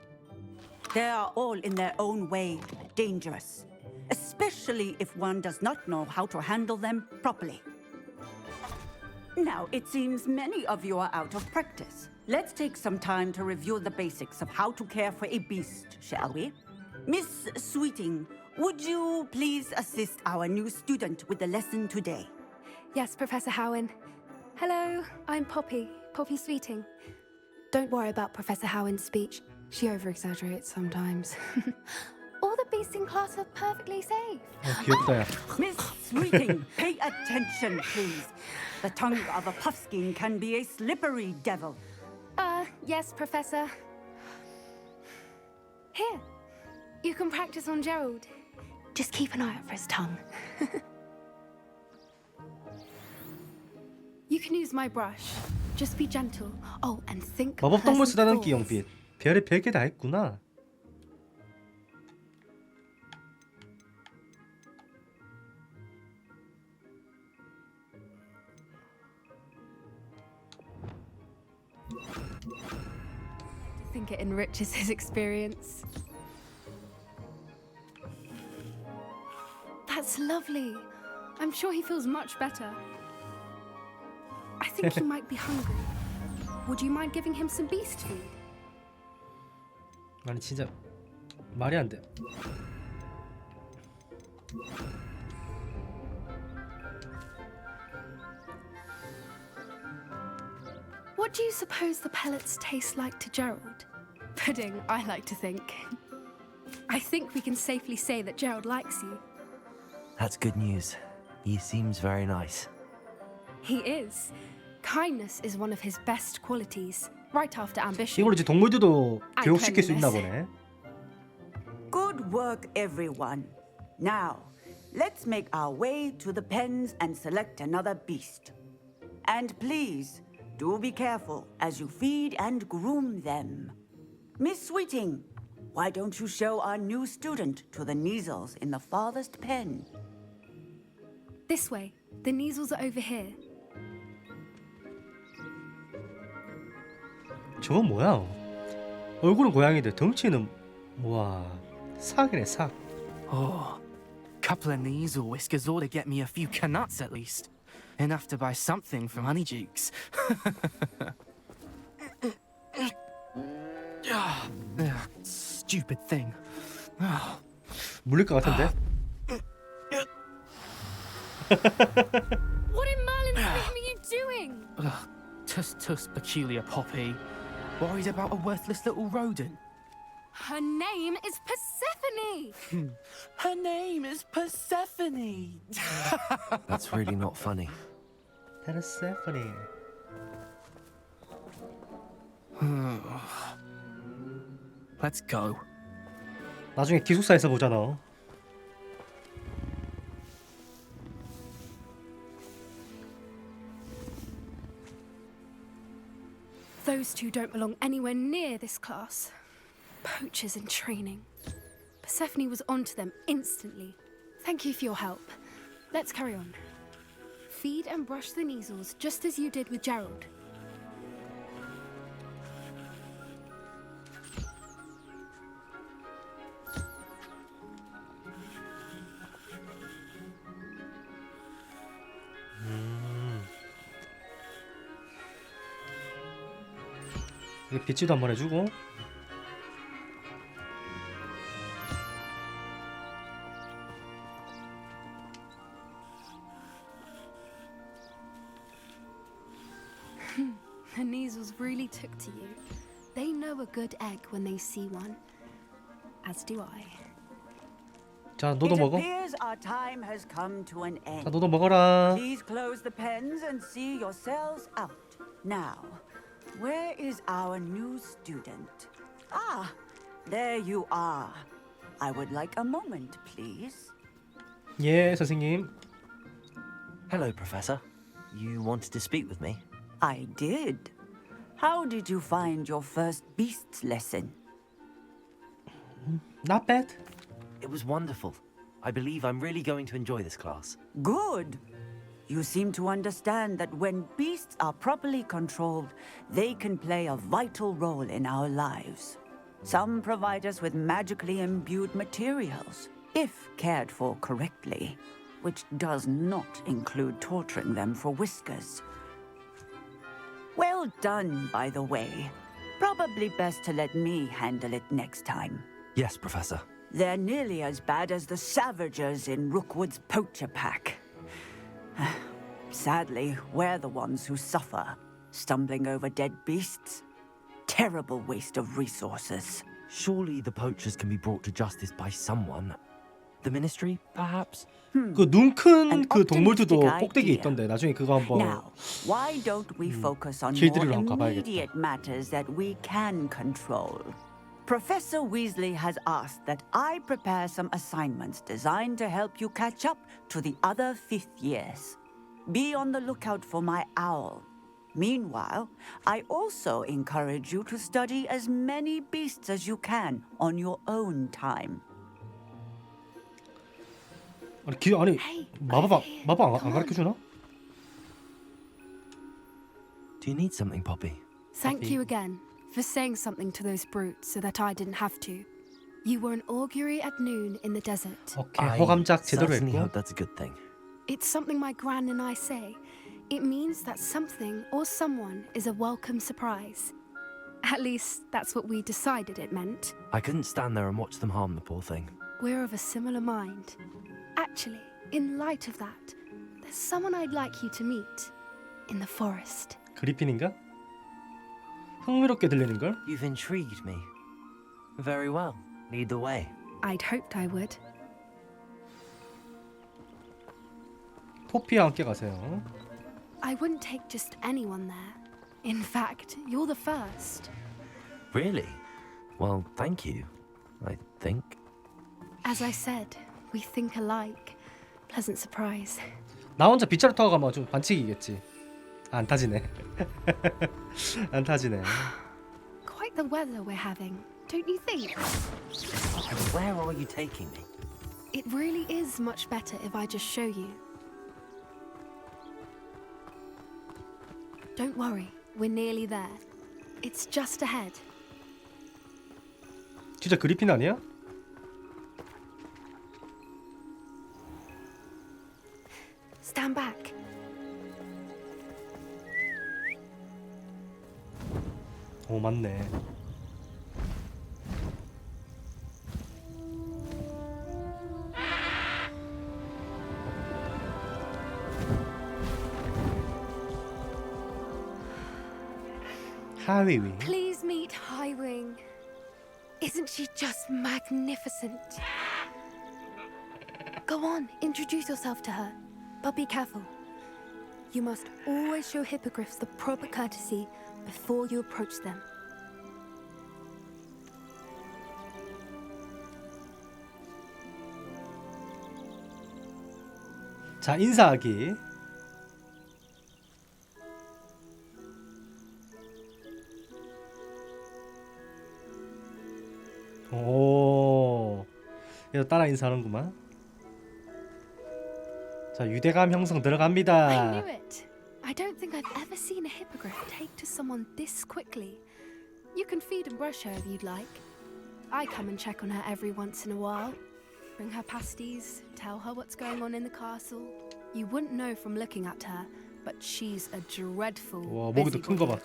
They are all in their own way dangerous, especially if one does not know how to handle them properly. Now, it seems many of you are out of practice. Let's take some time to review the basics of how to care for a beast, shall we? Miss Sweeting, would you please assist our new student with the lesson today? Yes, Professor Howen. Hello, I'm Poppy Sweeting. Don't worry about Professor Howen's speech. She over-exaggerates sometimes. All the beasts in class are perfectly safe. 귀엽다 야. Miss Sweeting, pay attention, please. The tongue of a puffskein can be a slippery devil. Yes, Professor. Here, you can practice on Gerald. Just keep an eye out for his tongue. You can use my brush. Just be gentle. Oh, and think. 마법 동물 쓰다는 pleasant 기영빛. 별의 별게 다 했구나. I think it enriches his experience. That's lovely. I'm sure he feels much better. I think he might be hungry. Would you mind giving him some beast food? 아니 진짜 말이 안 돼. What do you suppose the pellets taste like to Gerald? Pudding, I like to think. I think we can safely say that Gerald likes you. That's good news. He seems very nice. He is. Kindness is one of his best qualities, right after ambition. 이걸 이제 동물들도 교육시킬 수 있나 보네. Good work, everyone. Now, let's make our way to the pens and select another beast. And please, do be careful as you feed and groom them. Miss Sweeting, why don't you show our new student to the Neasels in the farthest pen? This way. The Neasels are over here. 저건 뭐야? 얼굴은 고양이들, 덩치는 와 삭이네 삭. Oh, couple of Neasel whiskers ought to get me a few canuts at least. Enough to buy something from Honeydukes. Stupid thing. 물릴 것 같은데? What in Merlin's name are you doing? Tuss, peculiar Poppy. Worried about a worthless little rodent. Her name is Persephone. Her name is Persephone. That's really not funny. Persephone. Let's go. 나중에 기숙사에서 보자 너. Those two don't belong anywhere near this class. Poachers in training. Persephone was onto them instantly. Thank you for your help. Let's carry on. Feed and brush the measles just as you did with Gerald. 이게 비치도 한번 해주고. The measles really took to you. They know a good egg when they see one. As do I. 자, 너도 It 먹어. appears our time has come to an end. 자, 너도 먹어라. Please close the pens and see yourselves out. Now, where is our new student? Ah, there you are. I would like a moment, please. 예, 선생님. Hello, Professor. You wanted to speak with me? I did. How did you find your first beasts lesson? Not bad. It was wonderful. I believe I'm really going to enjoy this class. Good. You seem to understand that when beasts are properly controlled, they can play a vital role in our lives. Some provide us with magically imbued materials, if cared for correctly, which does not include torturing them for whiskers. Well done, by the way. Probably best to let me handle it next time. Yes, Professor. They're nearly as bad as the Savagers in Rookwood's poacher pack. Sadly, we're the ones who suffer, stumbling over dead beasts. Terrible waste of resources. Surely the poachers can be brought to justice by someone. The ministry, perhaps? 그 눈 큰 그 동물들도 꼭대기에 있던데 나중에 그거 한번 Now, why don't we focus on 길들이러 more 한번 가봐야겠다. immediate matters that we can control? Professor Weasley has asked that I prepare some assignments designed to help you catch up to the other fifth years. Be on the lookout for my owl. Meanwhile, I also encourage you to study as many beasts as you can on your own time. 아니 마법 안 가르쳐 주나? Do you need something, Poppy? Thank you again for saying something to those brutes so that I didn't have to. You were an augury at noon in the desert. 오케이, 호감작 제대로 certainly 했고. hope that's a good thing. It's something my gran and I say. It means that something or someone is a welcome surprise. At least that's what we decided it meant. I couldn't stand there and watch them harm the poor thing. We're of a similar mind. Actually, in light of that, there's someone I'd like you to meet in the forest. 그리핀인가? 흥미롭게 들리는 걸? You've intrigued me. Very well. Lead the way. I'd hoped I would. 포피와 함께 가세요. I wouldn't take just anyone there. In fact, you're the first. Really? Well, thank you. I think. As I said, we think alike. Pleasant surprise. 나 혼자 빗자루 타고 가면 좀 반칙이겠지. 안 타지네. 안 타지네. Quite the weather we're having, don't you think? Where are you taking me? It really is much better if I just show you. Don't worry, we're nearly there. It's just ahead. 진짜 그리핀 아니야? Stand back. 오, 맞네. 하위윙. Please meet Highwing. Isn't she just magnificent? Go on, introduce yourself to her. But be careful. You must always show hippogriffs the proper courtesy before you approach them. 자, 인사하기. 오, 얘도 따라 인사하는구만. 자, 유대감 형성 I 들어갑니다. knew it. I don't think I've ever seen a hippogriff take to someone this quickly. You can feed and brush her if you'd like. I come and check on her every once in a while. Bring her pasties, tell her what's going on in the castle. You wouldn't know from looking at her, but she's a dreadful 와, 목이 더 큰 거 봐.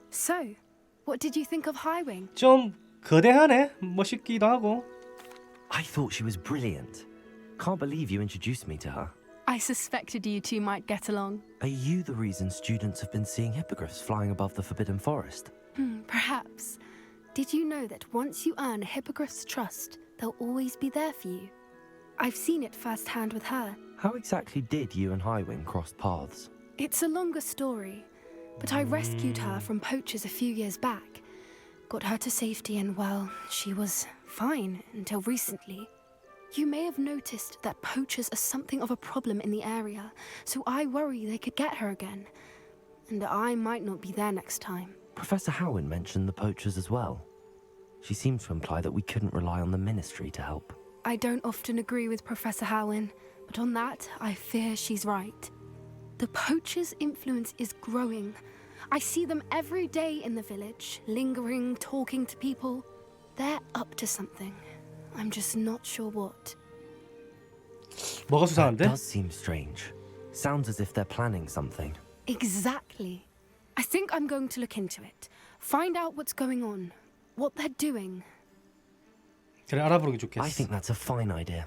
So, what did you think of Highwing? 좀 거대하네. 멋있기도 하고. I thought she was brilliant. Can't believe you introduced me to her. I suspected you two might get along. Are you the reason students have been seeing hippogriffs flying above the Forbidden Forest? Perhaps. Did you know that once you earn a hippogriff's trust, they'll always be there for you? I've seen it firsthand with her. How exactly did you and Highwing cross paths? It's a longer story, but I rescued her from poachers a few years back. Got her to safety and, well, she was fine until recently. You may have noticed that poachers are something of a problem in the area, so I worry they could get her again. And I might not be there next time. Professor Howin mentioned the poachers as well. She seemed to imply that we couldn't rely on the Ministry to help. I don't often agree with Professor Howin, but on that, I fear she's right. The poachers' influence is growing. I see them every day in the village, lingering, talking to people. They're up to something. I'm just not sure what. 뭐가 That 수상한데? does seem strange. Sounds as if they're planning something. Exactly. I think I'm going to look into it. Find out what's going on, what they're doing. 그래, 알아보는 게 좋겠어. I think that's a fine idea.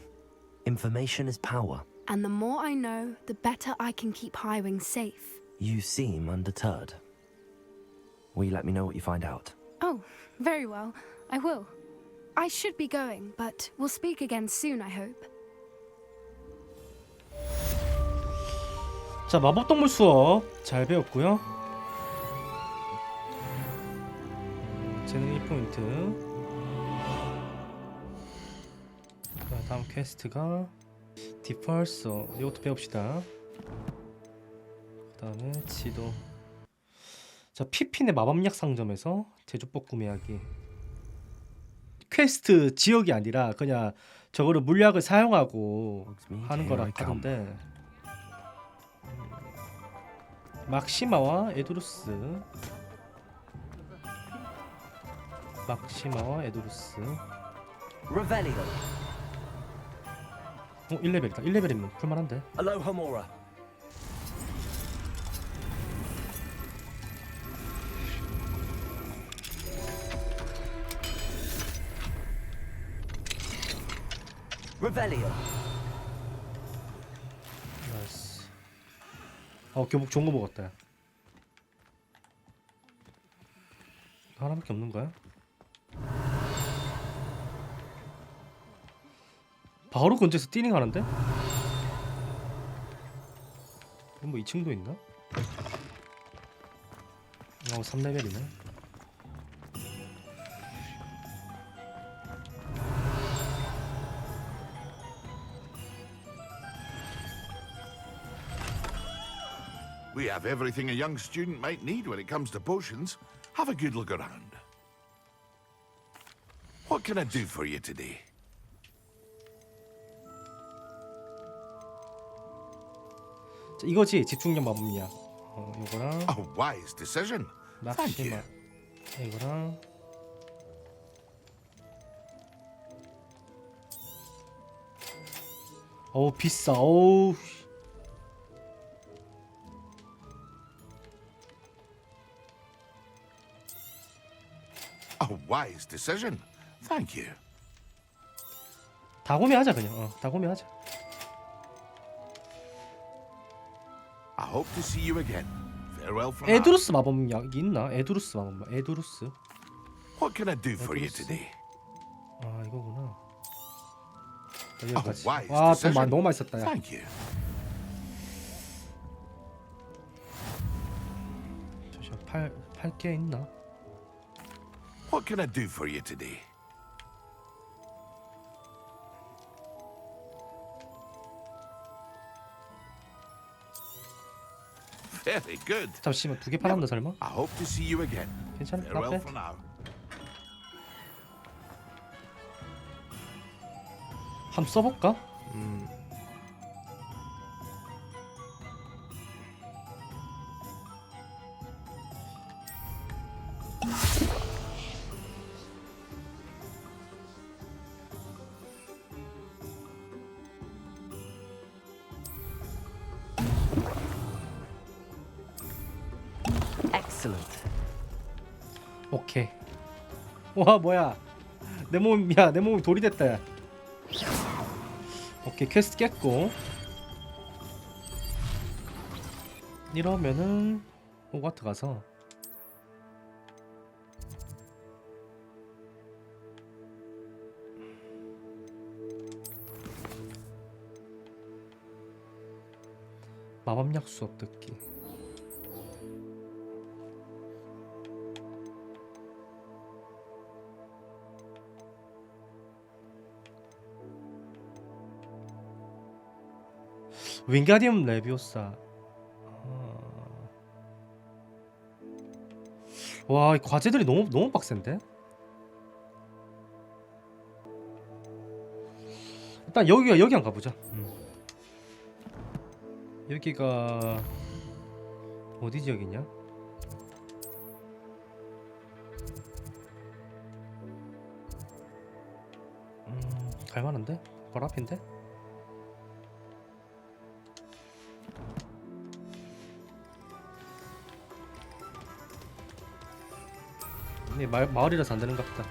Information is power. And the more I know, the better I can keep Highwing safe. You seem undeterred. Will you let me know what you find out? Oh, very well. I will. I should be going, but we'll speak again soon, I hope. 자, 마법동물 수업 잘 배웠고요. 재능 1포인트. 자, 다음 퀘스트가 디펄서. 이것도 배웁시다. 그 다음에 지도. 자, 피핀의 마법약 상점에서 제조법 구매하기. 퀘스트 지역이 아니라 그냥 저거를 물약을 사용하고 하는 거라 하던데. 막시마와 에두루스. 막시마와 에두루스. Revelio. 1레벨이다. 1레벨이면 풀만한데. Alohomora. Revelio. 나이스. 교복 좋은 거 먹었다. 하나밖에 없는 거야? 바로 근처에서 뛰닝 하는데? 뭐 2층도 있나? 3레벨이네. We have everything a young student might need when it comes to potions. Have a good look around. What can I do for you today? 자, 이거지 집중력 마법약. 요거랑 A wise decision. Thank 막시마. you. 이거랑 어우 비싸. 어우. A wise decision. Thank you. 다 구매하자 그냥. 다 구매하자. I hope to see you again. Farewell from now. 에두루스 마법약이 있나? 에두루스 마법약. 에두루스. What can I do for you today? 아 이거구나. A 여기까지. wise 와, 돈 decision. 너무 많이 썼다. 야. Thank you. 잠시만 팔 게 있나? What can I do for you today? Very good. 잠시만, 2개 팔았나 설마? I hope to see you again. 괜찮아, Farewell 나쁘. for now. 한번 써볼까? Excellent. 오케이. 와 뭐야? 내 몸이 돌이 됐다. 야. 오케이, 퀘스트 깼고. 이러면은 호그와트 가서 마법약 수업 듣기. 윙가디움 레비오사. 와, 이 과제들이 너무 빡센데? 일단 여기 한번 가보자. 여기가 어디 지역이냐? 갈만한데? 바로 앞인데? 네, 마을이라서 안 되는가 보다.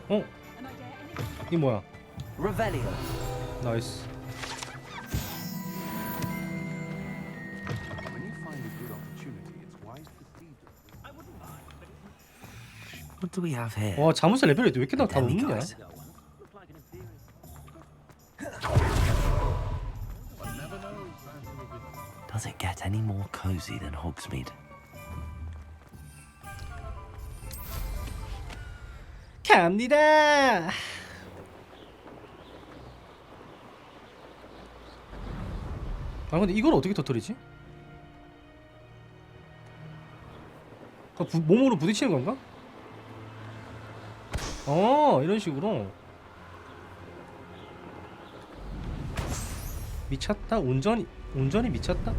어? 이 뭐야? Revelio. 나이스. What do we have here? 와, 자물쇠 레벨이 왜 이렇게 다 높냐? Does it get any more cozy than Hogsmeade? 갑니다. 아 근데 이걸 어떻게 터뜨리지? 몸으로 부딪히는 건가? 이런 식으로. 미쳤다. 운전이 미쳤다.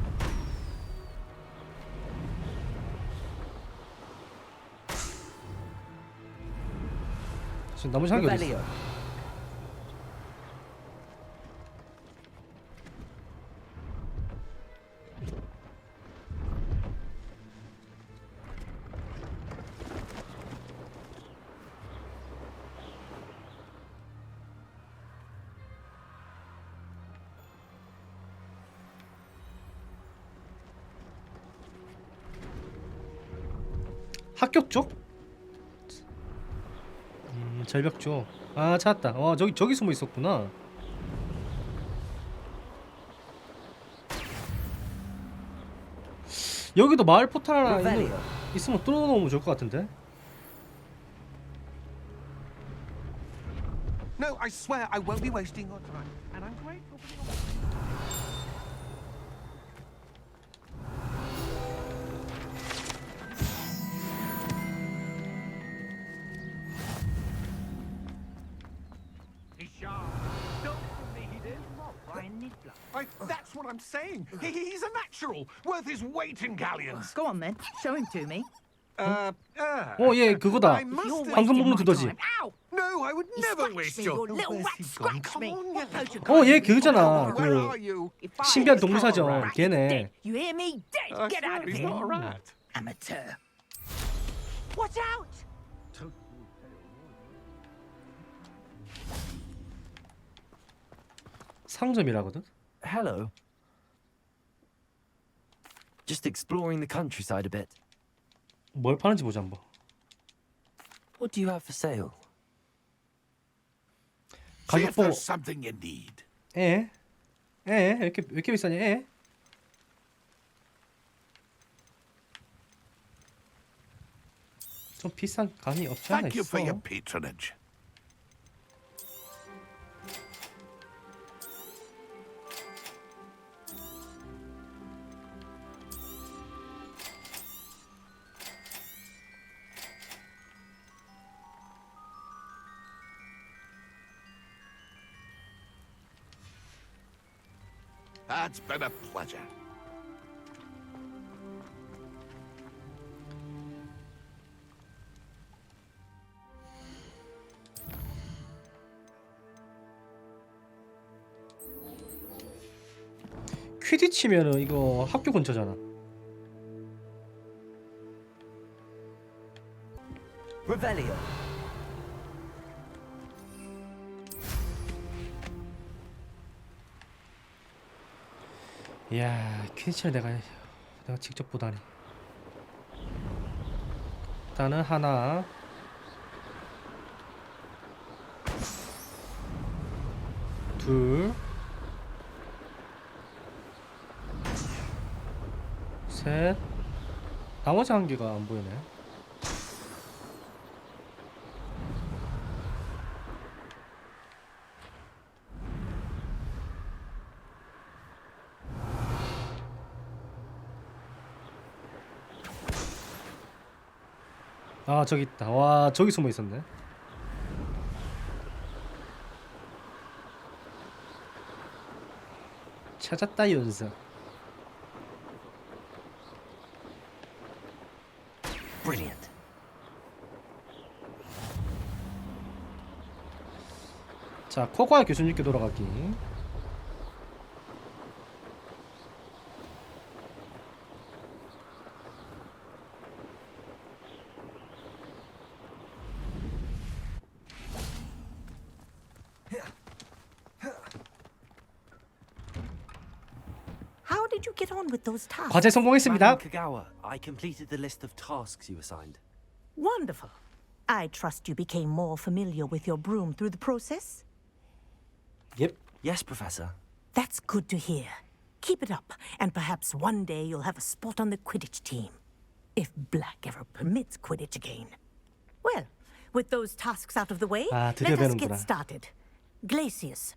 지금 나머지 한 개 어디 있어? 학교 쪽? 절벽 쪽. 아, 찾았다. 저기 숨어 있었구나. 여기도 마을 포탈 하나 있으면 뚫어놓으면 좋을 것 같은데. No, I swear I won't be wasting your time. And I'm grateful for the That's what I'm saying. He's a natural, worth his weight in galleons. Go on then, show him to me. 얘 그거다. I must 방금 먹는 두더지. No, I would never waste your. Little rat scratch me. 얘 그거잖아. 그 신비한 동물사전. 걔네. You hear me? Dead. Get out of He's here. not a rat. Amateur. Watch out! 상점이라거든. Hello. Just exploring the countryside a bit. 뭘 파는지 보자 한번. What do you have for sale? See if 가격 보고. there's something you need. 에? 왜 이렇게 비싸냐? 에? 좀 비싼 감이 없지 않아 Thank you for your 있어. patronage. It's been a pleasure. 퀴디치면은 이거 학교 근처잖아. Revelio. 이야, 퀴디치를 내가 직접 보다니. 일단은 하나, 둘, 셋. 나머지 한 개가 안 보이네. 아, 저기 있다. 와, 저기 숨어 있었네. 찾았다, 연서. Brilliant. 자, 코코아 교수님께 돌아가기. How did you get on with those tasks? 과제 성공했습니다. Madam Kagawa, I completed the list of tasks you assigned. Wonderful. I trust you became more familiar with your broom through the process? Yep. Yes, Professor. That's good to hear. Keep it up, and perhaps one day you'll have a spot on the Quidditch team. If Black ever permits Quidditch again. Well, with those tasks out of the way, 아, 드디어 let us 배우는구나. get started. Glacius.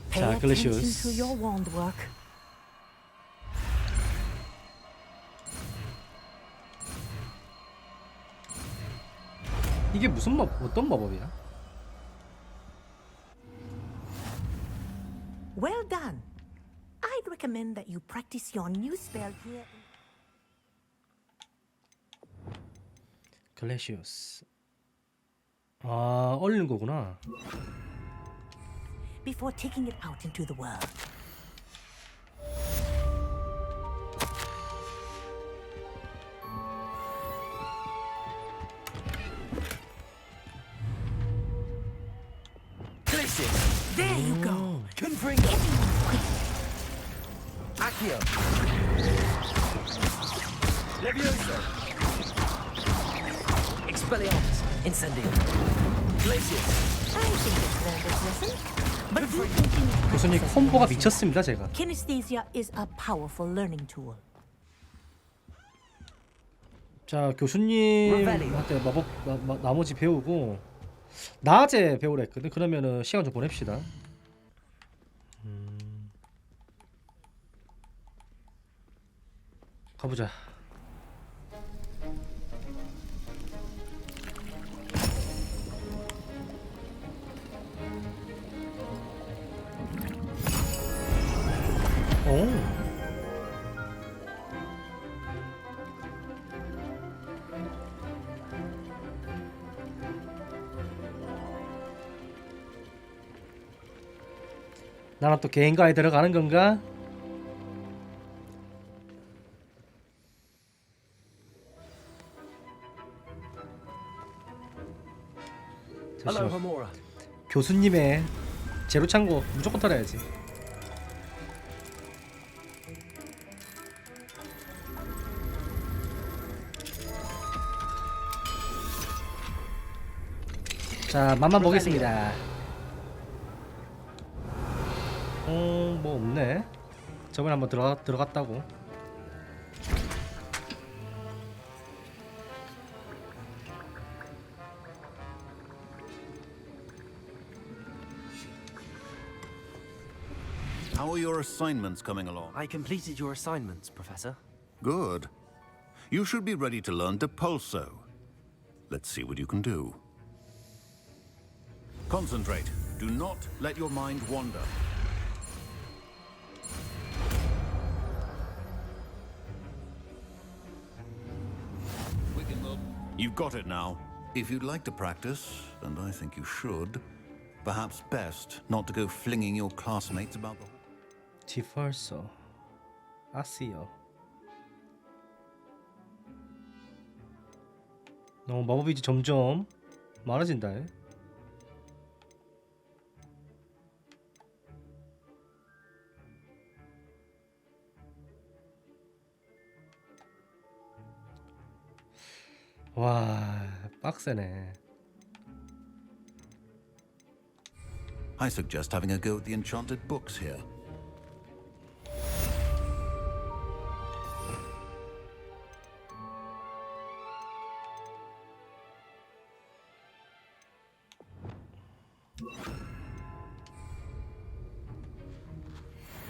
Pay 자, attention to 글래시우스. your wand work. 이게 무슨 어떤 마법이야? Well done. I'd recommend that you practice your new spell here. 글래시우스. 아, 얼린 거구나. Before taking it out into the world. Glacius. There you go. Confringo. Accio. Levioso. Expelliarmus. Incendio. Glacius. I think it's learned its lesson. But you continue. 교수님 콤보가 미쳤습니다, 제가. Kinesthesia is a powerful learning tool. 자, 교수님한테 마법 나머지 배우고 낮에 배우라 했거든. 그러면은 시간 좀 보냅시다. 가보자. 오. 나는 또 개인가에 들어가는 건가? Hello, Homura. 교수님의 제로 창고 무조건 털어야지. 자, 맛만 보겠습니다. 뭐 없네. 저번에 한번 들어갔다고. How are your assignments coming along? I completed your assignments, Professor. Good. You should be ready to learn Depulso. Let's see what you can do. Concentrate. Do not let your mind wander. You've got it now. If you'd like to practice, and I think you should, perhaps best not to go flinging your classmates about the... 디펄소 아시요. 마법이 이제 점점 많아진다. 와, 빡세네. I suggest having a go at the enchanted books here.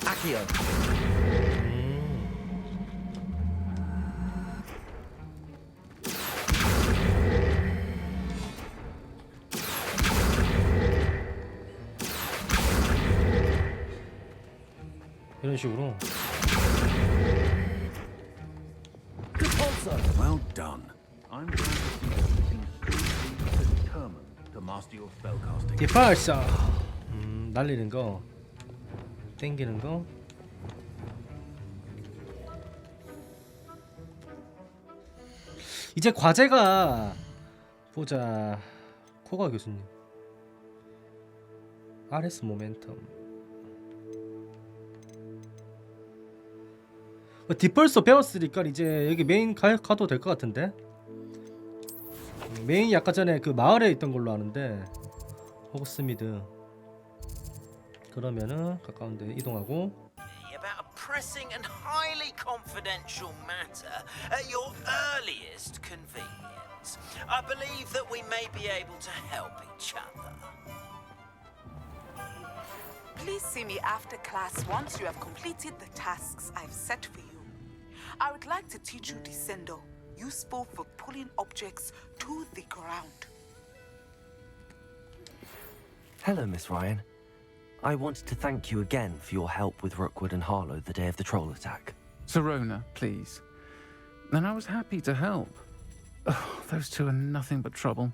Accio. 이런 식으로. Well done. I'm glad to see that you seem so determined to master your spellcasting. 디펄소. 날리는 거, 땡기는 거. 이제 과제가 보자. 코가 교수님. RS 모멘텀. 디펄소 배웠으니까 이제 여기 메인 가도 될 것 같은데. 메인이 아까 전에 그 마을에 있던 걸로 아는데. 호그스미드. 그러면은 가까운 데 이동하고. About a pressing and highly confidential matter at your earliest convenience. I believe that we may be able to help each other. Please see me after class once you have completed the tasks I've set for you. I would like to teach you Descendo, useful for pulling objects to the ground. Hello, Miss Ryan. I wanted to thank you again for your help with Rookwood and Harlow the day of the troll attack. Sirona, please. And I was happy to help. Oh, those two are nothing but trouble.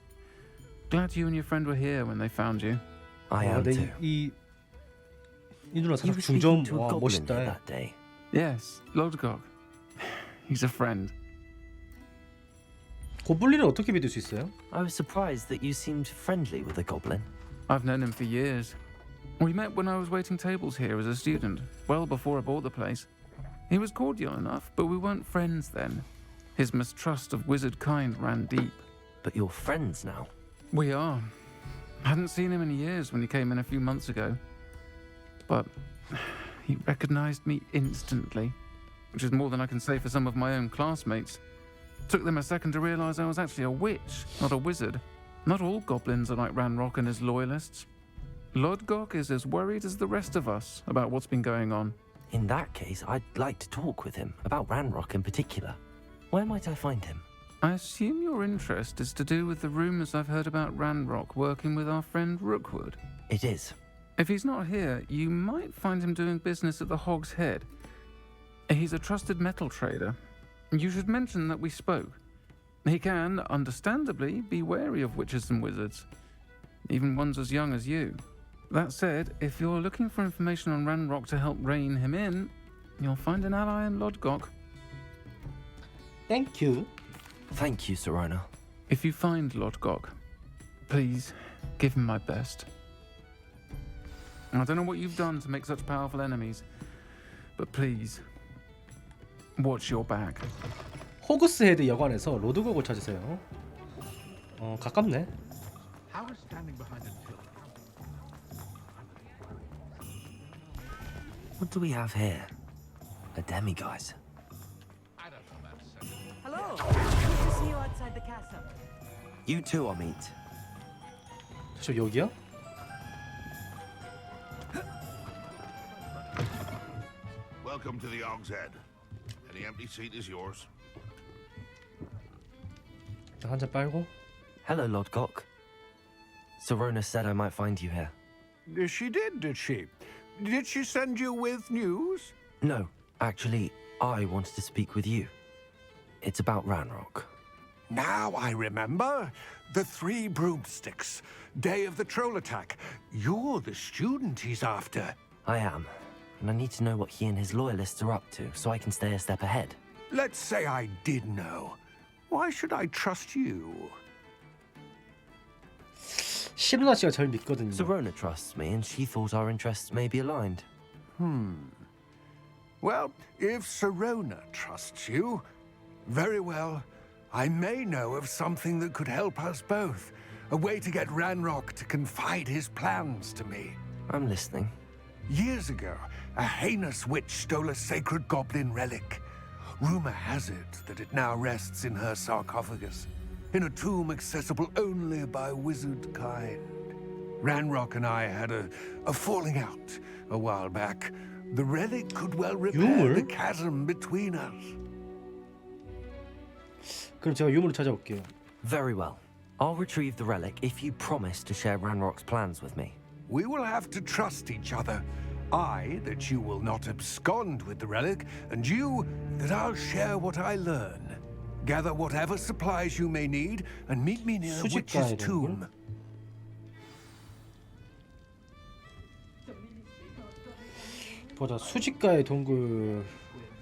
Glad you and your friend were here when they found you. I am too. 이 누나 You 사실 were 중점 speaking to a 와 goblin here 멋있다. that day. Yes, Lodgok. He's a friend. 고블린을 어떻게 믿을 수 있어요? I was surprised that you seemed friendly with the goblin. I've known him for years. We met when I was waiting tables here as a student, well before I bought the place. He was cordial enough, but we weren't friends then. His mistrust of wizard kind ran deep. But you're friends now. We are. Hadn't seen him in years when he came in a few months ago. But he recognized me instantly, which is more than I can say for some of my own classmates. Took them a second to realize I was actually a witch, not a wizard. Not all goblins are like Ranrock and his loyalists. Lodgok is as worried as the rest of us about what's been going on. In that case, I'd like to talk with him, about Ranrock in particular. Where might I find him? I assume your interest is to do with the rumors I've heard about Ranrock working with our friend Rookwood. It is. If he's not here, you might find him doing business at the Hog's Head. He's a trusted metal trader. You should mention that we spoke. He can, understandably, be wary of witches and wizards, even ones as young as you. That said, if you're looking for information on Ranrock to help rein him in, you'll find an ally in Lodgok. Thank you. Thank you, Sirona. If you find Lodgok, please give him my best. I don't know what you've done to make such powerful enemies, but please, watch your back. 호그스 헤드 여관에서 로드곡을 찾으세요. 가깝네. How is standing behind a pillar? What do we have here? A demiguise. Hello. Good to see you outside the castle. You two I'll meet. 저 여기야? Welcome to the Og's Head. Any empty seat is yours. 한 잔 빨고. Hello, Lodgok. Serona said I might find you here. She did she? Did she send you with news? No, actually, I wanted to speak with you. It's about Ranrock. Now I remember. The 3 broomsticks. Day of the troll attack. You're the student he's after. I am, and I need to know what he and his loyalists are up to so I can stay a step ahead. Let's say I did know. Why should I trust you? 시루나 씨가 절 믿거든요. Serona trusts me, and she thought our interests may be aligned. Well, if Serona trusts you, very well. I may know of something that could help us both. A way to get Ranrock to confide his plans to me. I'm listening. Years ago, a heinous witch stole a sacred goblin relic. Rumor has it that it now rests in her sarcophagus, in a tomb accessible only by wizard kind. Ranrock and I had a falling out a while back. The relic could well repair the chasm between us. 그럼 제가 유물을 찾아올게요. Very well. I'll retrieve the relic if you promise to share Ranrock's plans with me. We will have to trust each other. I, that you will not abscond with the relic, and you, that I'll share what I learn. Gather whatever supplies you may need, and meet me near Witch's tomb. 보자. 수직가의 동굴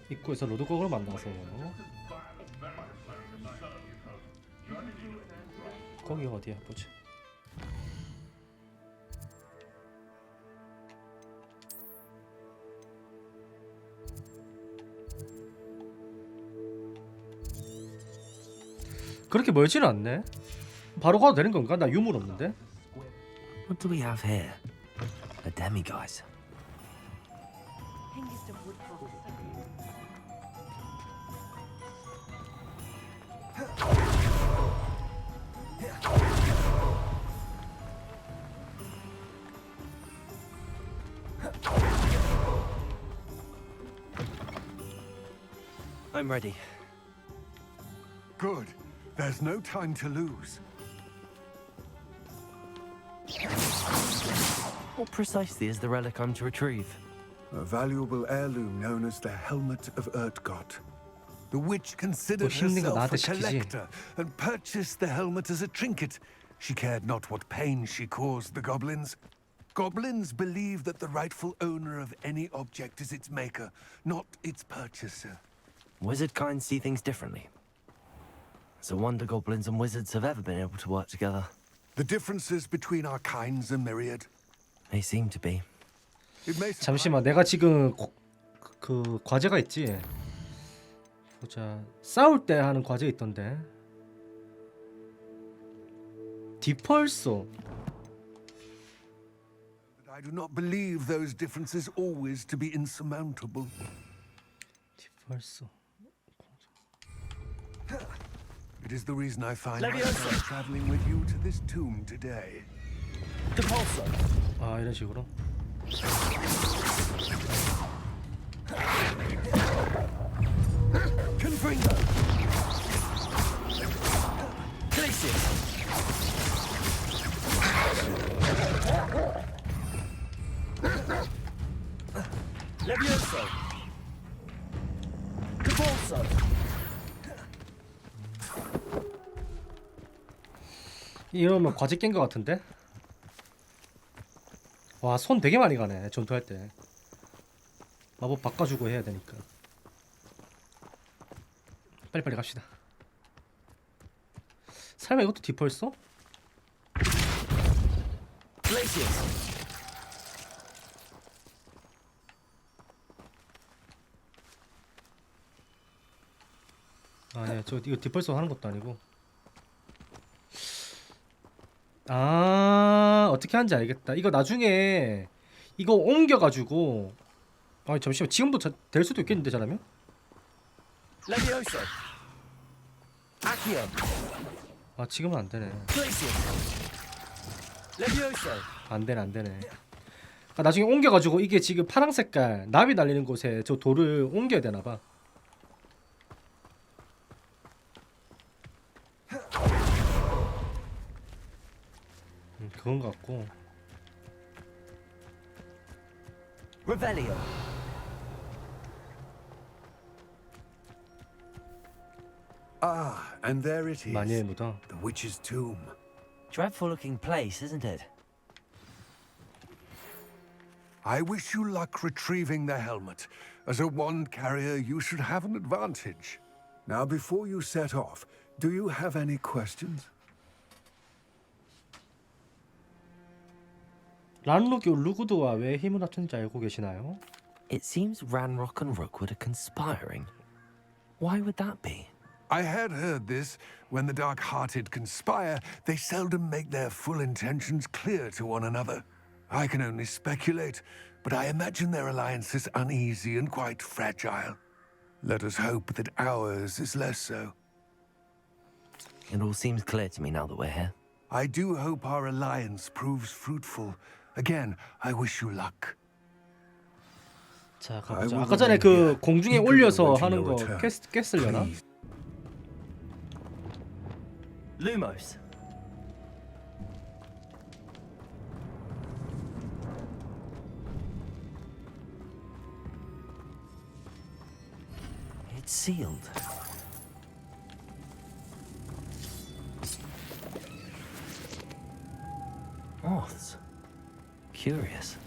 입구에서 로드곡을 만나세요. 거기가 어디야? 보자. 그렇게 멀지는 않네. 바로 가도 되는 건가? 나 유물 없는데. What do we have here? A demiguise. I'm ready. Good. There's no time to lose. What precisely is the relic I'm to retrieve? A valuable heirloom known as the Helmet of Urtgott. The witch considered herself a collector and purchased the helmet as a trinket. She cared not what pain she caused the goblins. Goblins believe that the rightful owner of any object is its maker, not its purchaser. Wizard kind see things differently. It's a wonder goblins and wizards have ever been able to work together. The differences between our kinds are myriad. They seem to be. 잠시만, 내가 지금 그 과제가 있지. 보자. 싸울 때 하는 과제 있던데. 디펄소. But I do not believe those differences always to be insurmountable. 디펄소. It is the reason I find myself traveling with you to this tomb today. 아, 이런 식으로. Confringo. Levioso. Capolso. 이러면 과제 깬 것 같은데? 와, 손 되게 많이 가네. 전투할 때. 마법 바꿔주고 해야 되니까. 빨리빨리 갑시다. 설마 이것도 디펄소? 아니야, 저 이거 디펄스 하는 것도 아니고. 아, 어떻게 하는지 알겠다. 이거 나중에 이거 옮겨가지고. 아, 잠시만, 지금도 될 수도 있겠는데 잘하면? 레비오소. 아키오. 아, 지금은 안 되네. 레비오소. 안 되네. 아, 나중에 옮겨가지고 이게 지금 파란 색깔 나비 날리는 곳에 저 돌을 옮겨야 되나 봐. 그건 것 같고. Revelio. Ah, and there it is. 마녀의 무덤. The witch's tomb. Dreadful looking place, isn't it? I wish you luck retrieving the helmet. As a wand carrier, you should have an advantage. Now, before you set off, do you have any questions? 란록이 루그드와 왜 힘을 합쳤는지 알고 계시나요? It seems Ranrock and Rookwood are conspiring. Why would that be? I had heard this. When the dark-hearted conspire, they seldom make their full intentions clear to one another. I can only speculate, but I imagine their alliance is uneasy and quite fragile. Let us hope that ours is less so. It all seems clear to me now that we're here. I do hope our alliance proves fruitful. Again, I wish you luck. 자, 가보자. 아까 전에 그 공중에 올려서 하는 거 깼으려나? Lumos. It's sealed. Moths. Curious.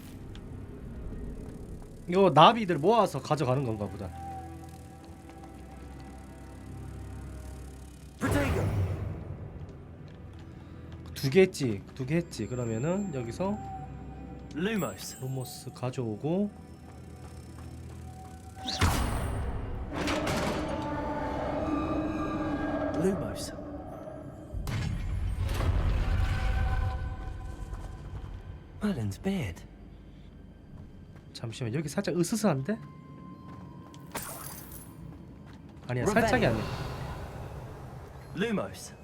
이거 나비들 모아서 가져가는 건가 보다. 두 개 했지. 그러면은 여기서 루모스 가져오고 Lumos. Merlin's beard. 잠시만, 여기 살짝 으스스한데? 아니야, 살짝이 아니야. Lumos.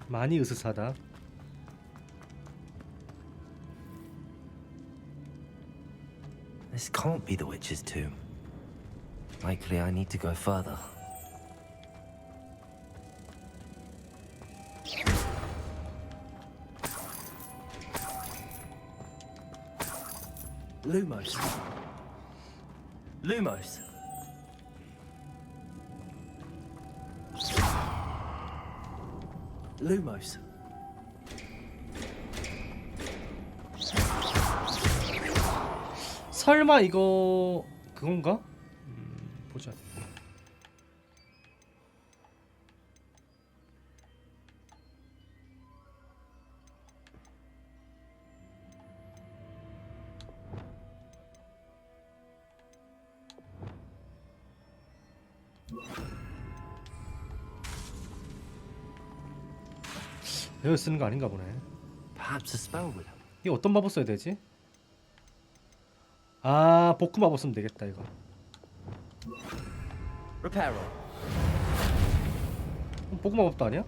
많이 으스스하다. This can't be the witch's tomb. Likely I need to go further. Lumos. Lumos. Lumos. 설마 이거 그건가? 보자. 여기 쓰는 거 아닌가 보네. Perhaps a spell will. 이거 어떤 마법 써야 되지? 아, 복구 마법 쓰면 되겠다 이거. Reparo. 복구 마법도 아니야?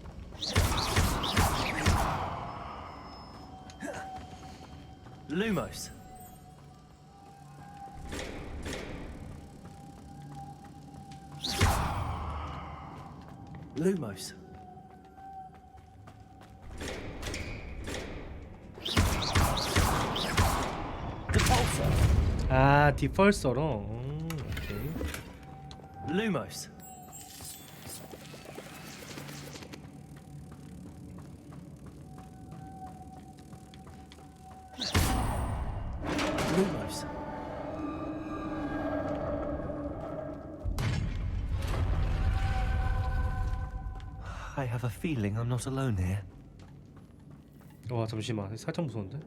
Lumos. Lumos. 아, 디펄서로. 오케이. Lumos. Lumos. I have a feeling I'm not alone here. 와, 잠시만. 살짝 무서운데?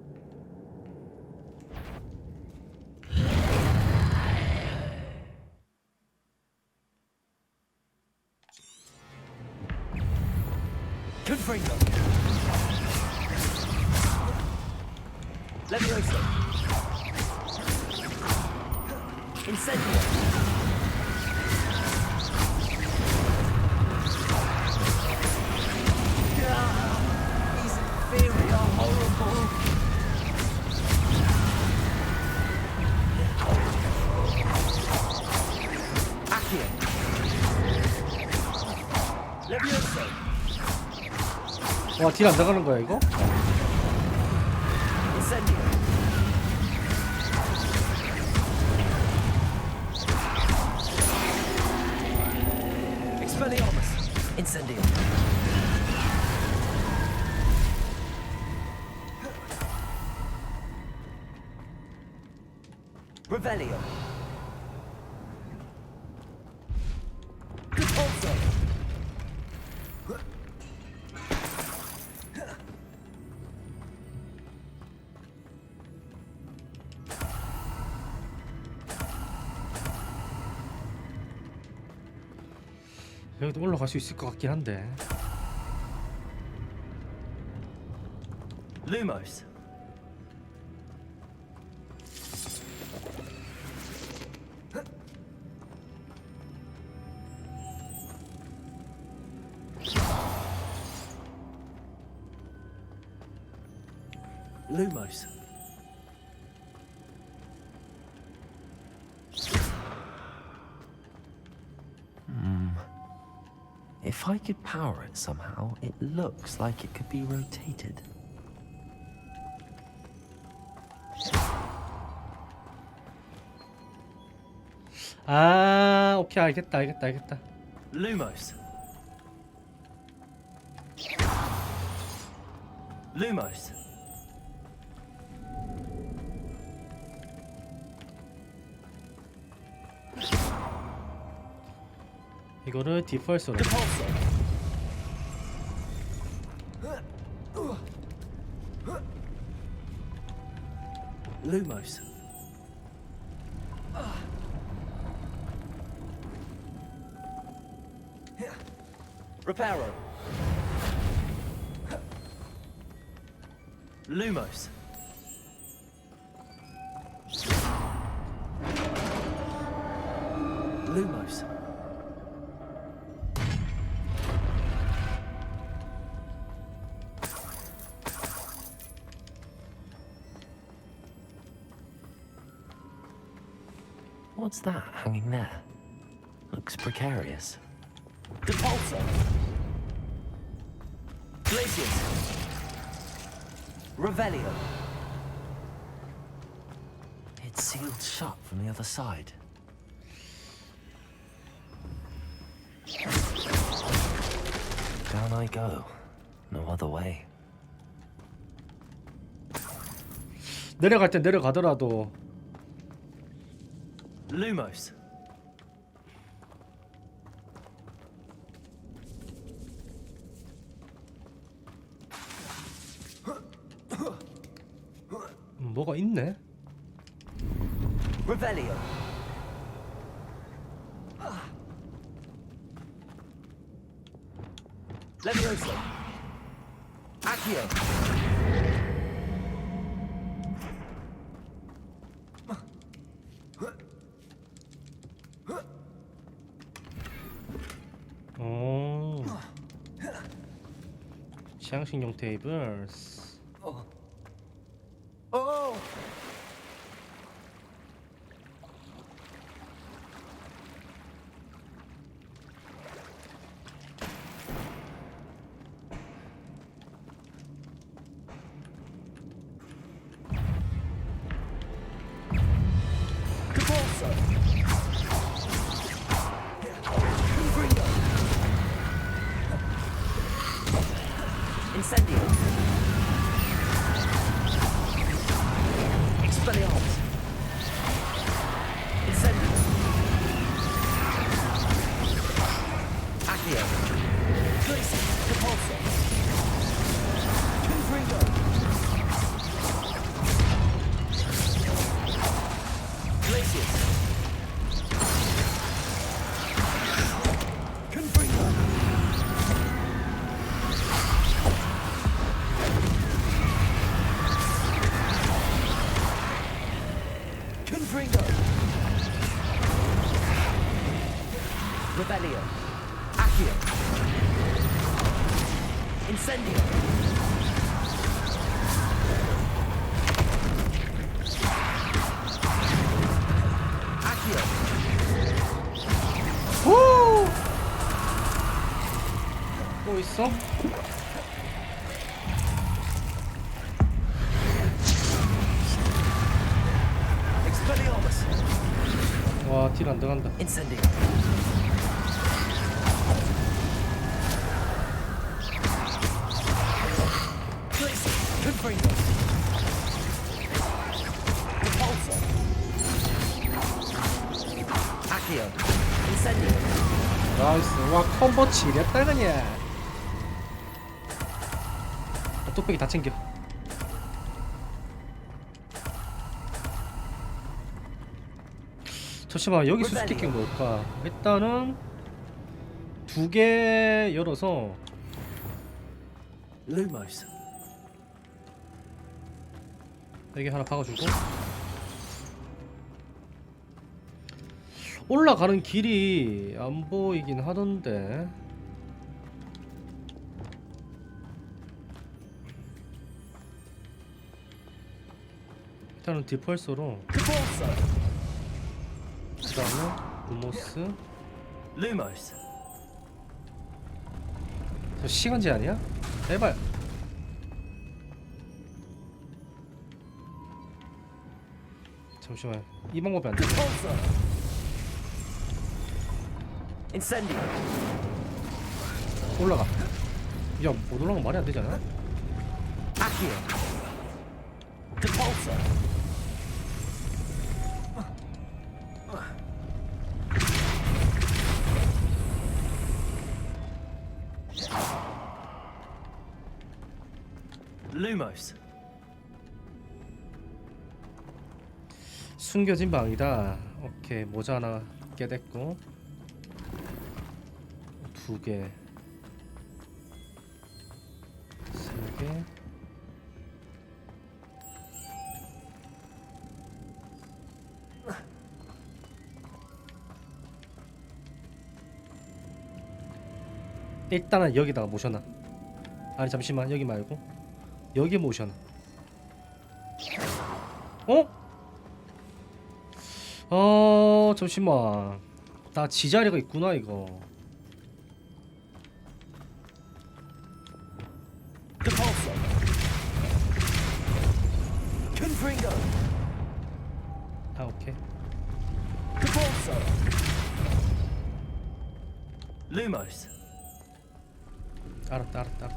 Confringo. Levioso. Incendio. These inferior, horrible. Accio. Levioso. 와, 딜 안 나가는 거야 이거? Incendio. Expelliarmus. Incendio. Revelio. Repulso. 여기도 올라갈 수 있을 것 같긴 한데. Lumos. Lumos. If I could power it somehow, it looks like it could be rotated. 아, 오케이, 알겠다. Lumos. Lumos. 이거를 디펄스로. Lumos. Reparo. Lumos. Lumos. What's that hanging there? Looks precarious. Depulso. Glacius. Revelio. It's sealed shut from the other side. Down I go. No other way. 내려갈 때 내려가더라도. Lumos. 뭐가 있네. Revelio. Levioso. Accio. 오. 취향식용 테이블. Oh. Incendio. Expelliarmus. Incendio. Accio. Glacius. Repulso. Confringo. Glacius. Confringo. 오! 또 있어? 와, 딜 안 들어간다. 나이스. 와, 콤보 지렸다 그냥. 뚝배기 다 챙겨. 잠시만, 여기 수수께끼 뭘까? 일단은 2개 열어서 여기 하나 박아주고, 올라가는 길이 안 보이긴 하던데. 일단은 디펄서로, 그 다음에 루모스, 저 시간 제한이야? 해봐요. 잠시만, 이 방법이 안 돼. 올라가. 야, 못 올라가면 말이 안 되잖아. 숨겨진 방이다. 오케이, 모자 하나 깨댔고, 2개, 3개, 일단은 여기다가 모셔놔. 아니 잠시만, 여기 말고 여기 모셔놔. 잠시만, 나 지자리가 있구나 이거. 아, 오케이. 알았다.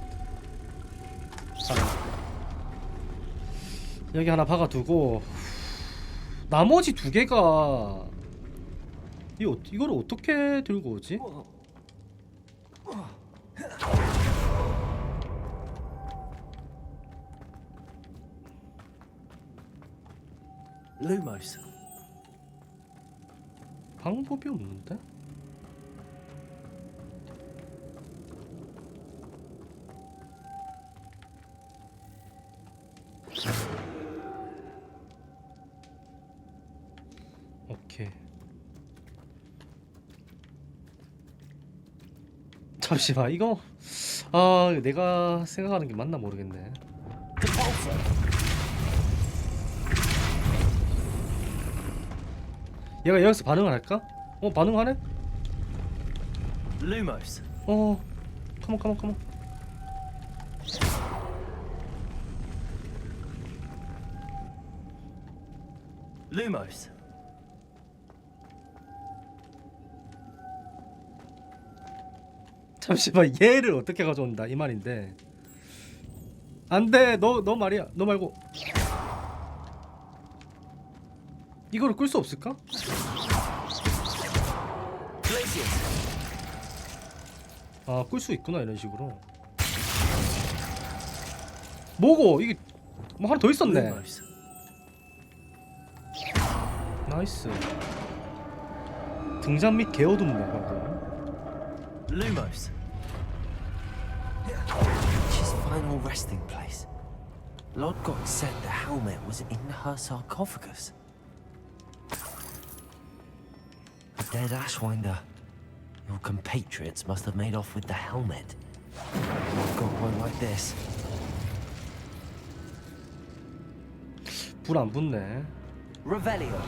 여기 하나 박아두고, 나머지 2개가 이거를 어떻게 들고 오지? 방법이 없는데? 오케이. 잠시만, 이거 내가 생각하는 게 맞나 모르겠네. 얘가 여기서 반응을 할까? 반응하네? 컴온. 잠시만, 얘를 어떻게 가져온다 이 말인데. 안돼, 너 말이야. 너 말고 이거를 끌 수 없을까? 아, 끌 수 있구나 이런 식으로. 뭐고 이게, 뭐 하나 더 있었네. 나이스. 등잔 및 개어둠네 방금. His final resting place. Lodgok said the helmet was in her sarcophagus. A dead Ashwinder. Your compatriots must have made off with the helmet. Lodgok point like this. 불 안 붙네. Revelio.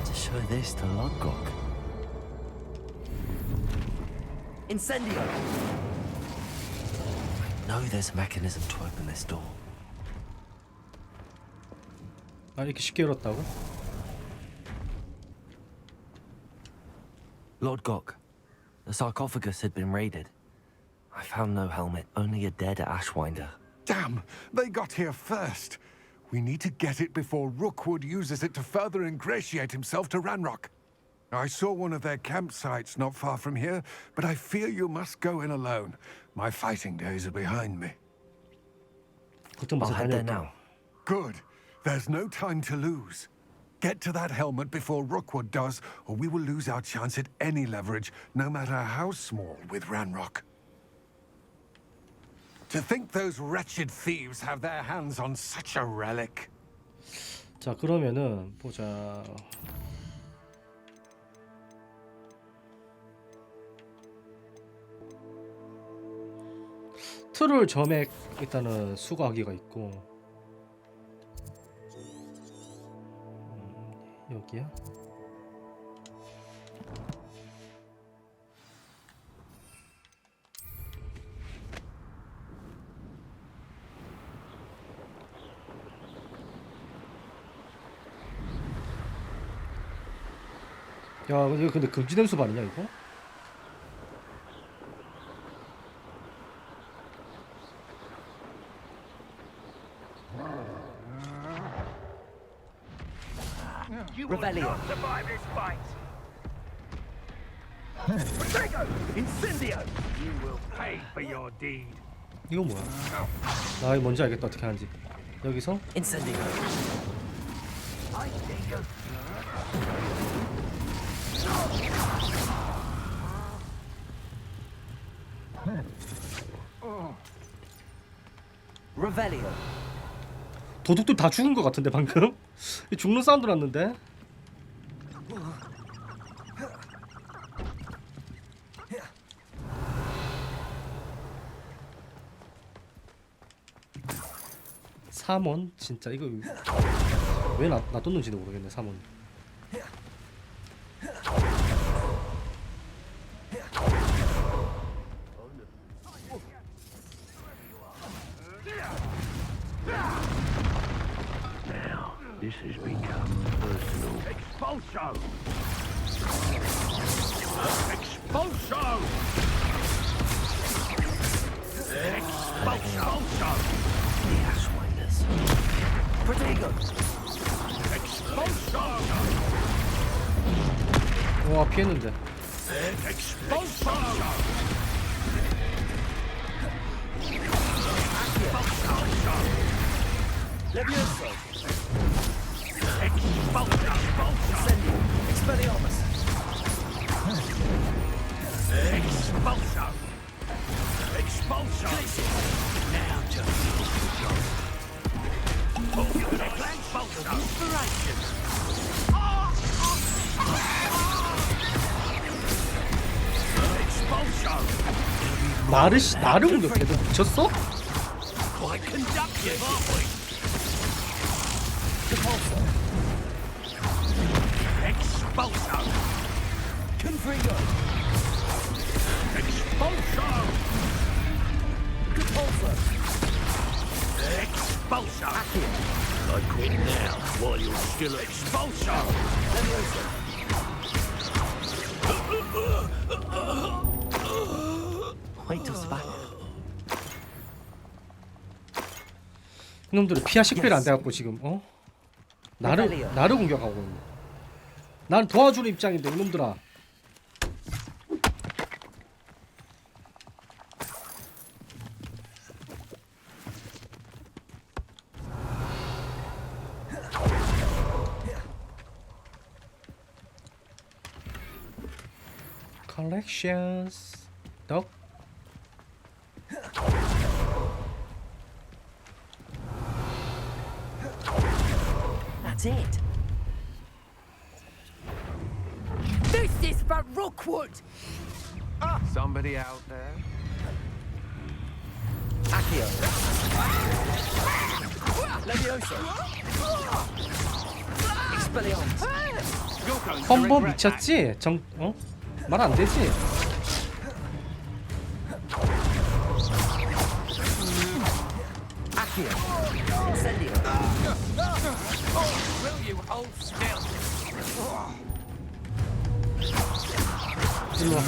To show this to Lodgok. Incendio. I know there's a mechanism to open this door. 아, 이렇게 쉽게 열었다고? Lodgok, the sarcophagus had been raided. I found no helmet, only a dead Ashwinder. Damn! They got here first. We need to get it before Rookwood uses it to further ingratiate himself to Ranrock. I saw one of their campsites not far from here, but I fear you must go in alone. My fighting days are behind me. I'll head there now. Good. There's no time to lose. Get to that helmet before Rookwood does, or we will lose our chance at any leverage, no matter how small, with Ranrock. To think those wretched thieves have their hands on such a relic. 자, 그러면은 보자. 트롤 점액 일단은 수거하기가 있고. 여기야? 야, 이거 근데 금지된 숲 아니냐 이거? You will not survive this fight. Protego! Incendio! You will pay for your deed. 이거 뭐야? 나 이거 뭔지 알겠다. 어떻게 하는지. 여기서 Incendio. I think of Revelio. 도둑들 다 죽은 것 같은데 방금? 죽는 사운드 났는데? 삼원? 진짜 이거 왜 놔뒀는지도 모르겠네. 삼원. this has become personal. Expulso! Expulso! Expulso! The Ashwinders. Protego! Expulso! 와, 피했는데. Expulso! Levioso! Expulso! Incendio! Expelliarmus! Expulso! Expulso! Now just Expulso! Inspiration! Expulso! 나를 공격해? 너 미쳤어? Quite conductive, aren't we? Expulso! Confringo! Expulso! Repulsor! Expulso! I quit now while you're still expulso! Wait till it's back. 이놈들은 피하 식별이 안 돼갖고 지금 나를 공격하고 있네. 난 도와주는 입장인데 이놈들아. Collections. 덕. That's it. this about Rookwood? Somebody out there? Accio. Levioso. Expelliarmus. 콤보 미쳤지? 말 안 되지? Accio. Incendio. Will you hold still? 일로 와.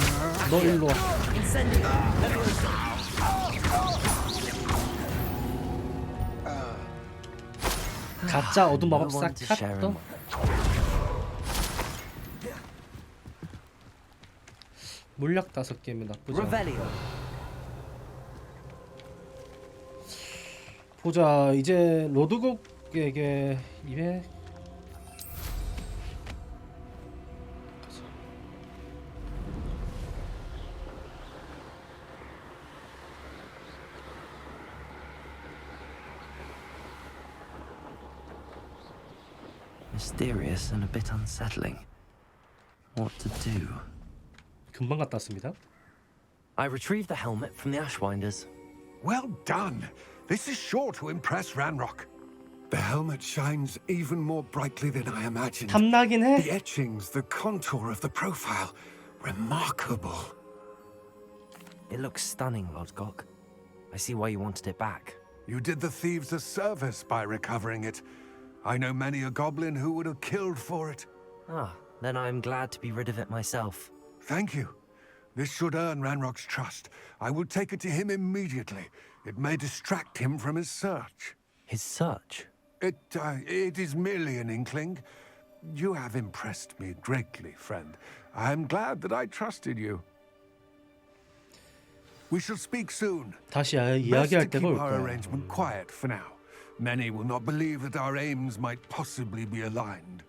너 일로 와. Incendio. Levioso. 가짜 어둠 마법사 카또. 물약 5개면 나쁘지 않아. 보자. 이제 로드곡에게 200. Mysterious and a bit unsettling. What to do? 금방 갔다 왔습니다. I retrieved the helmet from the Ashwinders. Well done. This is sure to impress Ranrock. The helmet shines even more brightly than I imagined. 탐나긴 해. The etchings, the contour of the profile, remarkable. It looks stunning, Lodgok. I see why you wanted it back. You did the thieves a service by recovering it. I know many a goblin who would have killed for it. Ah, then I'm glad to be rid of it myself. Thank you. This should earn Ranrock's trust. I will take it to him immediately. It may distract him from his search. His search? It is merely an inkling. You have impressed me greatly, friend. I am glad that I trusted you. We shall speak soon. 다시 Best 이야기할 to 때가 올 keep our 거야. arrangement quiet for now. Many will not believe that our aims might possibly be aligned.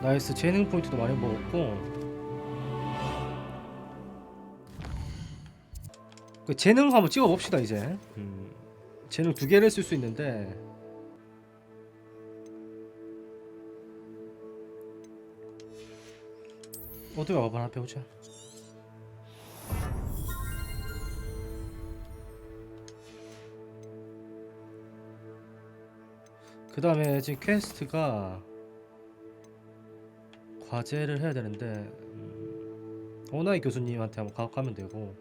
나이스. 재능 포인트도 많이 먹었고. 그 재능 한번 찍어 봅시다 이제. 재능 2개를 쓸 수 있는데. 어디 와봐 하나 배우자. 그 다음에 지금 퀘스트가 과제를 해야 되는데 오나이 교수님한테 한번 가면 되고.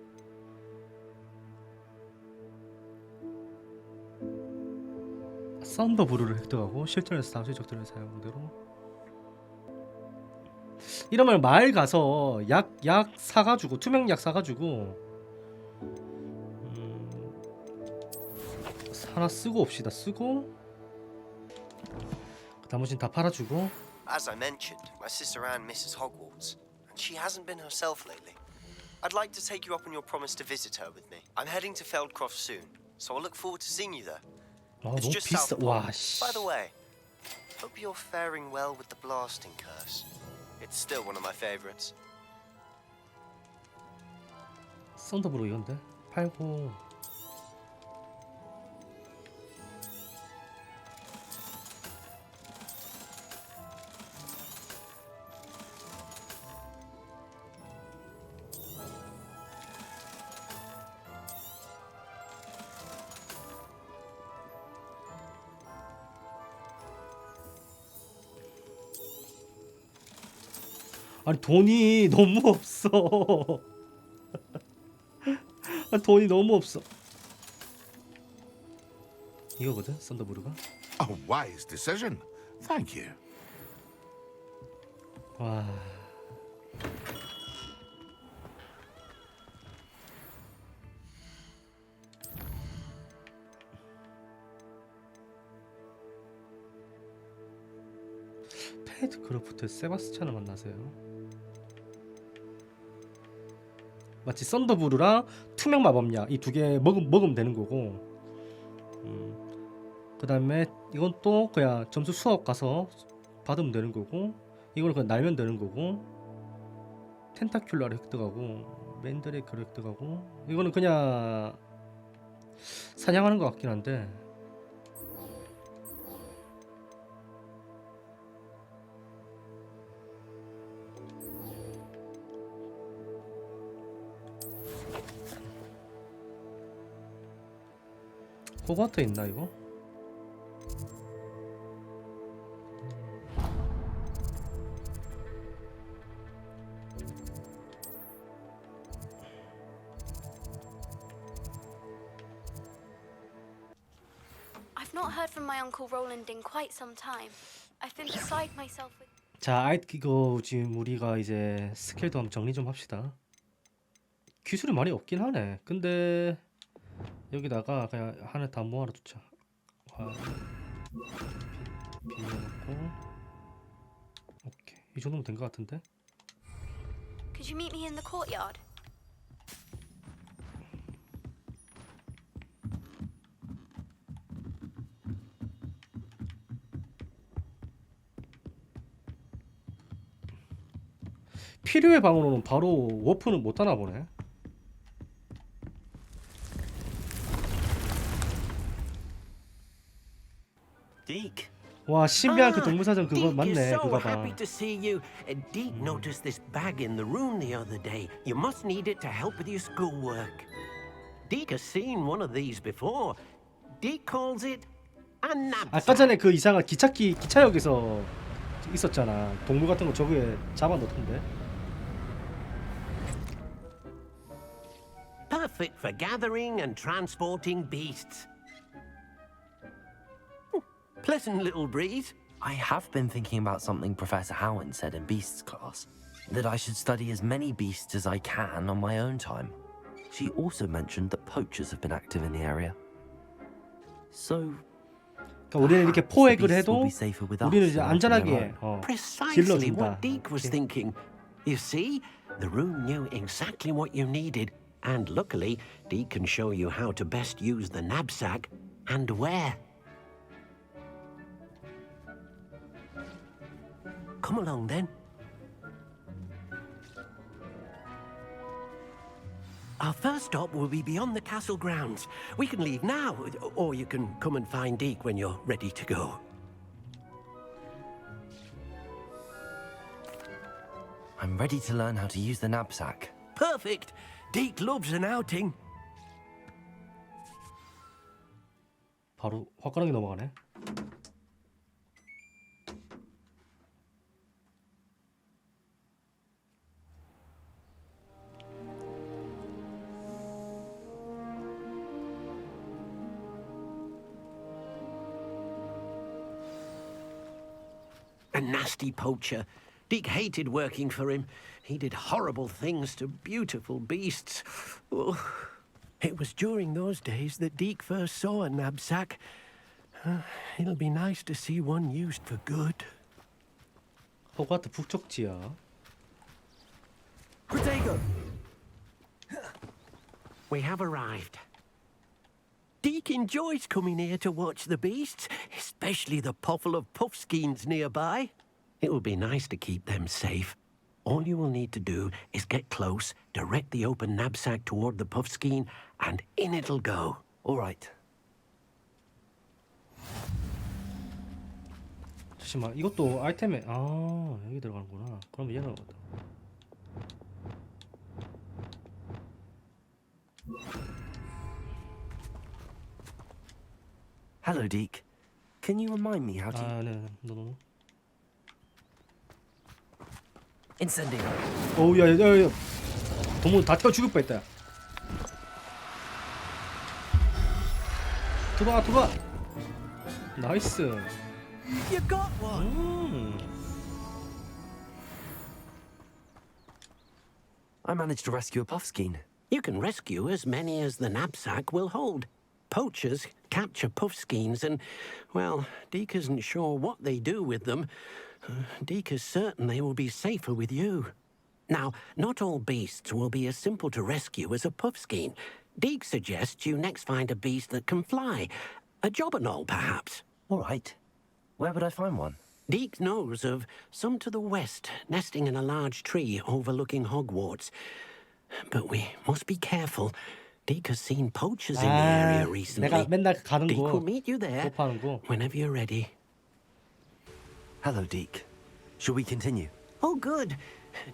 썬더브루를 획득하고 실전에서 다수의 적들을 사용대로. 이러면 마을 가서 약 사가지고 투명약 사가지고 하나 쓰고 옵시다. 쓰고 나머지는 다 팔아주고. As I mentioned, my sister Anne misses Hogwarts, and she hasn't been herself lately. I'd like to take you up on your promise to visit her with me. I'm heading to Feldcroft soon, so I'll look forward to seeing you there. It's 너무 just south 비싸. of 와 Pond. 씨. By the way, hope you're faring well with the blasting curse. It's still one of my favorites. 썬더브루 이건데 팔고. 아니 돈이 너무 없어. 돈이 너무 없어. 이거거든 썬더브루가. A wise decision. Thank you. 와. 패드크로프트 세바스찬을 만나세요. 마치 썬더브루랑 투명 마법약 이 2개 먹으면 되는 거고. 그 다음에 이건 또 그냥 점수 수업 가서 받으면 되는 거고. 이걸 그냥 날면 되는 거고. 텐타큘라를 획득하고 맨드레이크를 획득하고. 이거는 그냥 사냥하는 것 같긴 한데. 호그와트 있나 이거? I've not heard from my Uncle Roland in quite some time. I've been beside myself with... 자, 이거 지금 우리가 이제 스킬도 한번 정리 좀 합시다. 기술이 많이 없긴 하네. 근데 여기다가 그냥 하나 다 모아라 두자. 비워놓고. 오케이, 이 정도면 된 것 같은데. Could you meet me in the courtyard? 필요의 방으로는 바로 워프는 못 하나 보네. Deke. 와, 신비한 그 동물사전 그거 Deke 맞네. is so 그거 봐. happy to see you. Deke noticed this bag in the room the other day. You must need it to help with your schoolwork. Deke has seen one of these before. Deke calls it a knapsack. 아까 전에 그 이상한 기차역에서 있었잖아. 동물 같은 거 저거에 잡아 넣던데. Perfect for gathering and transporting beasts. Pleasant little breeze. I have been thinking about something Professor Howard said in Beasts class, that I should study as many beasts as I can on my own time. She also mentioned that poachers have been active in the area. So 그러니까 우리는 이렇게 포획을 해도 with 우리는 us 이제 than 안전하게 Precisely 길러준다. what Deke was thinking. You see, the room knew exactly what you needed, and luckily, Deke can show you how to best use the knapsack and where. Come along then. Our first stop will be beyond the castle grounds. We can leave now, or you can come and find Deke when you're ready to go. I'm ready to learn how to use the knapsack. Perfect. Deke loves an outing. 바로 화끈하게 넘어가네. A nasty poacher. Deke hated working for him. He did horrible things to beautiful beasts. Oh, it was during those days that Deke first saw a knapsack. It'll be nice to see one used for good. 호그와트 북쪽지야. Protego! We have arrived. Deke enjoys coming here to watch the beasts, especially the potful of puffskeins nearby. It will be nice to keep them safe. All you will need to do is get close, direct the open knapsack toward the puffskein, and in it'll go. All right. 잠시만, 이것도 아이템에 여기 들어가는구나. 그럼 얘는 Hello, Deke. Can you remind me how to... 네. No. Incendio. 어우, 야. 동물 다 태워 죽을 뻔했다. 들어가. 나이스. You got one. I managed to rescue a puffskein. You can rescue as many as the knapsack will hold. Poachers capture puffskeins and, well, Deke isn't sure what they do with them. Deke is certain they will be safer with you. Now, not all beasts will be as simple to rescue as a puffskein. Deke suggests you next find a beast that can fly. A jobberknoll, perhaps. All right. Where would I find one? Deke knows of some to the west, nesting in a large tree overlooking Hogwarts. But we must be careful. Deke has seen poachers in the area recently. 내가 맨날 가는 Deke will 곳. meet you there 도파하는 곳. whenever you're ready. Hello, Deke. Shall we continue? Oh, good.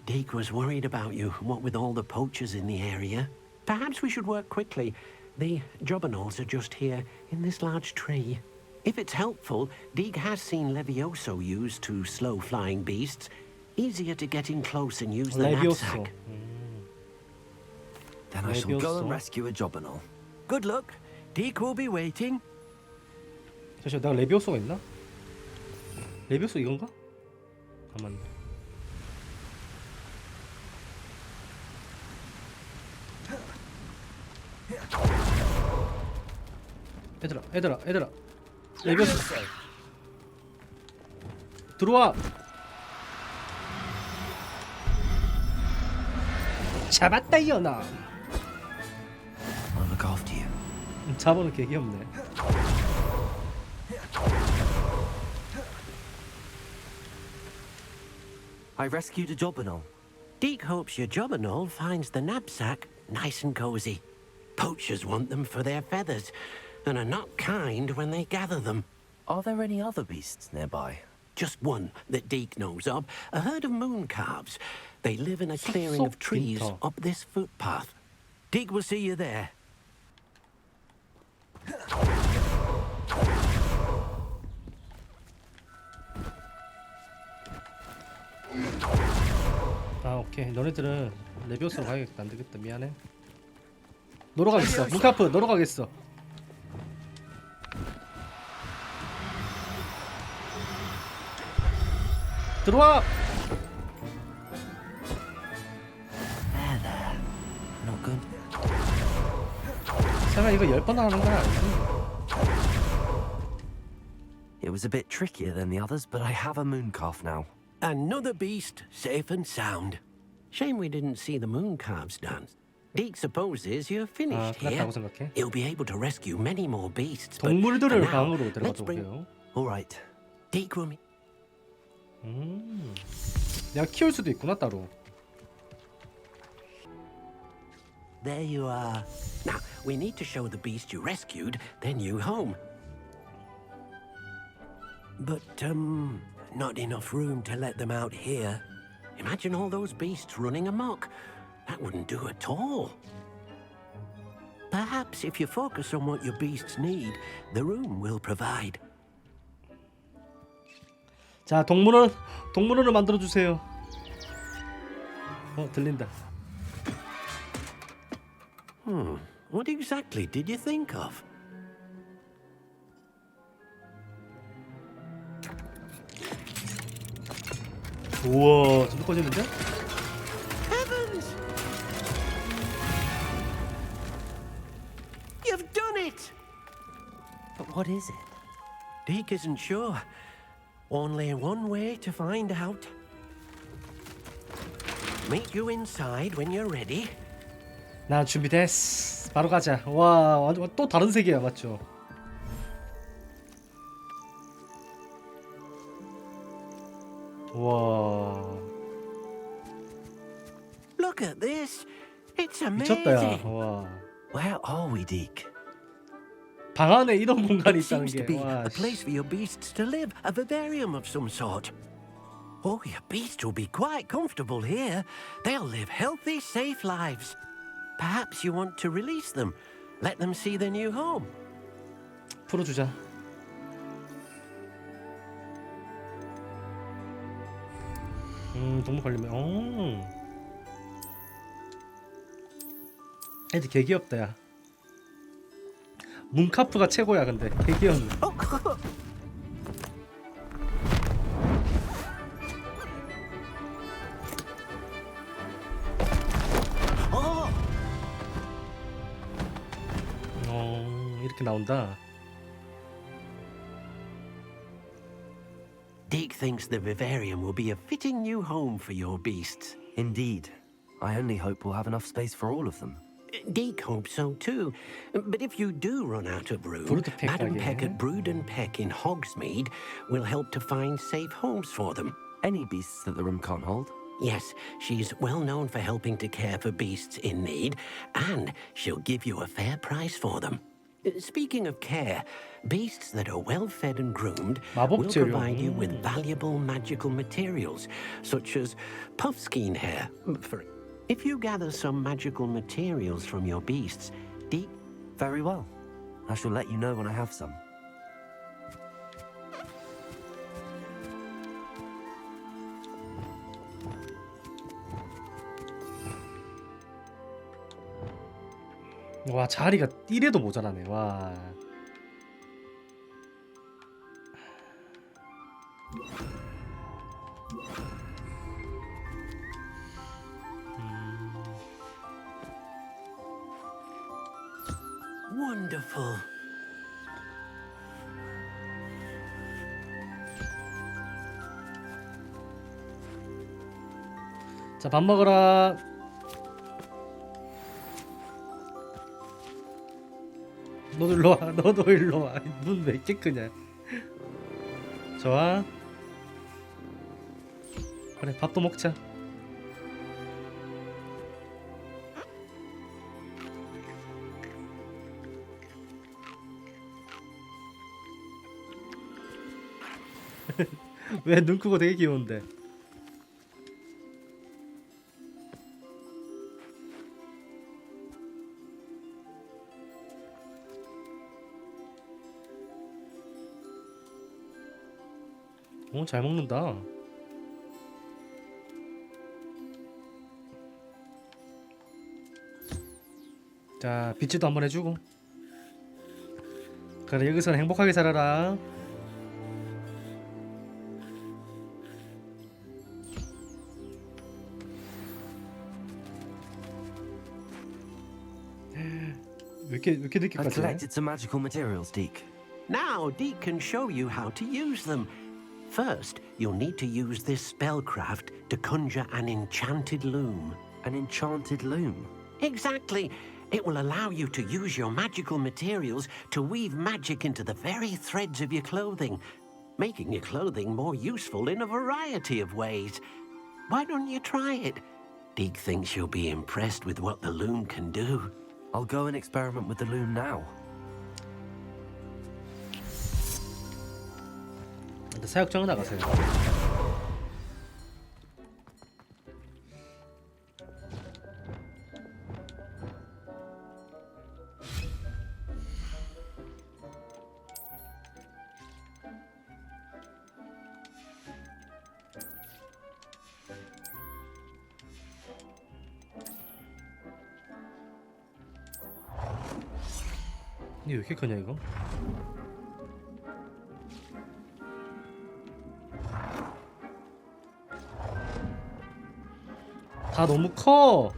Deke was worried about you, what with all the poachers in the area. Perhaps we should work quickly. The jobberknolls are just here, in this large tree. If it's helpful, Deke has seen Levioso used to slow flying beasts. Easier to get in close and use the knapsack. Then I shall go and rescue a jobberknoll. Good luck. Deke will be waiting. 잠시만, 내가 레비오소가 있나? 레비오소 이건가? 잠깐만. 얘들아. 레비오소. 들어와. 잡았다 이연아. I'll look after you. 잡아는 개 귀엽네. I rescued a jobberknoll. Deke hopes your jobberknoll finds the knapsack nice and cozy. Poachers want them for their feathers, and are not kind when they gather them. Are there any other beasts nearby? Just one that Deke knows of, a herd of moon calves. They live in a clearing of trees up this footpath. Deke will see you there. 아 오케이 너네들은 레비오스로 가야겠다. 안되겠다 미안해. 놀러 가겠어. 문카프 놀러 가겠어. 들어와. Not good. 설마 이거 10번 하는 건 아니지? It was a bit trickier than the others, but I have a moon calf now. Another beast, safe and sound. Shame we didn't see the moon calves dance. Deke supposes you're finished here. 생각해. He'll be able to rescue many more beasts. But 동물들을 for now, 방으로 let's 데려가도 bring... 돼요. All right. Deke will meet... 내가 키울 수도 있구나 따로. There you are. Now, we need to show the beast you rescued their new home. But, not enough room to let them out here. Imagine all those beasts running amok. That wouldn't do at all. Perhaps if you focus on what your beasts need, the room will provide. 자, 동물원을 만들어 주세요. 들린다. What exactly did you think of? 우와, 저도 꺼지는데? Heavens! You've done it! But what is it? Deke isn't sure. Only one way to find out. Meet you inside when you're ready. 나 준비됐어. 바로 가자. 와, 또 다른 세계야, 맞죠? 와. Look at this. It's amazing. 미쳤다, 야. 와. Where are we, Deke? 방 안에 이런 공간이 It 있다는 seems to 게. be 와. a place for your beasts to live, a vivarium of some sort. Oh, your beasts will be quite comfortable here. They'll live healthy, safe lives. Perhaps you want to release them. Let them see their new home. 풀어주자. 동물 관리면. 애들 개 귀엽다 야. 문카프가 최고야 근데 개 귀엽네. 이렇게 나온다. Deke thinks the vivarium will be a fitting new home for your beasts. Indeed. I only hope we'll have enough space for all of them. Deke hopes so too. But if you do run out of room, Madam Peck at Brood and Peck in Hogsmeade will help to find safe homes for them. Any beasts that the room can't hold? Yes, she's well known for helping to care for beasts in need, and she'll give you a fair price for them. Speaking of care, beasts that are well fed and groomed will 재료. provide you with valuable magical materials, such as puffskein hair. If you gather some magical materials from your beasts, Very well. I shall let you know when I have some. 와, 자리가 1에도 모자라네. 와. Wonderful. 자, 밥 먹어라. 너도 일로 와. 너도 일로 와. 눈 왜 이렇게 크냐. 좋아. 그래, 밥도 먹자. 왜 눈 크고 되게 귀여운데. 오, 잘 먹는다. 자, 빗질도 한번 해주고. 그래, 여기서는 행복하게 살아라. 왜 이렇게 I 늦게까지 해? collected some magical materials, Deke. Now, Deke can show you how to use them. First, you'll need to use this spellcraft to conjure an enchanted loom. An enchanted loom? Exactly. It will allow you to use your magical materials to weave magic into the very threads of your clothing, making your clothing more useful in a variety of ways. Why don't you try it? Deke thinks you'll be impressed with what the loom can do. I'll go and experiment with the loom now. 사육장을 나가세요. 이게 왜 이렇게 크냐 이거? 다 너무 커.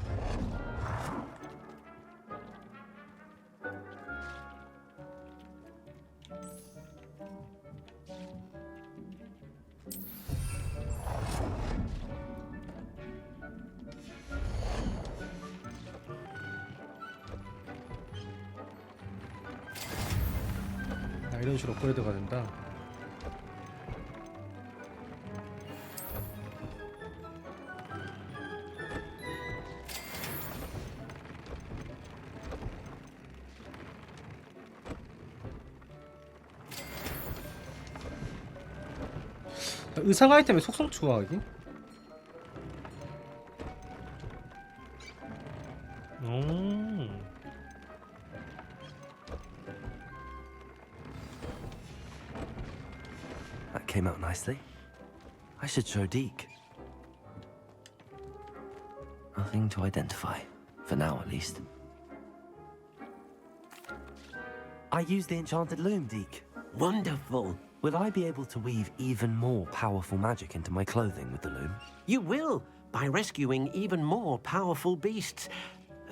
이런 식으로 업그레이드가 된다. 의상 아이템에 속성 추가하기? That came out nicely. I should show Deke. Nothing to identify. For now, at least. I used the enchanted loom, Deke. Wonderful. Will I be able to weave even more powerful magic into my clothing with the loom? You will, by rescuing even more powerful beasts.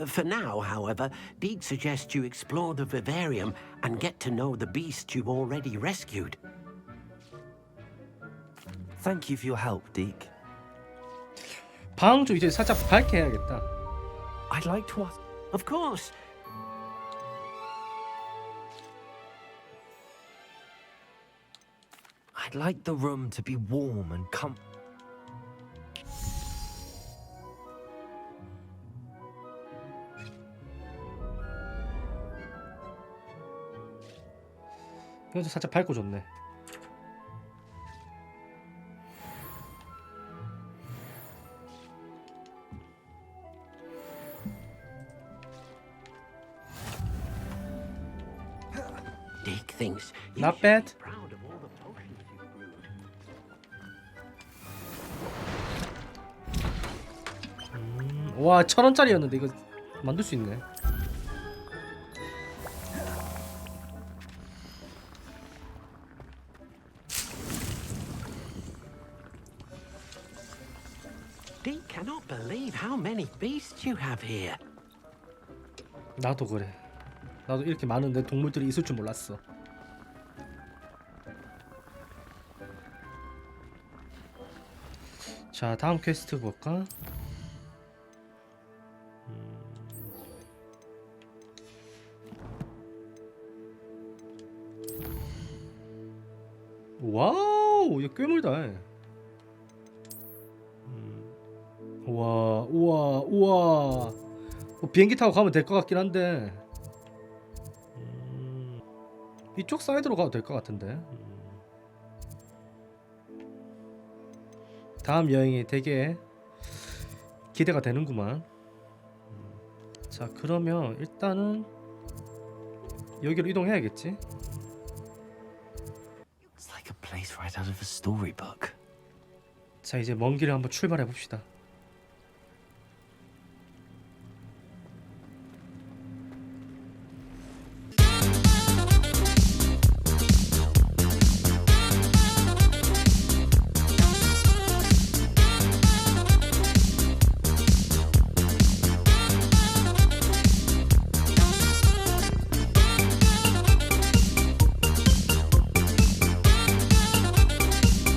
For now, however, Deke suggests you explore the vivarium and get to know the beasts you've already rescued. Thank you for your help, Deke. 방 좀 이제 살짝 밝게 해야겠다. I'd like to ask... Of course. I'd like the room to be warm and 이것도 살짝 밝고 좋네. Dick thinks you Not should bad. be proud of all the potions you've brewed. 와 1,000원짜리였는데 이거 만들 수 있네. Dick cannot believe how many beasts you have here. 나도 그래. 나도 이렇게 많은데 동물들이 있을 줄 몰랐어. 자 다음 퀘스트 볼까? 와우 이거 꽤 멀다. 우와 우와 우와 뭐 비행기 타고 가면 될 것 같긴 한데 이쪽 사이드로 가도 될 것 같은데. 다음 여행이 되게 기대가 되는구만. 자 그러면 일단은 여기로 이동해야겠지. It's like a place right out of a storybook. 자 이제 먼 길을 한번 출발해 봅시다.